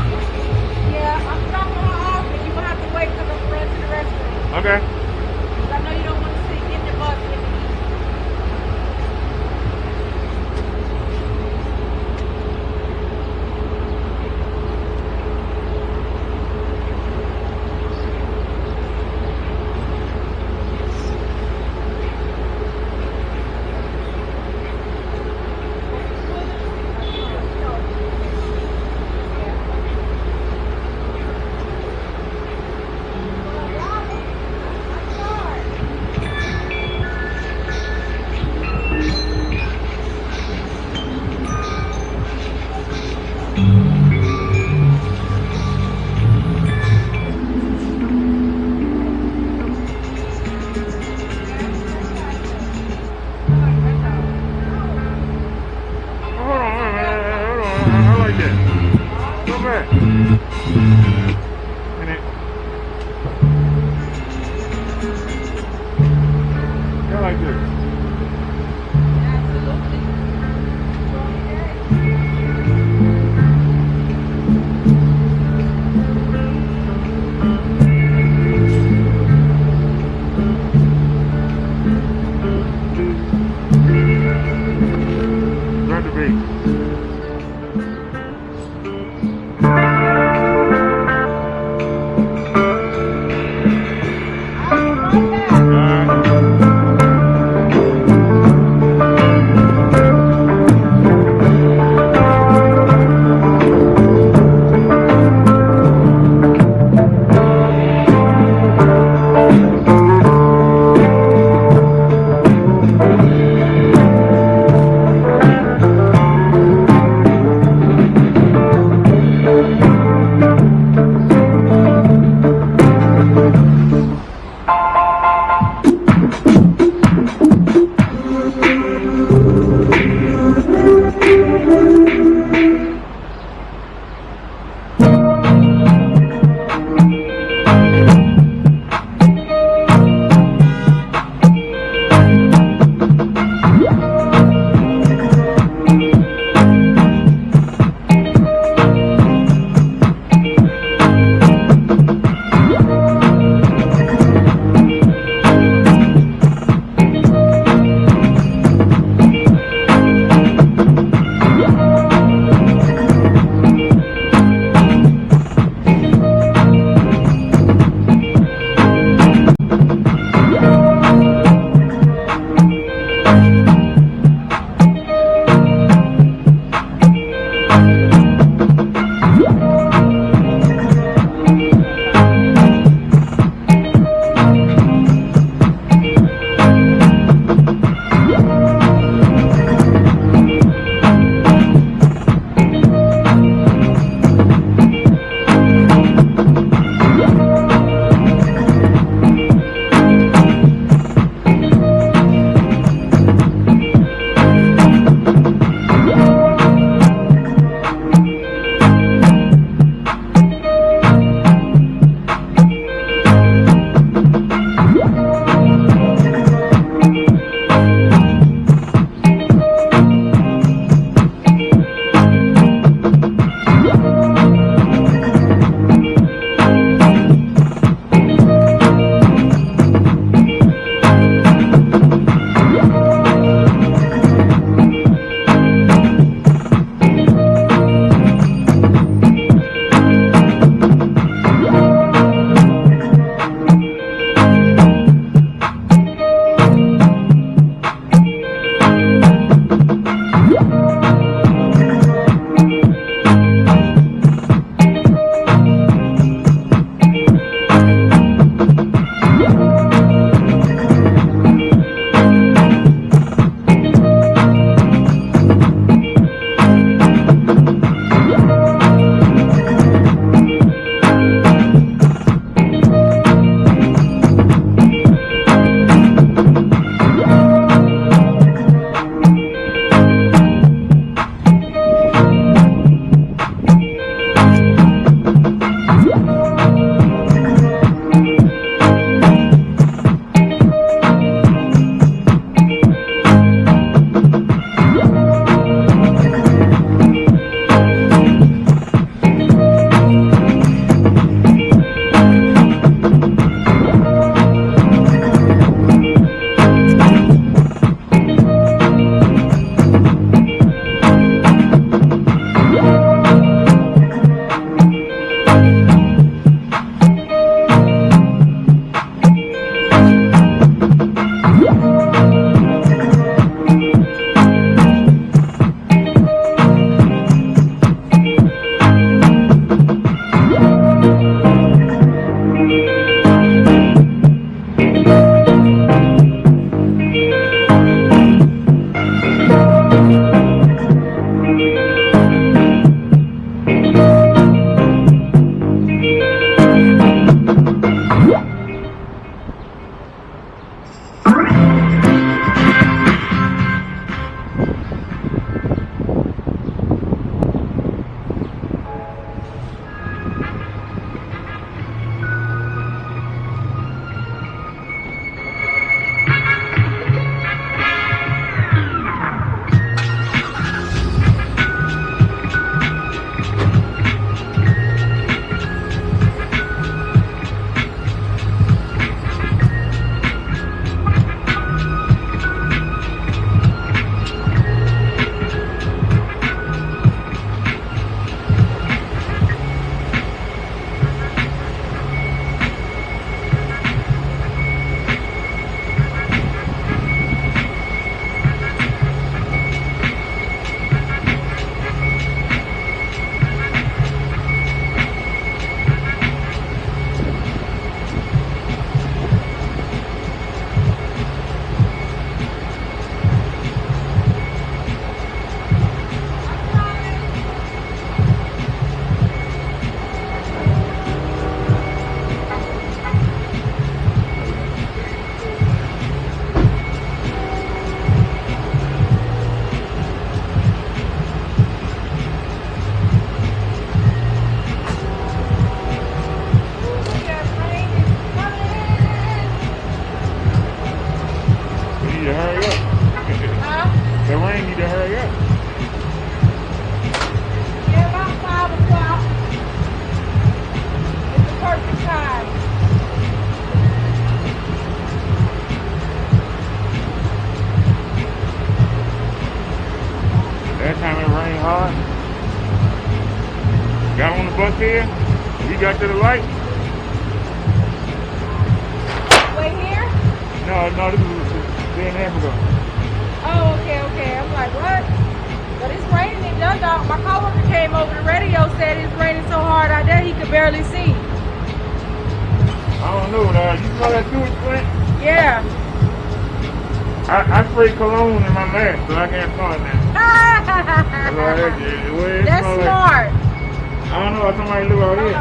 Yeah, I'm dropping her off, and you're gonna have to wait till I run to the restroom. Okay. 'Cause I know you don't want to sit in the bus with me. here. You got to the light? Wait here? No, this is day and a half ago. Oh, okay. I'm like, what? But it's raining in Dundalk. My coworker came over the radio, said it's raining so hard out there he could barely see. I don't know. You smell that sewage plant? Yeah. I spray cologne in my mask, so I can't smell it now. That's smart. I don't know if somebody live out here.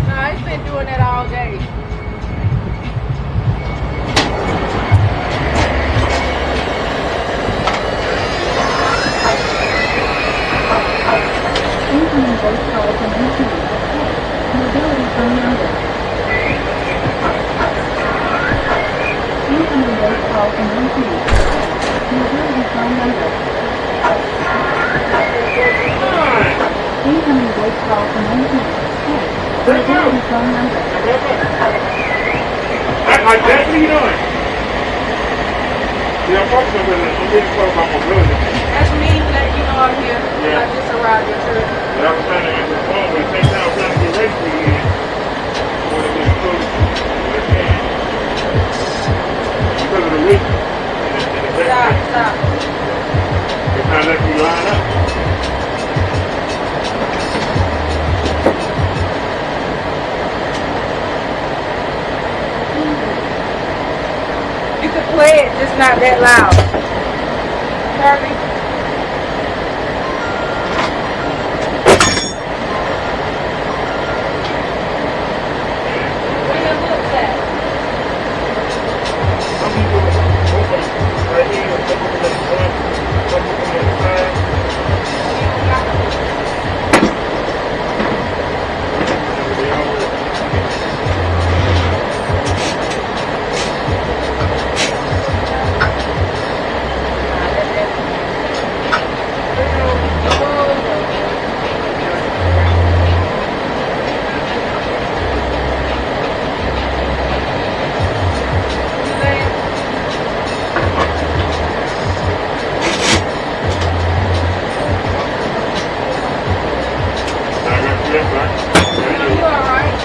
No, it's been doing that all day. Incoming voice call from MT. Mobility phone number. Incoming voice call from MT. Mobility phone number. Incoming voice call from MT. Mobility phone number. Like that, what are you doing? Yeah, I'm talking about it. I'm getting called about mobility. That's me letting you know I'm here. Yeah. I just arrived at church. But I was trying to answer the phone, but at the same time, I'm trying to get ready for you. I want to get close when I can. Because of the weight. Stop. It's not letting me line up. You can play it, just not that loud. Harvey. Where your books at? Some people right here, some people in the front, some people in the side. They always You alright?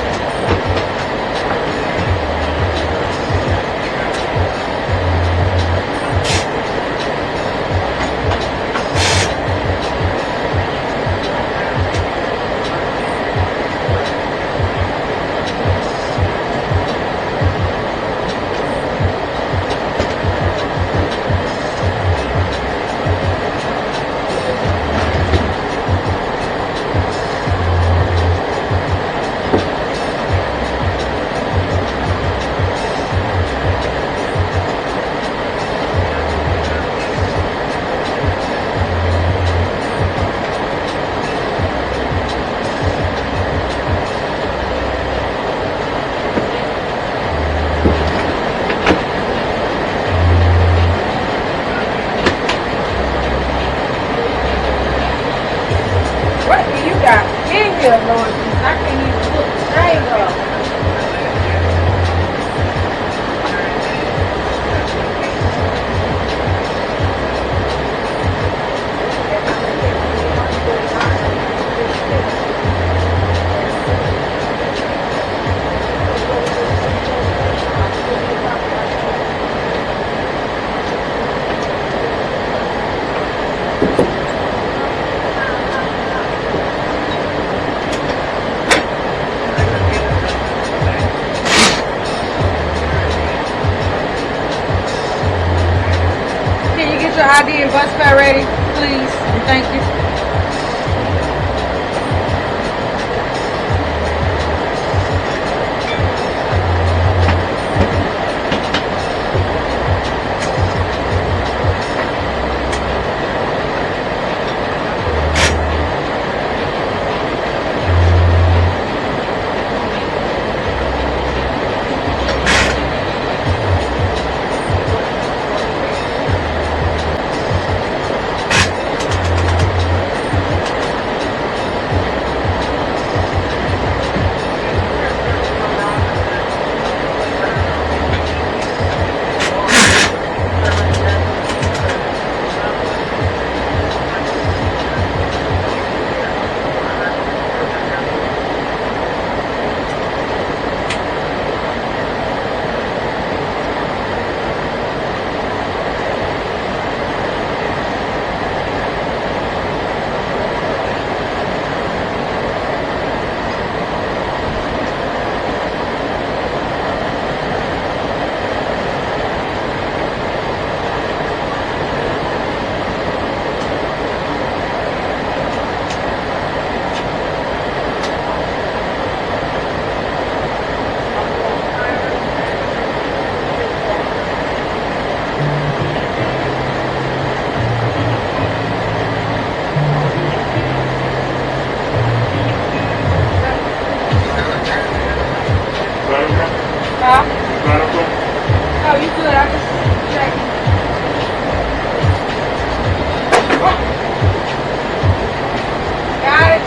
What do you got in here, Lord Jesus? I can't even put the shame up. Can you get your ID and bus fare ready, please? And thank you. Huh? Got up on? Oh, you good. I just checking. Got it.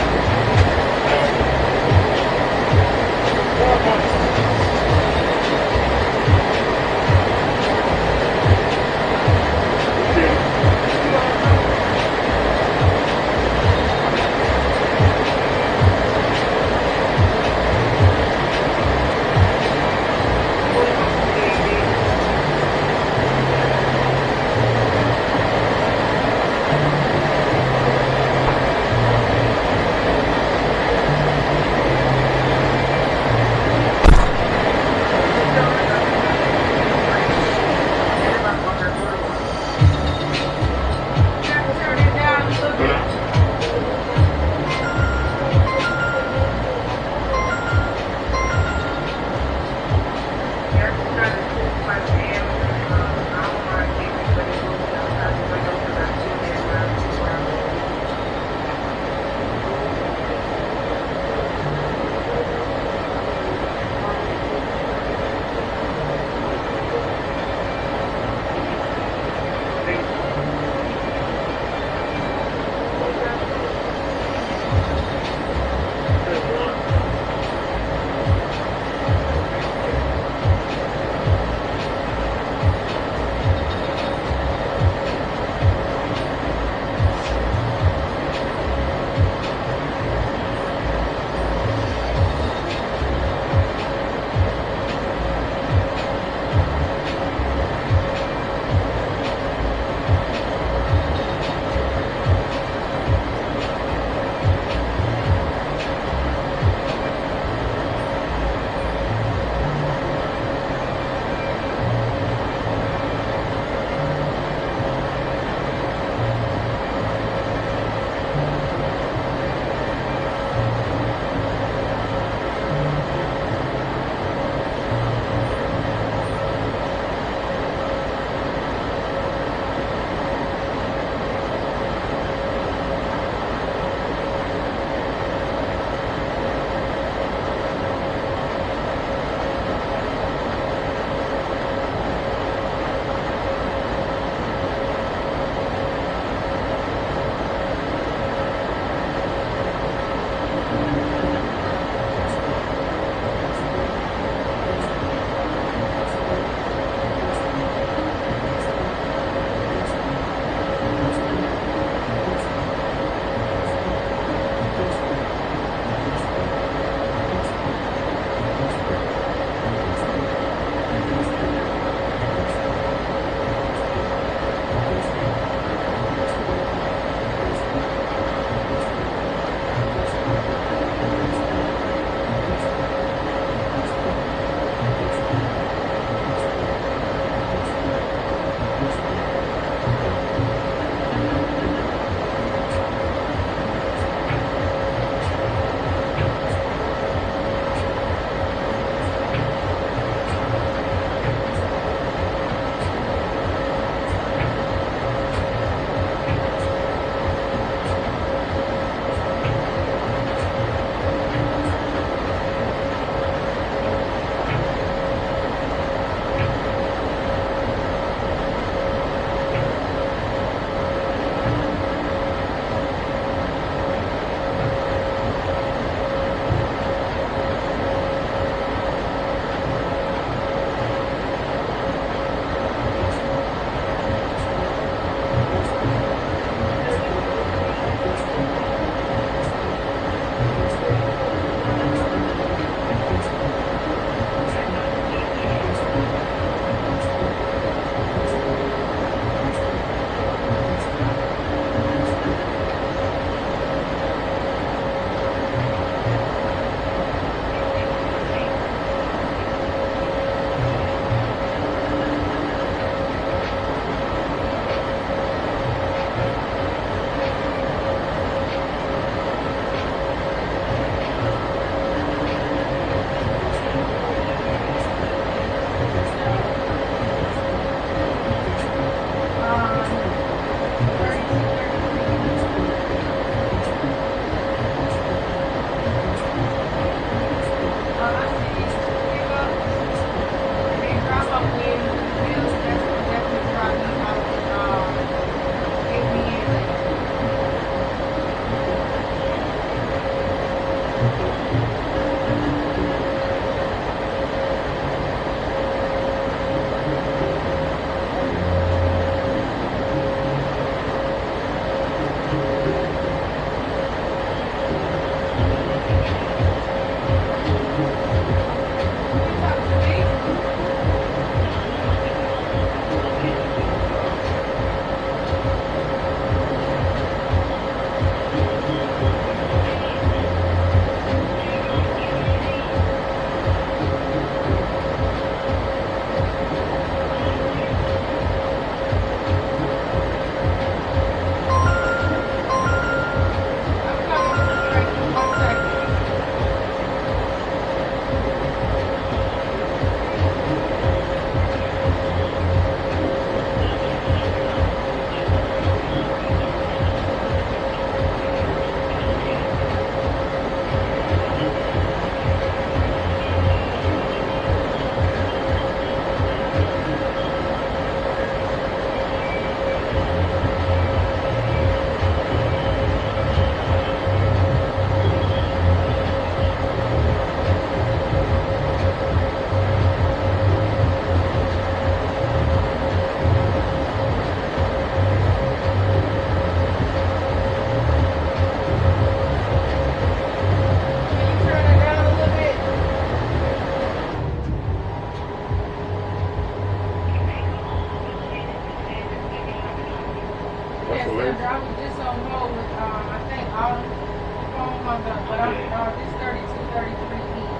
But I'm this 32, 33 feet.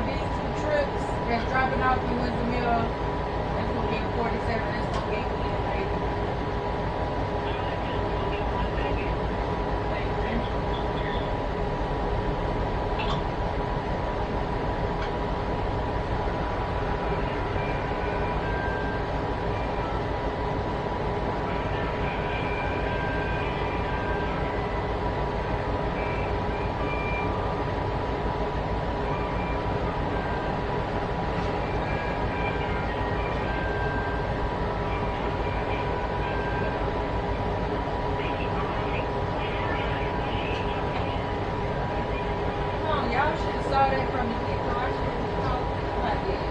These two trips that's dropping off in Windsor Mill, that's gonna be a 47. That's gonna get me in 80. Y'all should have saw that from the get-go. I should have talked like this.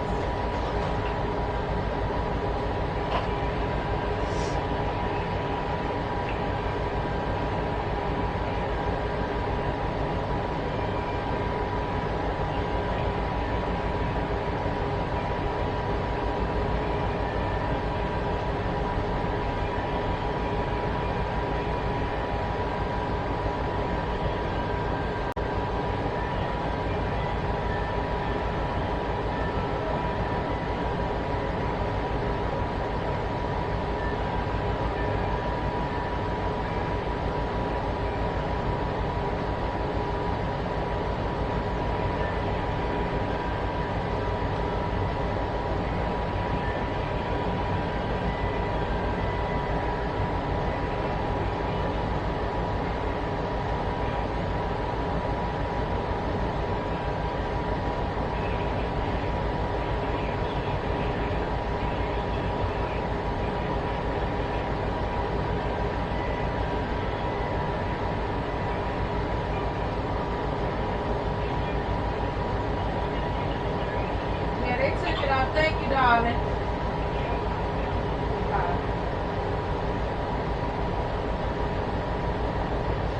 Yeah, they took it off. Thank you, darling.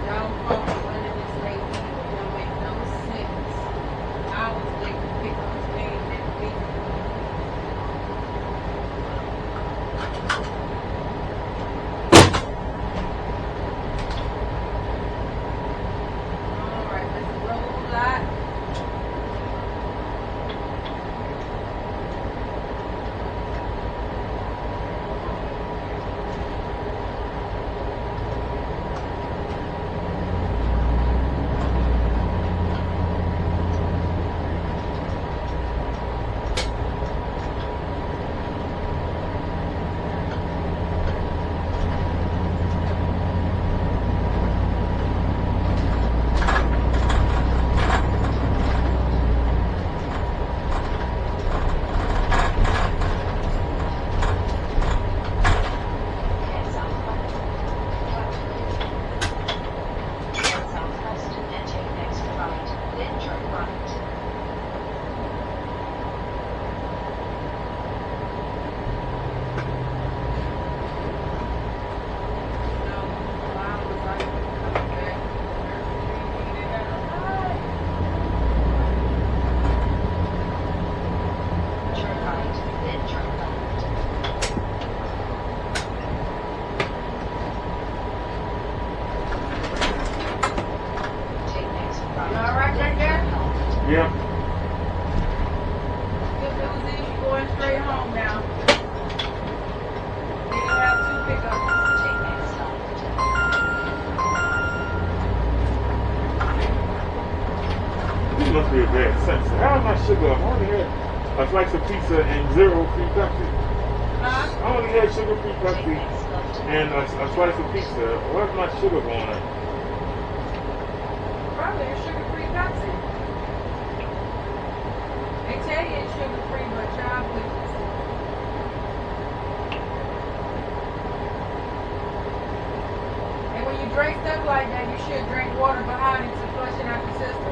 Y'all phone running this late. It don't make no sense. I was late to pick up today and that week. All right, let's roll that. Yeah. Good news is you're going straight home now. They don't have two pickups. This must be a bad sense. How am I sugar? I only had a slice of pizza and 0 free Pepsi. Huh? I only had sugar-free Pepsi and a slice of pizza. Where's my sugar going at? Probably a sugar-free Pepsi. They tell you it's sugar-free, but y'all please. And when you drink stuff like that, you should drink water behind it to flush it out the system.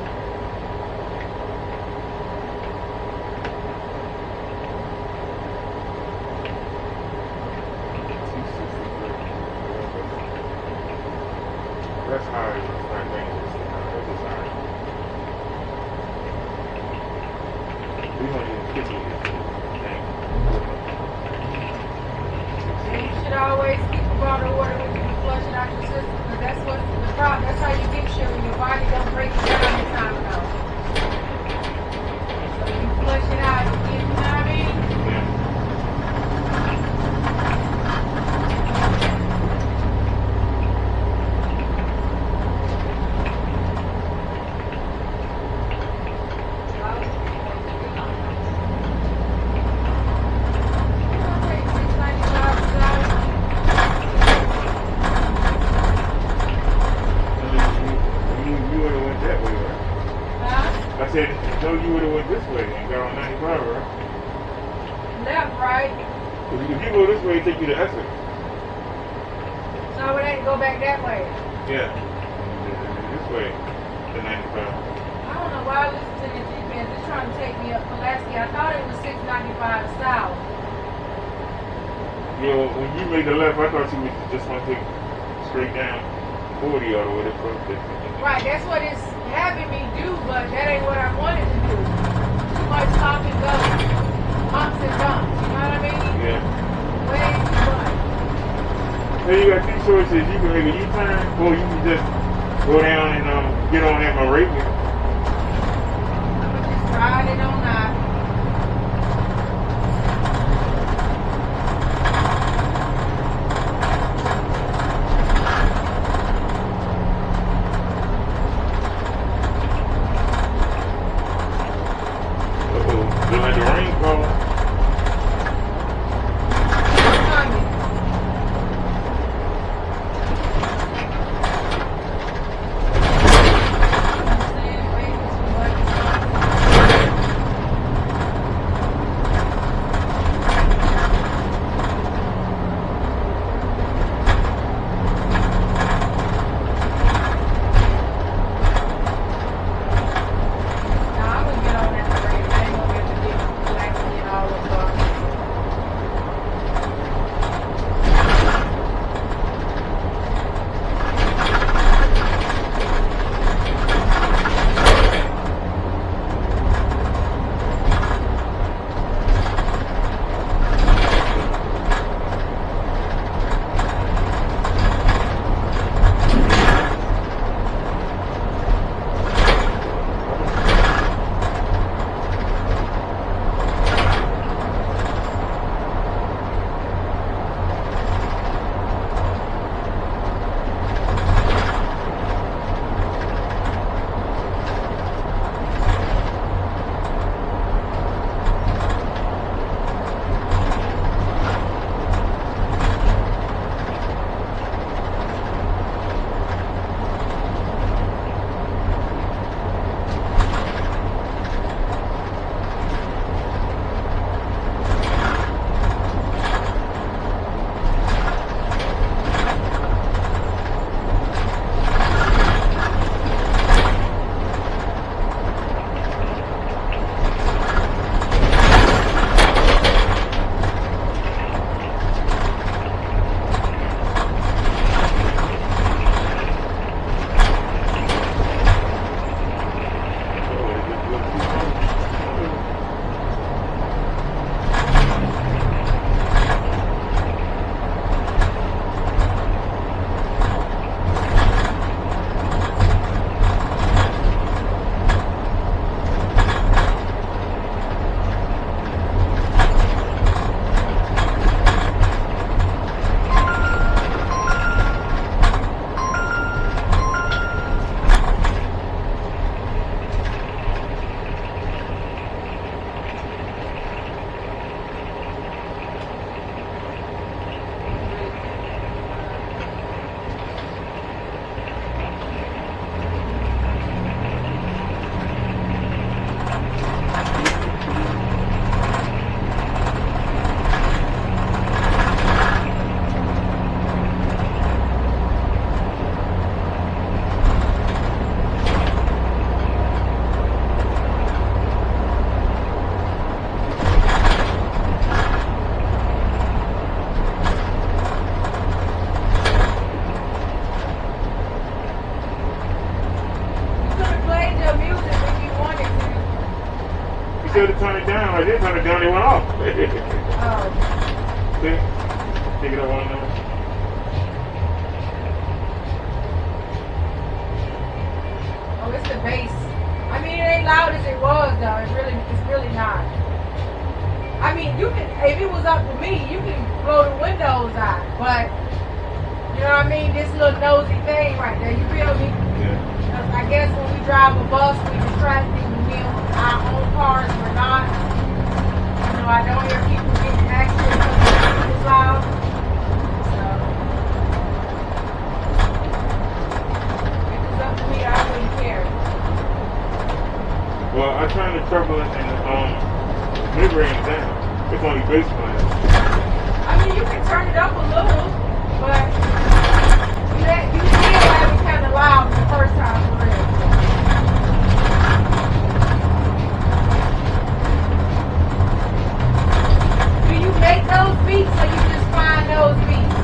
That's hard. It's not dangerous. That's just hard. We don't even 50 And you should always water when you flush it out your system. Because that's what's the problem. That's how you get sugar. Your body don't break it down in time enough. So you flush it out, you know what I mean? Yeah. You would have went that way, right? Huh? I said, no, you would have went this way and got on 95, right? Left, right? If you go this way, it take you to Essex. So I would have to go back that way. Yeah. This way to 95. I don't know why I listen to the GPS. It's trying to take me up Pulaski. I thought it was 695 south. You know, when you made the left, I thought you was just going to take straight down 40 or whatever. Right, that's what it's having me do, but that ain't what I wanted to do. Too much stop and go. Humps and bumps, you know what I mean? Yeah. Way too much. So you got two choices. You can make a U-turn, or you can just go down and get on that Moravian. I'm going to just ride it on out. Uh-oh. Look like the rain falling. Should have turned it down. I did turn it down, it went off. Oh. See? Take it up on there. though. It's really not. I mean, you can, if it was up to me, you can blow the windows out, but you know what I mean? This little nosy thing right there, you feel me? Yeah. 'Cause I guess when we drive a bus, we distracted when we in our own cars, we're not. You know, I don't hear people getting accidents because the music is loud. So, if it was up to me, I wouldn't care. Well, I turned the turbulence and mid-range down. It's only bass playing. I mean, you can turn it up a little, but you did have it kind of loud the first time for real. Do you make those beats or you just find those beats?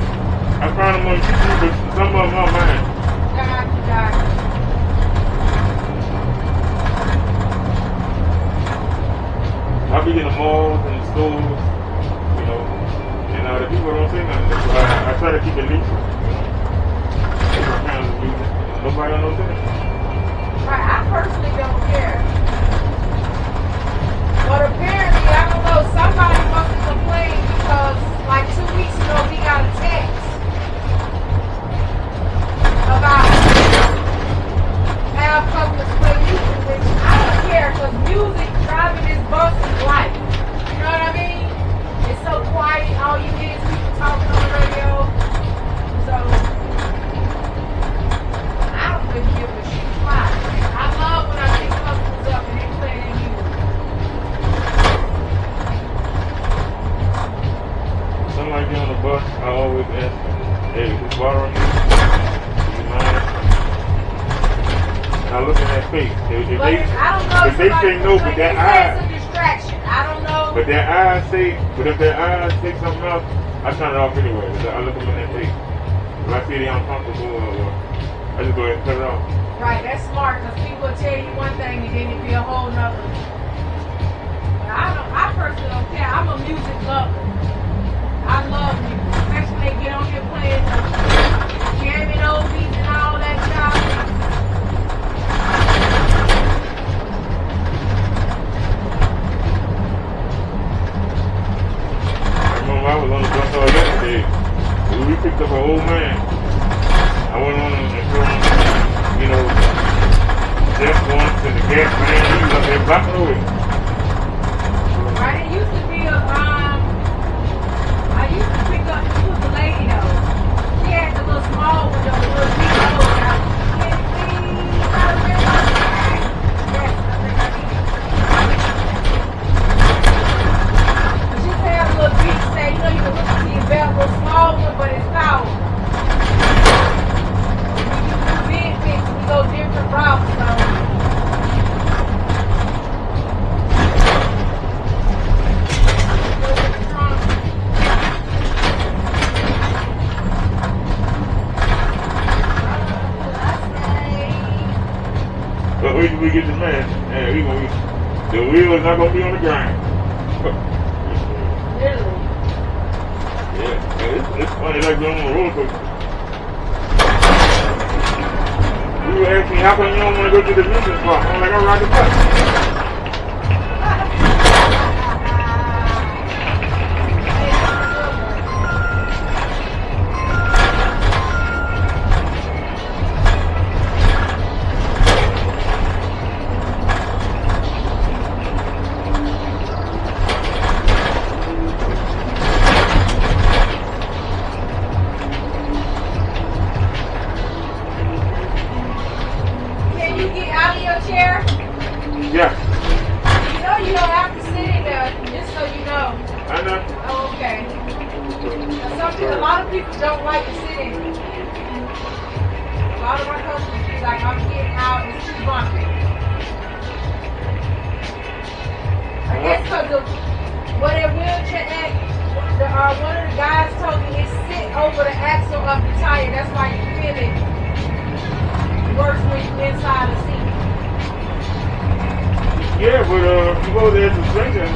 I found them on YouTube, but some of them are mine. Gotcha. I'll be in the malls and the stores, you know, and the people don't say nothing. That's why I try to keep it neutral. Different kinds of music. Nobody knows that. Right, I personally don't care. But apparently, I don't know, somebody must have complained because like 2 weeks ago we got a text about how public play music, which I don't care because music driving this bus is life. You know what I mean? It's so quiet, all you hear is people talking on the radio. So I don't really give a shit why. I love when I pick customers up and they play their music. Somebody get on the bus, I always ask them, hey, is this borrowing you? Do you mind? And I look in that face. If they say no, but their eyes. It's a distraction. I don't know. But their eyes say, but if their eyes say something else, I turn it off anyway. I look them in their face. If I see they're uncomfortable, I just go ahead and cut it off. Right, that's smart because people will tell you one thing and then it be a whole nother. But I personally don't care. I'm a music lover. I love music, especially when they get on here playing the jamming oldies and all that stuff. I was on the bus all yesterday. We picked up an old man. I went on and told him, you know, just once in the gas man, he was up there blocking the way. Right, it used to be I used to pick up, she was a lady though. She had the little small window, the little big old house. Yes, I think I did. But she had a little beach say, you know, you can look to your belt, a little small one, but it's powerful. When you do big things, we go different routes, so. But wait till we get this man. The wheel is not going to be on the ground. Literally. Yeah, it's funny like being on a roller coaster. You ask me, how come you don't want to go to the amusement park? I'm like, I'll ride the bus. Yeah. You know you don't have to sit in there, just so you know. I know. Oh, okay. A lot of people don't like to sit in it. A lot of my customers be like, I'm getting out, it's too bumpy. I guess because of what their wheelchair at, one of the guys told me it sit over the axle of the tire. That's why you feel it worse when you're inside the seat. Yeah, but you go there suspension.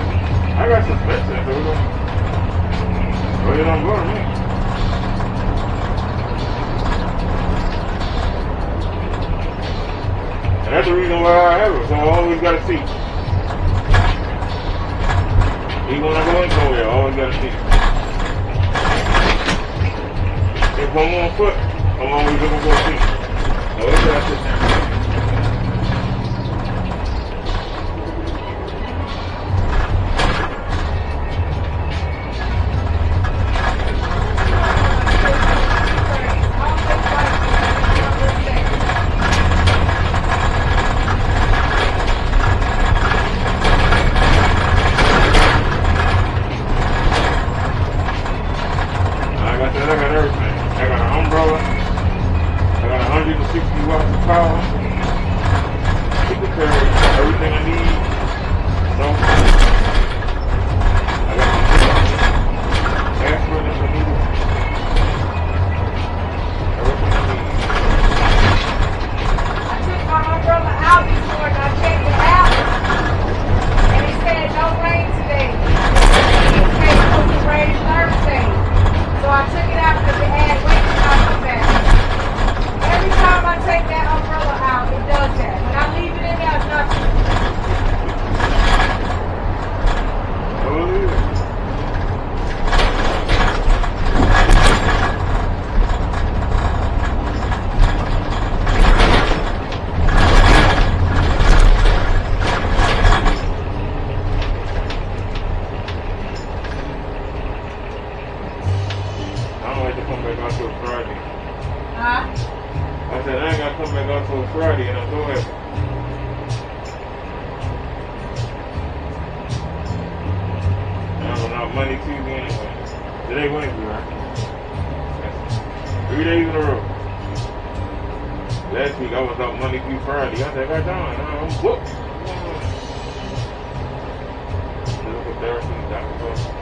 I got suspension, so it don't go to me. And that's the reason why I have it, so I always got a seat. He wanna go and go there, always gotta see. If one more foot, how long we gonna go see? No, it's gotta sit down. I got everything. I got an umbrella. I got 160 watts of power. It can carry everything I need. So, I got some aspirin if I need it. Everything I need. I took my umbrella out this morning. I checked it out, and it said no rain today. It said it's supposed to rain Thursday. So I took it out because it had weight on the back. Every time I take that umbrella out, it does that. When I leave it in there, it's nothing. Oh, yeah. I don't like to come back out till Friday. Huh? I said I ain't gotta come back out till Friday, and I'm so happy. I'm out Monday, Tuesday, anyway. Today Wednesday, right? That's 3 days in a row. Last week I was out Monday through Friday. I said, I got done. I'm booked. Physical therapy, doctor.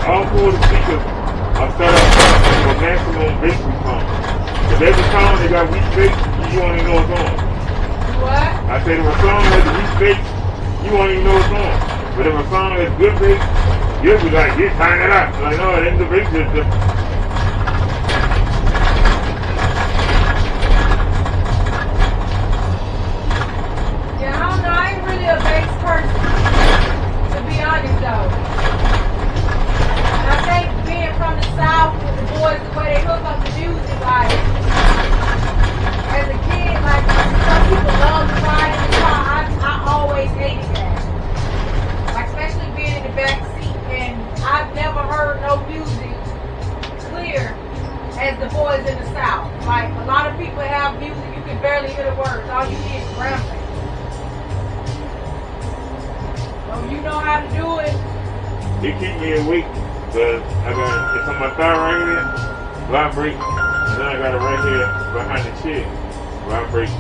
All four of the speakers are set up for maximum bass response. If every song they got weak bass, you won't even know what's on. What? I said if a song has a weak bass, you won't even know what's on. But if a song has good bass, you'll be like, yeah, turn it up. Like, no, it ain't the bass system. Yeah, I don't know. I ain't really a bass person, to be honest though. And I think being from the South with the boys, the way they hook up the music, like, as a kid, like, some people love to ride in the car. I always hated that. Like, especially being in the back seat, and I've never heard no music clear as the boys in the South. Like, a lot of people have music, you can barely hear the words. All you hear is ramping. So you know how to do it. It keep me awake, because I got, it's on my thigh right here, vibrate, and then I got it right here behind the chair, vibrate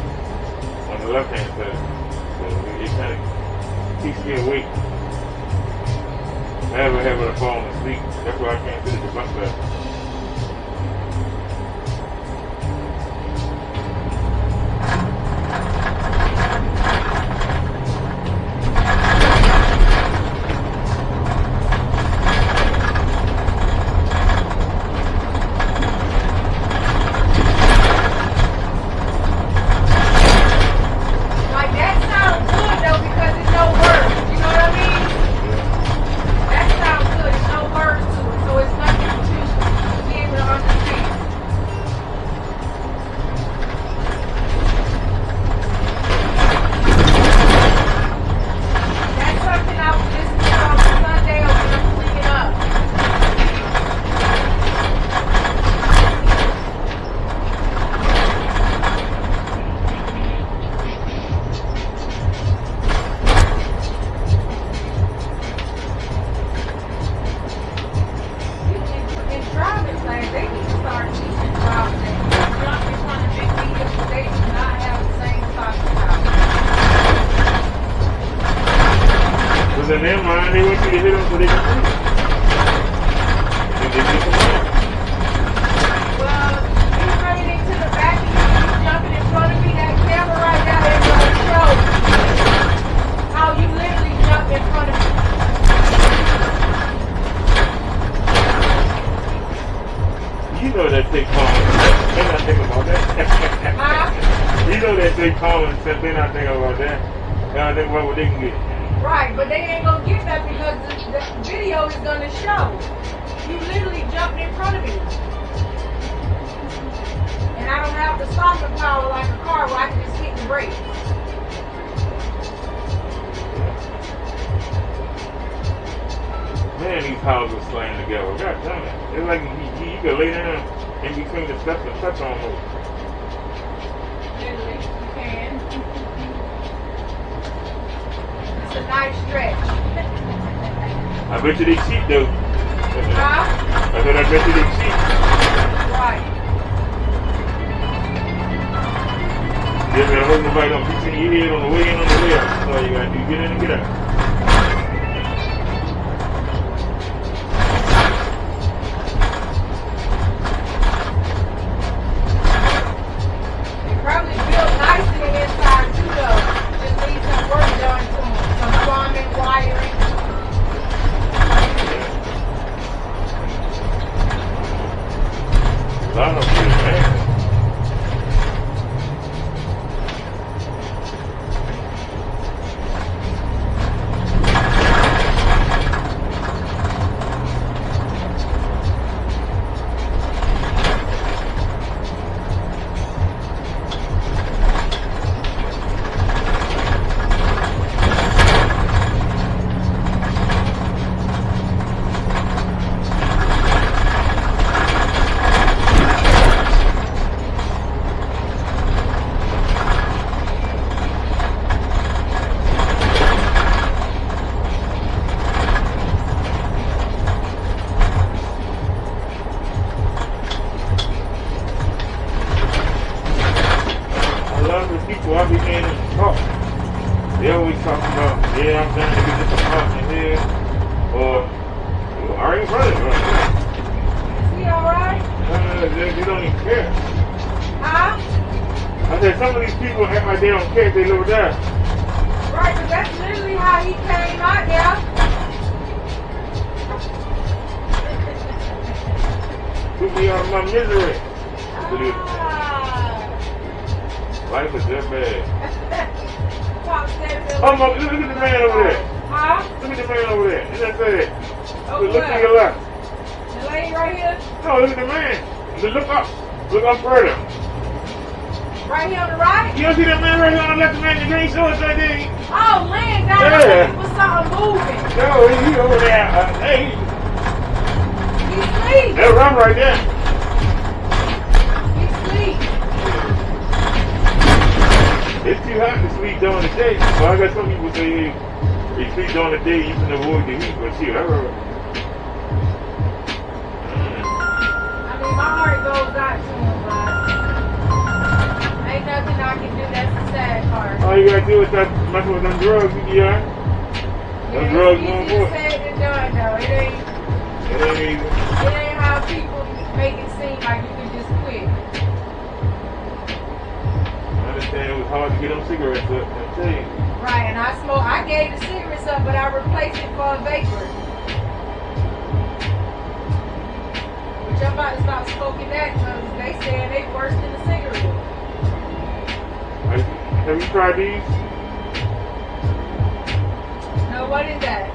on the left hand side. So it kind of keeps me awake. I never having to fall asleep. That's why I can't do the bus stop. Like, that sounds good though because it's no words. You know what I mean? That sounds good. It's no words to it, so it's nothing to to hit them so they can see. And they get some money. Well, you running into the back of you, you jumping in front of me, that camera right now is going to show how you literally jump in front of me. You know that they common sense. They're not thinking about that. You know that they common sense. They're not thinking about that. They don't think about what they can get. Right, but they ain't going to get that because the video is going to show. You literally jumped in front of me. And I don't have the stopping power like a car where I can just hit the brake. Man, these houses slammed together. God damn it. It's like you could lay down in between the steps and touch almost. Literally, you can. It's a nice stretch. I bet you they cheat though. Huh? I bet you they cheat. Right. You better hope nobody don't be seeing your head on the way in on the way out. That's all you gotta do. Get in and get out. Probably built nice in the inside too though. Just need some work done to them. Some plumbing, wiring. A lot of them, man. People I be hearing them talk. They always talk about, yeah, I'm trying to get this apartment here, or I ain't running right now. Is he alright? They don't even care. Huh? I said some of these people act like they don't care if they live there. Right, because that's literally how he came out there. Took me out of my misery. Life is that bad. Oh, look at the man over there. Huh? Look at the man over there. Isn't that bad? Oh, Look to your left. The lady right here? No, look at the man. Look up. Look up further. Right here on the right? You don't see that man right here on the left, the man in the green shorts right there? Oh, laying down. Yeah. There was something moving. No, he over there. Hey. He's asleep. That's Rum right there. He's asleep. It's too hot to sleep during the day. Well, I got some people say, hey, you sleep during the day, you can avoid the heat, but shit, I mean, my heart goes out to him, but ain't nothing I can do. That's the sad part. all you gotta do is start messing with them drugs, you be alright. Them drugs going easier for it. said than done, though. It ain't Easy. It ain't how people make it seem like you can just quit. I understand it was hard to get them cigarettes up, I tell you. Right, and I gave the cigarettes up, but I replaced it for a vapor. Which I'm about to stop smoking that because they say they worse than the cigarette. Have you tried these? No, what is that?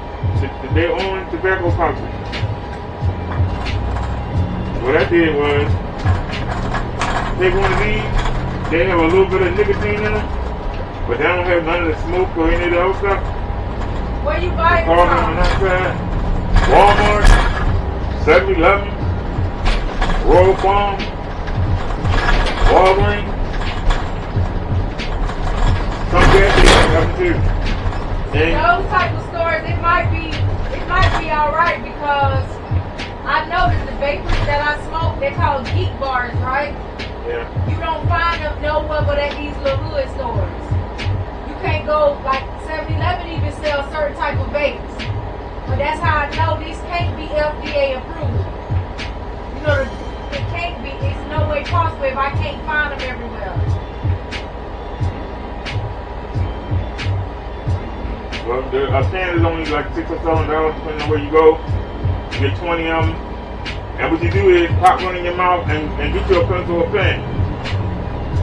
They own tobacco pouches. What I did was take one of these. They have a little bit of nicotine in them, but they don't have none of the smoke or any of the other stuff. Where you buy it Walmart on from? that side. Walmart, 7-Eleven, Royal Farm, Walgreens. Some gas stations have them too. And Those type of stores, it might be alright because I noticed the vapors that I smoke, they're called geek bars, right? yeah. You don't find them nowhere but at these little hood stores. You can't go, like 7-Eleven even sells certain type of vapes. But that's how I know these can't be FDA approved. You know, it can't be. It's no way possible if I can't find them everywhere. Well, a can is only like $6 or $7 depending on where you go. You get 20 of them. And what you do is pop one in your mouth and get you a pencil or pen.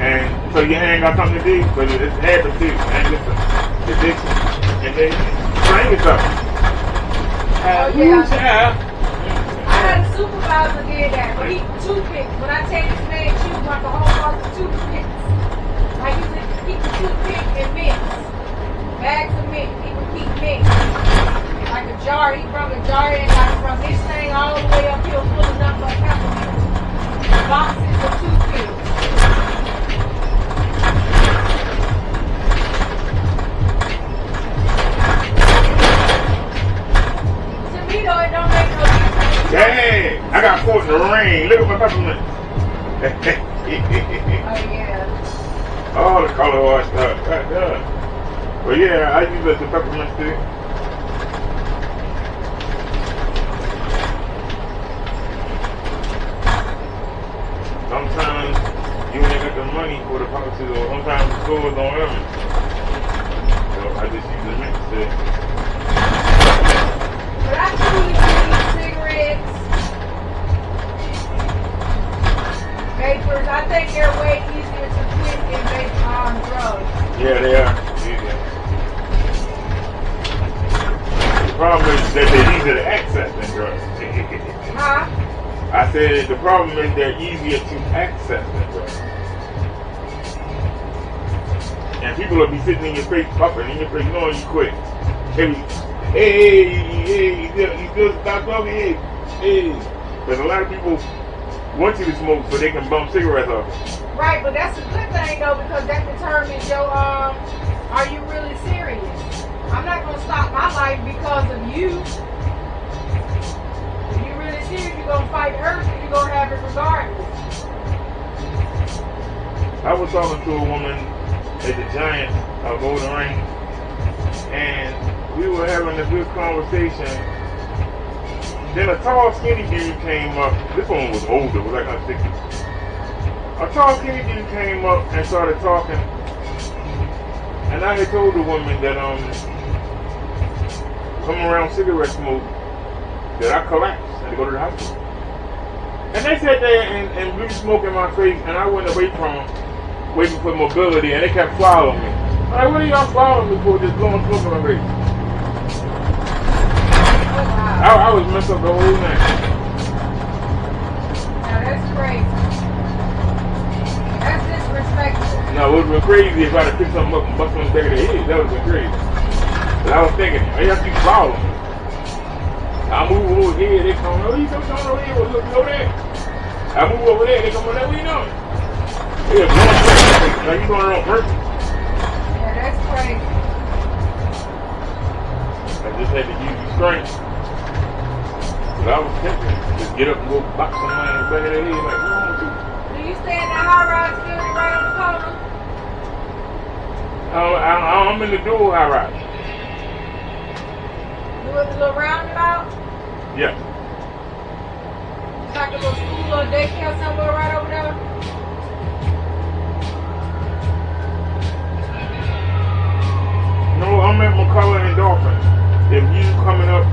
And so your hand got something to do, but it's habit too. And it's addiction. And then train yourself. Oh, yeah. I had a supervisor did that, but he toothpicks. When I take this man chew like a whole box of toothpicks, I used to keep the toothpick and mints. Bags of mint. He would keep mint. Like a jar. He brought a jar in like from this thing all the way up here full of nothing but peppermint. Boxes of toothpicks. It don't make no difference. Dang! I got caught in the rain. Look at my peppermint. Oh, yeah. All the color wash stuff. God damn. But yeah, I use the peppermint stick. Sometimes you ain't got the money for the pouches, or sometimes the stores don't have them. So I just use the mint stick. But I truly believe cigarettes, vapors, I think they're way easier to quit than drugs. Yeah, they are. Yeah. The problem is that they're easier to access than drugs. Huh? I said the problem is they're easier to access than drugs. And people will be sitting in your face, puffing in your face, knowing you quit. Hey, you still stop smoking? Hey. But a lot of people want you to smoke so they can bump cigarettes off. Right, but that's a good thing though, because that determines your, are you really serious? I'm not going to stop my life because of you. If you're really serious, you're going to fight Earth and you're going to have it regardless. I was talking to a woman at the Giant of Golden Ring, and we were having a good conversation. Then a tall, skinny dude came up. This one was older, was like in her 60s. A tall, skinny dude came up and started talking. And I had told the woman that, coming around cigarette smoke, that I collapsed and to go to the hospital. And they sat there and blew smoke in my face, and I went away from them, waiting for mobility, and they kept following me. I'm like, what are y'all following me for, just blowing smoke in my face? I was messed up the whole night. Now that's crazy. That's disrespectful. No, it would have been crazy if I had picked something up and bust on the back of their head. That would have been crazy. But I was thinking, hey, y'all keep following me. I move over here, they come, oh, you come over here, well, look, go there. I move over there, they come over there, what are you doing? Yeah, blowing smoke. Like you going on purpose. Yeah, that's crazy. I just had to use the strength. But I was thinking, just get up and go box somebody in the back of their head like, what wrong with you? Do you stay in that high-rise building right on the corner? I'm in the dual high rise. You was a little roundabout? Yeah. It's like a little school or daycare somewhere right over there? No, I'm at McCullough and Dolphin. If you coming up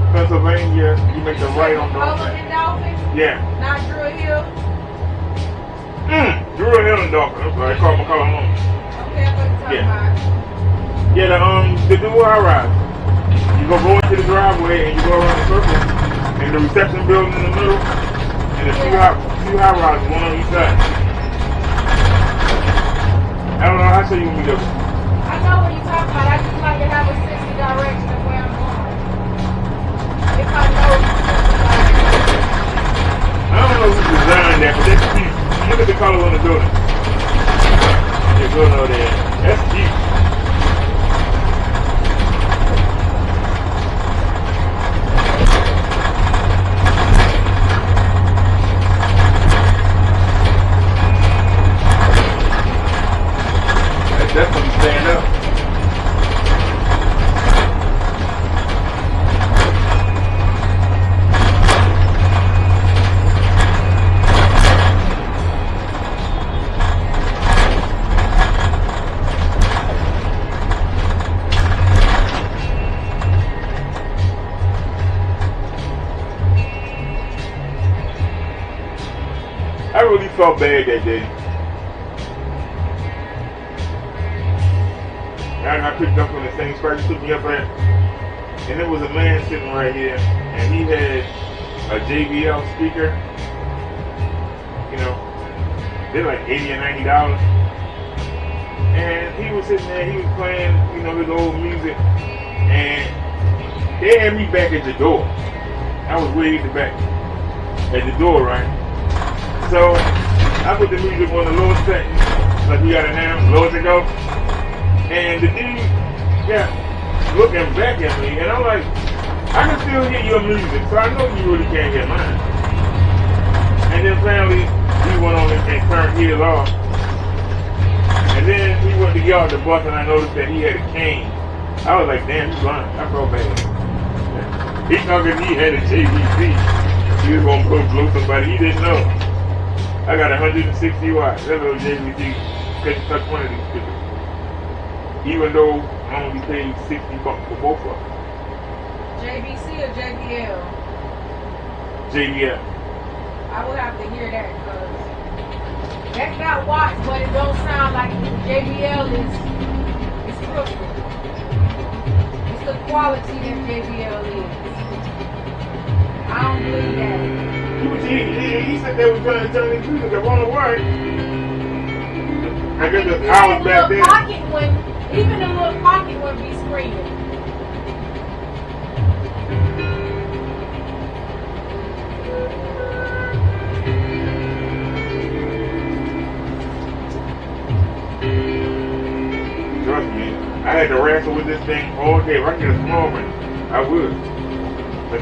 Pennsylvania, you make the right on Dolphin. McCullough and Dolphin? Yeah. Not Drew Hill? Drew Hill and Dolphin. I'm sorry, I called McCullough home. Okay, I'm talking about. Yeah, the dual high rise. You go into the driveway and you go around the circle, and the reception building in the middle, and the two high rises, one on each side. I don't know how to show you when we go. I know what you're talking about. I just like to have a sense of direction of where I'm going. If I know I don't know who designed that, but that's cute. Look at the color on the building. Yeah, go over there. That's cute. That's definitely stand up. felt bad that day. I got picked up on the same spot he took me up at, and there was a man sitting right here, and he had a JBL speaker. You know, they're like $80 or $90, and he was sitting there. He was playing, you know, his old music, and they had me back at the door. I was way in the back at the door, right? So I put the music on the lowest setting, like we got it now, lowest to go. And the dude kept looking back at me, and I'm like, I can still hear your music, so I know you really can't hear mine. And then finally, he went on and turned his off. And then he went to get off the bus, and I noticed that he had a cane. I was like, damn, he's blind. I felt bad. He talking, he had a JVC. He was going to blow somebody. He didn't know. I got 160 watts. That little JVC couldn't touch one of these speakers. Even though I only paid $60 for both of them. JVC or JBL? JBL. I would have to hear that because that got watts, but it don't sound like JBL is. It's crooked. It's the quality that JBL is. I don't believe that. He said they were trying to turn his music up on the way. I guess the hours back then. Even the little pocket would be screaming. Trust me, I had to wrestle with this thing all day. If I get a small one, I would. But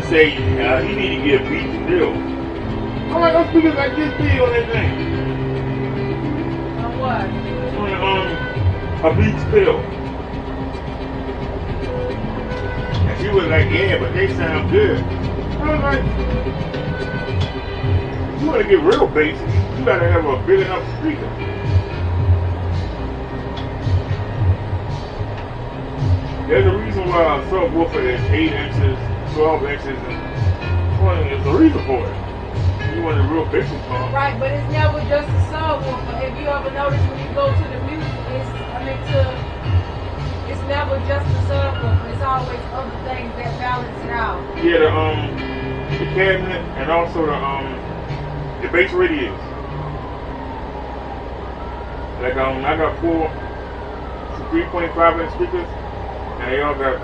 say he need to get a beach bill. I'm like, those speakers like this big on that thing. On what? On a beach pill. And she was like, yeah, but they sound good. I was like, you want to get real bass, you got to have a big enough speaker. There's a reason why a subwoofer is 8 inches, 12 inches, and 20. There's a reason for it. You want a real basic song. Right, but it's never just a subwoofer. If you ever notice when you go to the music, it's never just a subwoofer. It's always other things that balance it out. Yeah, the cabinet and also the bass radius. Like I got 4 3.5 inch speakers, and they all got,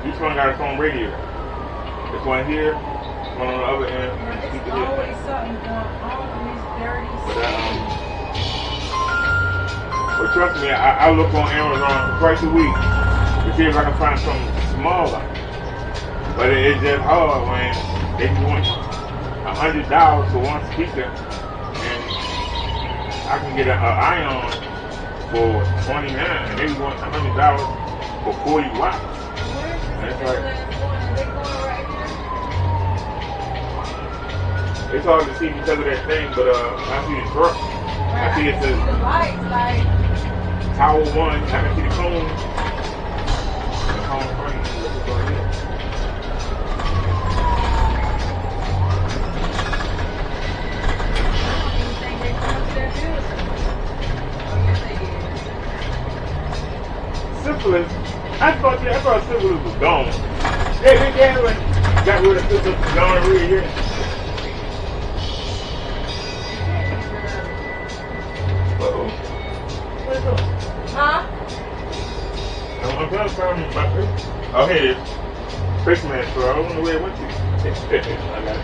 each one got its own radio. There's one here, one on the other end. There's always something going on in these dirty But trust me, I look on Amazon twice a week to see if I can find something smaller. But it's just hard when they want $100 for one speaker, and I can get an Ion for $29, and they want $100 for 40 watts. And it's like, it's hard to see because of that thing, but I see the truck. I see it says Tower 1. I can see the cone. The cone frame. Syphilis. I thought syphilis was gone. They haven't got rid of syphilis. Gone really yet. Huh? I'm trying to find my face. Oh, here it is. Face mask, so I don't know where it went to. I got it.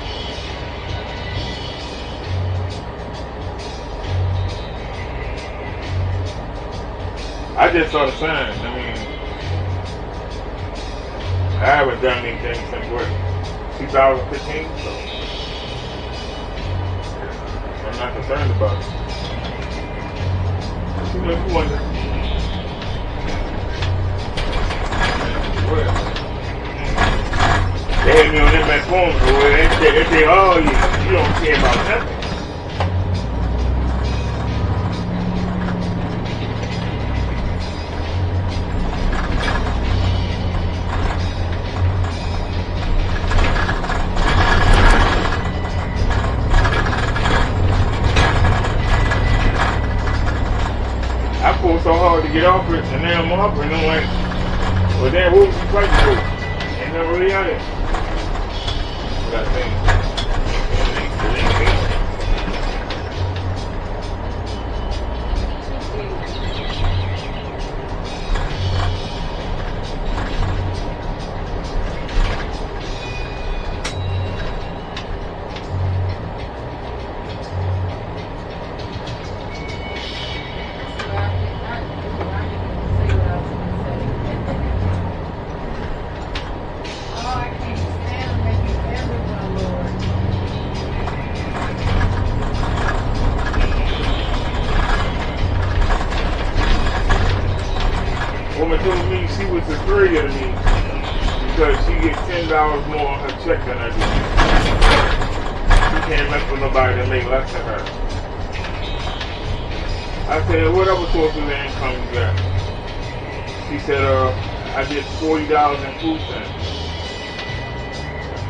I just saw the sign. I mean, I haven't done anything since what, 2015, so I'm not concerned about it. You wonder. whatever. They had me on them back home, so they say, oh, you don't care about nothing. I pulled so hard to get off it, and now I'm off, and I'm like, well, damn, what was you fighting for? Ain't never really out it. That thing. Woman told me she was afraid of me because she gets $10 more on her check than I do. She can't mess with nobody that make less than her. I said, what other source of income you got? She said, I get $40 in food stamps.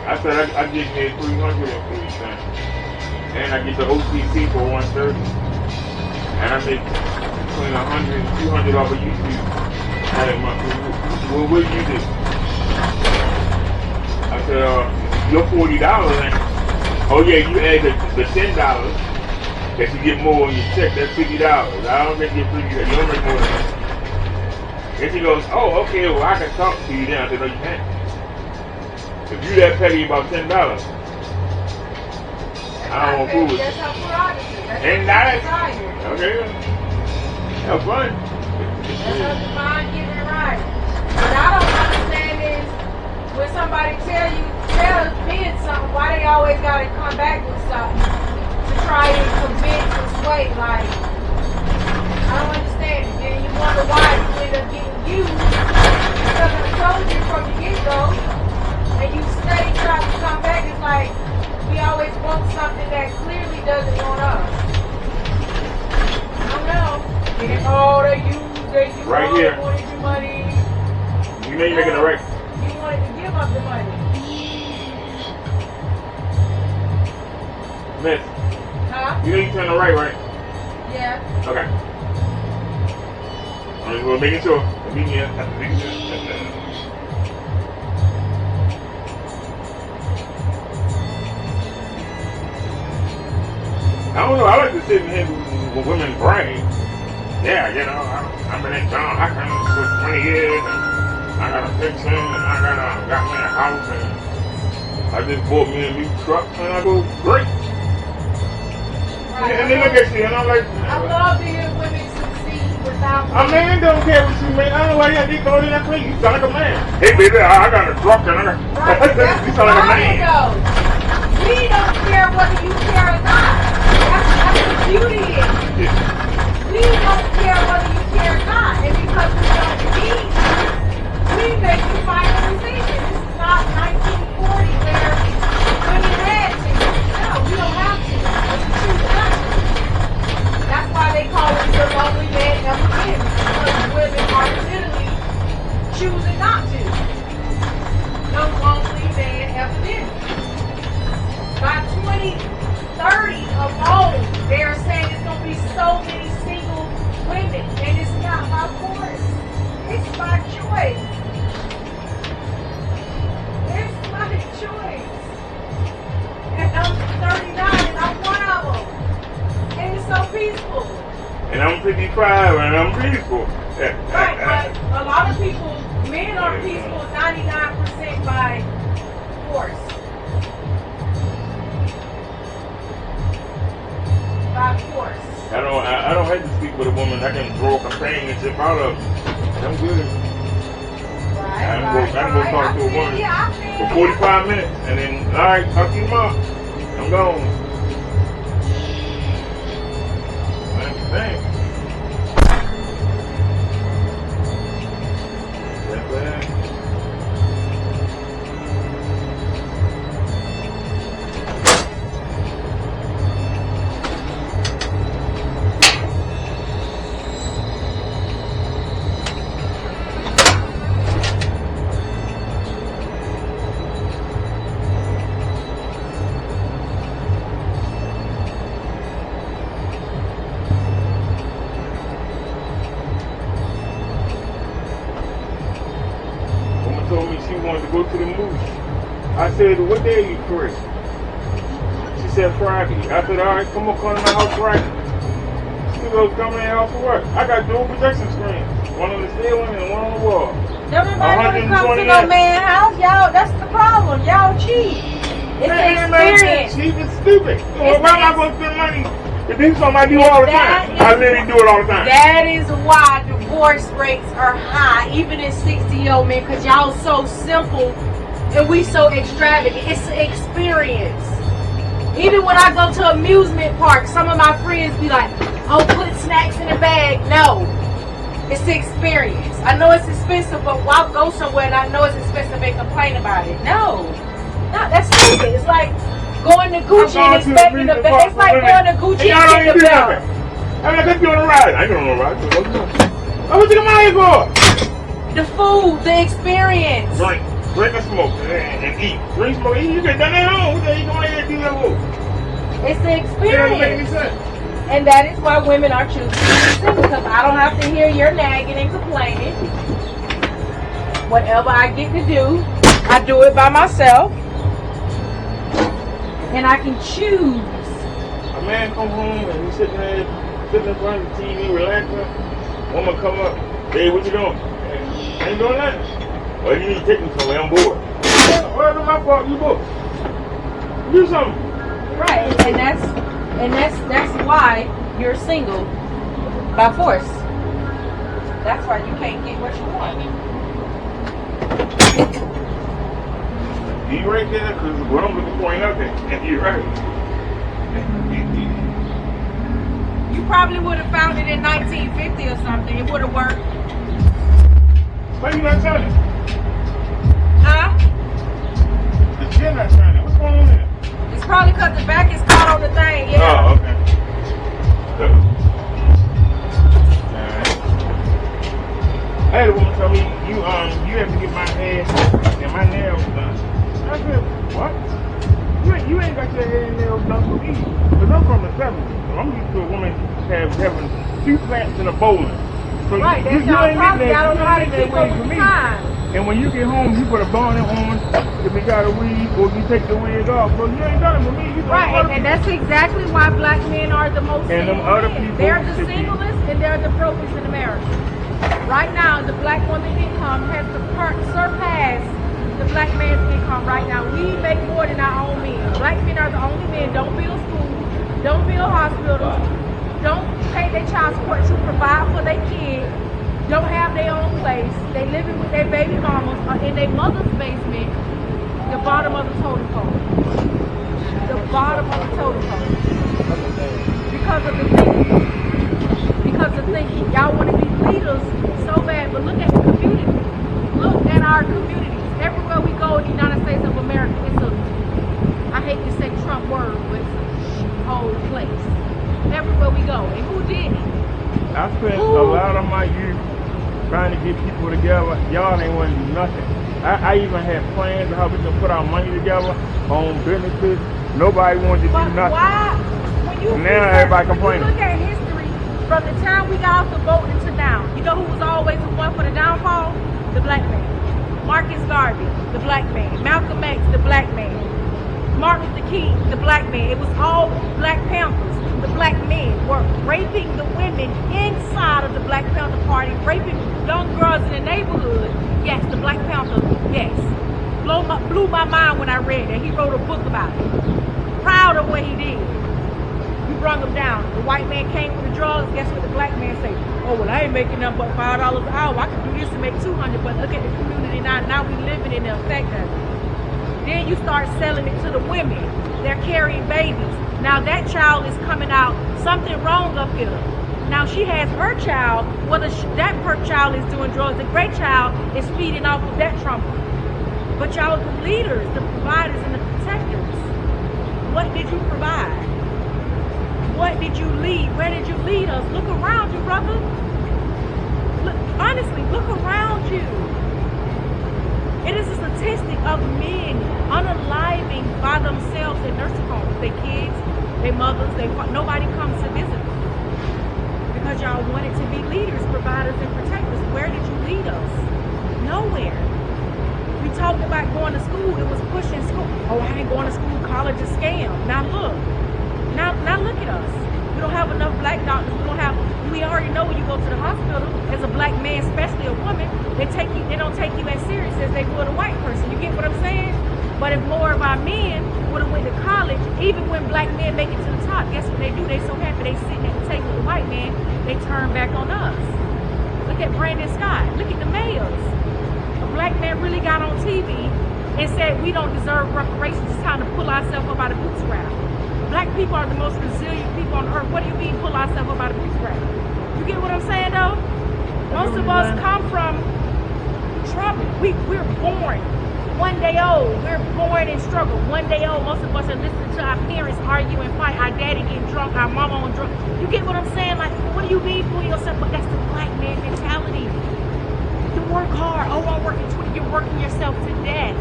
I said, I get paid $300 in food stamps. And I get the OTC for $130. And I make between $100 and $200 off of YouTube. Well, what do you do? I said, your $40 ain't. Oh yeah, you add the $10 that you get more on your check. That's $50. I don't think you're $50. You don't make more than that. And she goes, oh, okay, well I can talk to you then. I said, no, you can't. If you that petty about $10, I don't want to fool with you. That's her prerogative. And that's okay. Have fun. That's her divine given right. What I don't understand is when somebody tells me something, why they always gotta come back with something to try and convince and sway. Like, I don't understand it. Then you wonder why you end up getting used because I told you from the get-go, and you stay trying to come back. It's like we always want something that clearly doesn't want us. I don't know. They use right here. Wanted your money. You know you're making it right. You wanted to give up the money. Miss, Huh? you know you turn the right? Yeah. Okay. I'm just making sure. Meet me at I don't know, I like to sit in here with women brain. Yeah, you know, I've been in John Hopkins for 20 years, and I got a pension, and I got me a house, and I just bought me a new truck, and I go, great. Right. And then look at you, and I'm like, I love to hear women succeed without. a man don't care what you make. I don't know why you go in that place. You sound like a man. Hey, baby, I got a truck, and I got. Right. That's You sound like a man. We don't care whether you care or not. That's the beauty is. Yeah. We don't care whether you care or not. And because we don't need you, we make the final decision. This is not 1940 where women had to. No, we don't have to. It's choose not to. That's why they call it the lonely man never wins. Because women are literally choosing not to. No lonely man ever wins. By 2030 alone, they are saying it's going to be so many single women, and it's not by force. It's by choice. It's my choice. And I'm 39, and I'm one of them. And it's so peaceful. And I'm 55, and I'm peaceful. Right, but a lot of people, men are peaceful 99% by force. By force. I don't have to speak with a woman. I can throw companionship out of. I'm good. I can go talk to a woman for 45 minutes, and then, all right, talk to you tomorrow. I'm gone. I understand. That's movie. I said, what day are you free? She said Friday. I said, all right, come to my house Friday. She goes, come in the house for what? I got dual projection screens. One on the ceiling and one on the wall. Everybody want to come to no man's house, y'all. That's the problem. Y'all cheap. It's an experience. Cheap and stupid. Well, why am I going to spend money to do something I do all the time? I literally do it all the time. That is why divorce rates are high, even in 60-year-old men, because y'all so simple and we so extravagant. It's an experience. Even when I go to amusement parks, some of my friends be like, oh, put snacks in the bag. No. It's the experience. I know it's expensive, but why go somewhere and I know it's expensive and complain about it? No, that's stupid. It's like going to Gucci and expecting the best. It's like going to Gucci and getting the best. I'm like, let's go on a ride. I ain't going on a ride. What you come out here for? The food, the experience. Drink and smoke and eat. Drink, smoke, eat. You can done that at home. What the hell you going here to do that for? It's the experience. It doesn't make any sense. And that is why women are choosing to be single, because I don't have to hear your nagging and complaining. Whatever I get to do, I do it by myself. And I can choose. A man come home and he's sitting there, sitting in front of the TV, relaxing. Woman come up, hey, what you doing? I ain't doing nothing. Well, you need to take me somewhere, I'm bored. Well, it's my fault, you bored. Do something. Right, and that's why you're single by force. That's why you can't get what you want. You right there, because what I'm looking for ain't out there. And you're right. You probably would have found it in 1950 or something. It would have worked. Why you not telling? Huh? The chin not shining. What's going on there? It's probably because the back is caught on the thing. Yeah. Oh, okay. I had a woman tell me, you have to get my hair and my nails done. I said, what? You ain't got your hair and nails done for me. Because I'm from the 70s. So I'm used to a woman having 2 plants in a bowling. So right, that's you y'all ain't probably. that, I don't know how to keep up with the time. And when you get home, you put a bonnet on if you got a wig, or you take the wig off. So you ain't done it with me. You right, and that's exactly why black men are the most and single them other men. people They're the singlest and they're the brokest in America. Right now, the black woman's income has surpassed the black man's income right now. We make more than our own men. Black men are the only men. Don't build schools, don't build hospitals, don't pay their child support to provide for their kids, don't have their own place. They living with their baby mamas in their mother's basement, the bottom of the totem pole. The bottom of the totem pole. Because of the thinking. Because of thinking. Y'all want to be leaders so bad, but look at the community. Look at our communities. Everywhere we go in the United States of America, it's a, I hate to say Trump word, but it's a whole place. Everywhere we go. And who did it? I spent a lot of my youth trying to get people together. Y'all ain't want to do nothing. I even had plans of how we can put our money together on businesses. Nobody wanted to do nothing. Why? When you now everybody complaining. When you look at history, from the time we got off the boat until now, you know who was always the one for the downfall? The black man. Marcus Garvey, the black man. Malcolm X, the black man. Martin Luther King, the black man. It was all Black Panthers. The black men were raping the women inside of the Black Panther Party, raping young girls in the neighborhood. Yes, the Black Panther, yes. Blew my mind when I read that. He wrote a book about it. Proud of what he did. We brung him down. The white man came with the drugs. Guess what the black man say? Oh, well, I ain't making nothing but $5 an hour. I could do this to make $200, but look at the community now. Now we living in the effect of it. Then you start selling it to the women. They're carrying babies. Now that child is coming out, something wrong up here. Now she has her child, whether her child is doing drugs, the great child is feeding off of that trauma. But y'all are the leaders, the providers, and the protectors. What did you provide? What did you lead? Where did you lead us? Look around you, brother. Look, honestly, look around you. It is a statistic of men unaliving by themselves in nursing homes. Their kids, their mothers, nobody comes to visit them. Because y'all wanted to be leaders, providers, and protectors. Where did you lead us? Nowhere. We talked about going to school, it was pushing school. Oh, I ain't going to school, college is scam. Now look at us. We don't have enough black doctors. We already know when you go to the hospital as a black man, especially a woman, they don't take you as serious as they would a white person. You get what I'm saying? But if more of our men would have went to college, even when black men make it to the top, guess what they do? They so happy they sitting at the table with the white man, they turn back on us. Look at Brandon Scott. Look at the mayors. A black man really got on TV and said we don't deserve reparations. It's time to pull ourselves up out of bootstrap. Black people are the most resilient people on earth. What do you mean pull ourselves up out of bootstrap? You get what I'm saying though? Most of us come from trouble. We're born one day old. We're born in struggle. One day old. Most of us are listening to our parents argue and fight. Our daddy getting drunk. Our mama on drunk. You get what I'm saying? Like, what do you mean pull yourself? But that's the black man mentality. You work hard. Oh, I'm working 20. You're working yourself to death.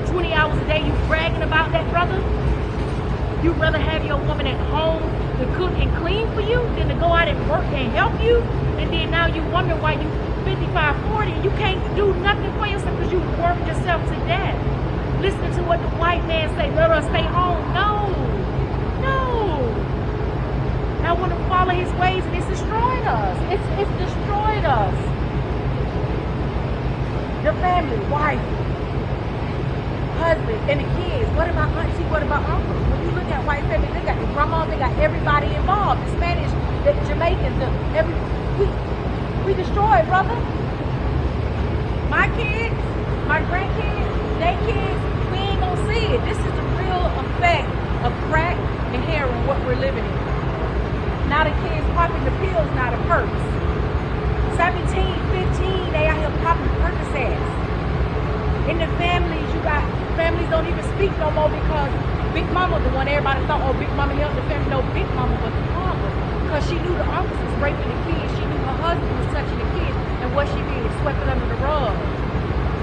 20 hours a day. You bragging about that, brother? You'd rather have your woman at home to cook and clean for you than to go out and work and help you? And then now you wonder why you 55, 40 and you can't do nothing for yourself because you worked yourself to death. Listening to what the white man say, let us stay home. No. I want to follow his ways and it's destroying us. It's destroyed us. The family, wife, husband, and the kids. What about auntie? What about uncle? When you look at white families, they got the grandma, they got everybody involved. The Spanish, the Jamaicans, we destroyed, brother. My kids, my grandkids, their kids, we ain't gonna see it. This is the real effect of crack and heroin, what we're living in. Now the kids popping the pills, not the perks. 17, 15, they out here popping Percocets. In the families, you got families don't even speak no more because Big Mama, the one everybody thought, oh, Big Mama helped the family. No, Big Mama was the problem because she knew the uncles was raping the kids. She knew her husband was touching the kids, and what she did, swept it under the rug.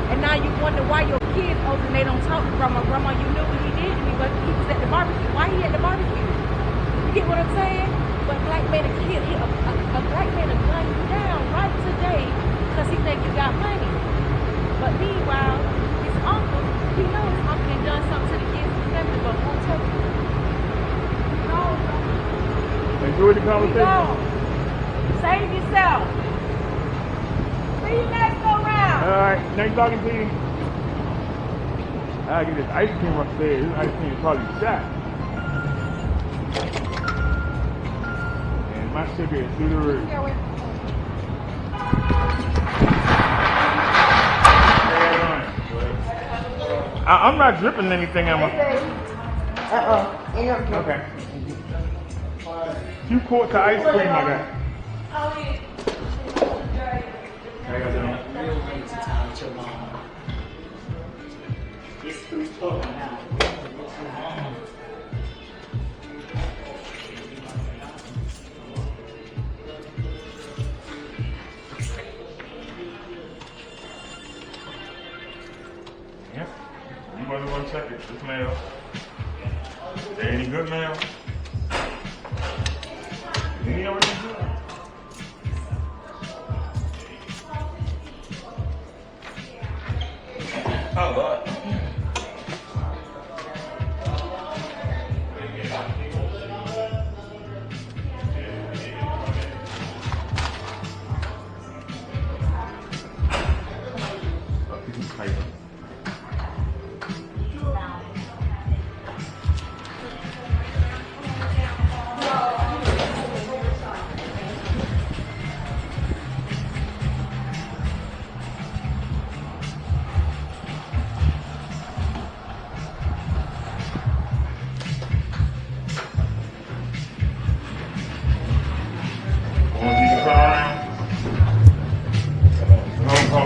And now you wonder why your kids older and they don't talk to grandma. Grandma, you knew what he did to me, but he was at the barbecue. Why he at the barbecue? You get what I'm saying? But black man, a black man will gun you down right today because he think you got money. But meanwhile, his uncle, he knows his uncle had done something to the kids and family, but won't tell you. Enjoy the conversation. Save yourself. See you next go round. Alright, nice talking to you. I get this ice cream upstairs. This ice cream is probably shot. And my sugar is through the roof. I'm not dripping anything, am I? Okay. 2 quarts of ice cream I got. How y'all doing? Yep. You might want to check it. This mail. Is there any good mail? You know what you're doing? Oh, Lord.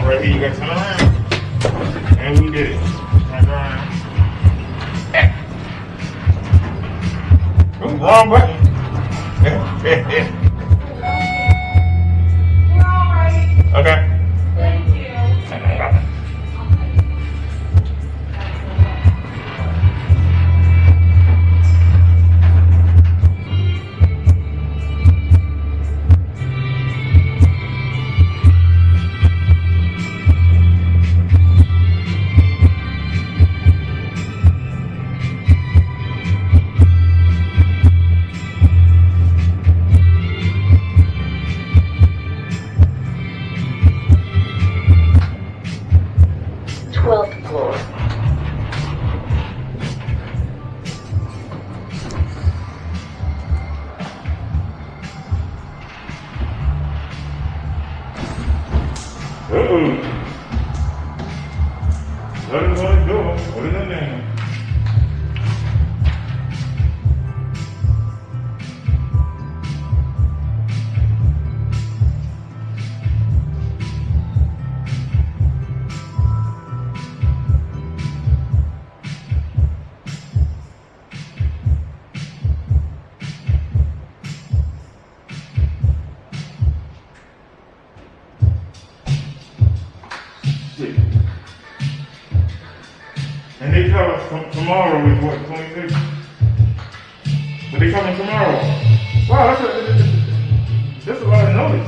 Right here, you got to turn around. And we did it. Turn around. Ooh, wrong button. We're all right. Okay. Thank you. What is her name? And they tell us tomorrow is what, 26? But they coming tomorrow. Wow, that's a lot of notice.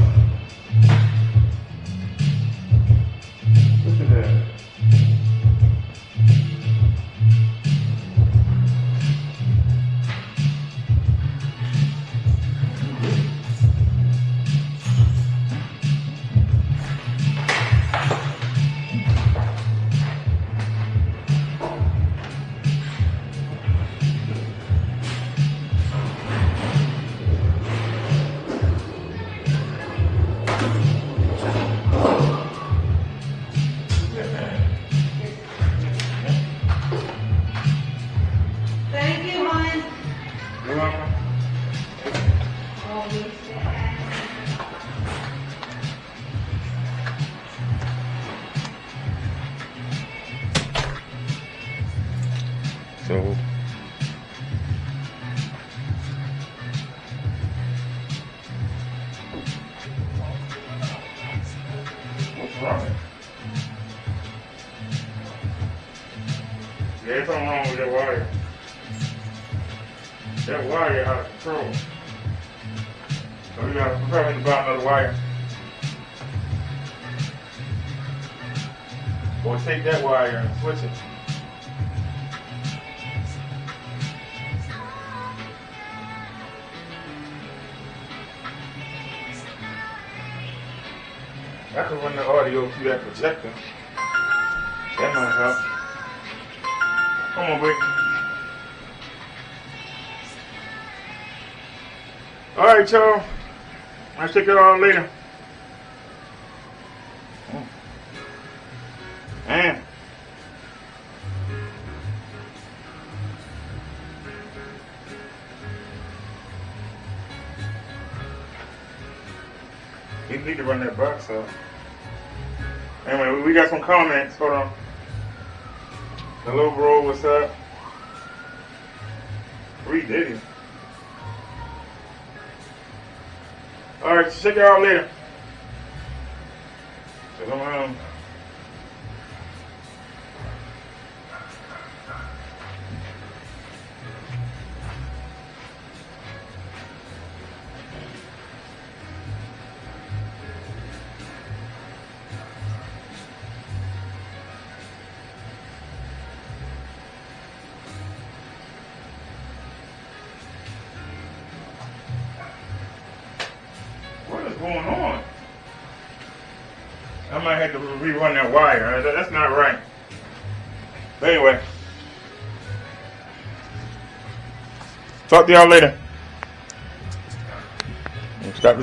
Look at that. Thank you, hon. You're welcome. So what's wrong? Yeah, there's something wrong with that wire. That wire out of control. So we gotta prepare to buy another wire. Or take that wire and switch it. I can run the audio through that projector. That might help. Come on, boy. Alright, y'all. I'll check it out later. Man. You need to run that box up. Anyway, we got some comments. Hold on. The little bro, what's up? Reed Diddy. Alright, check it out later. So I'm what is going on? I might have to rerun that wire. That's not right. But anyway. Talk to y'all later. Stop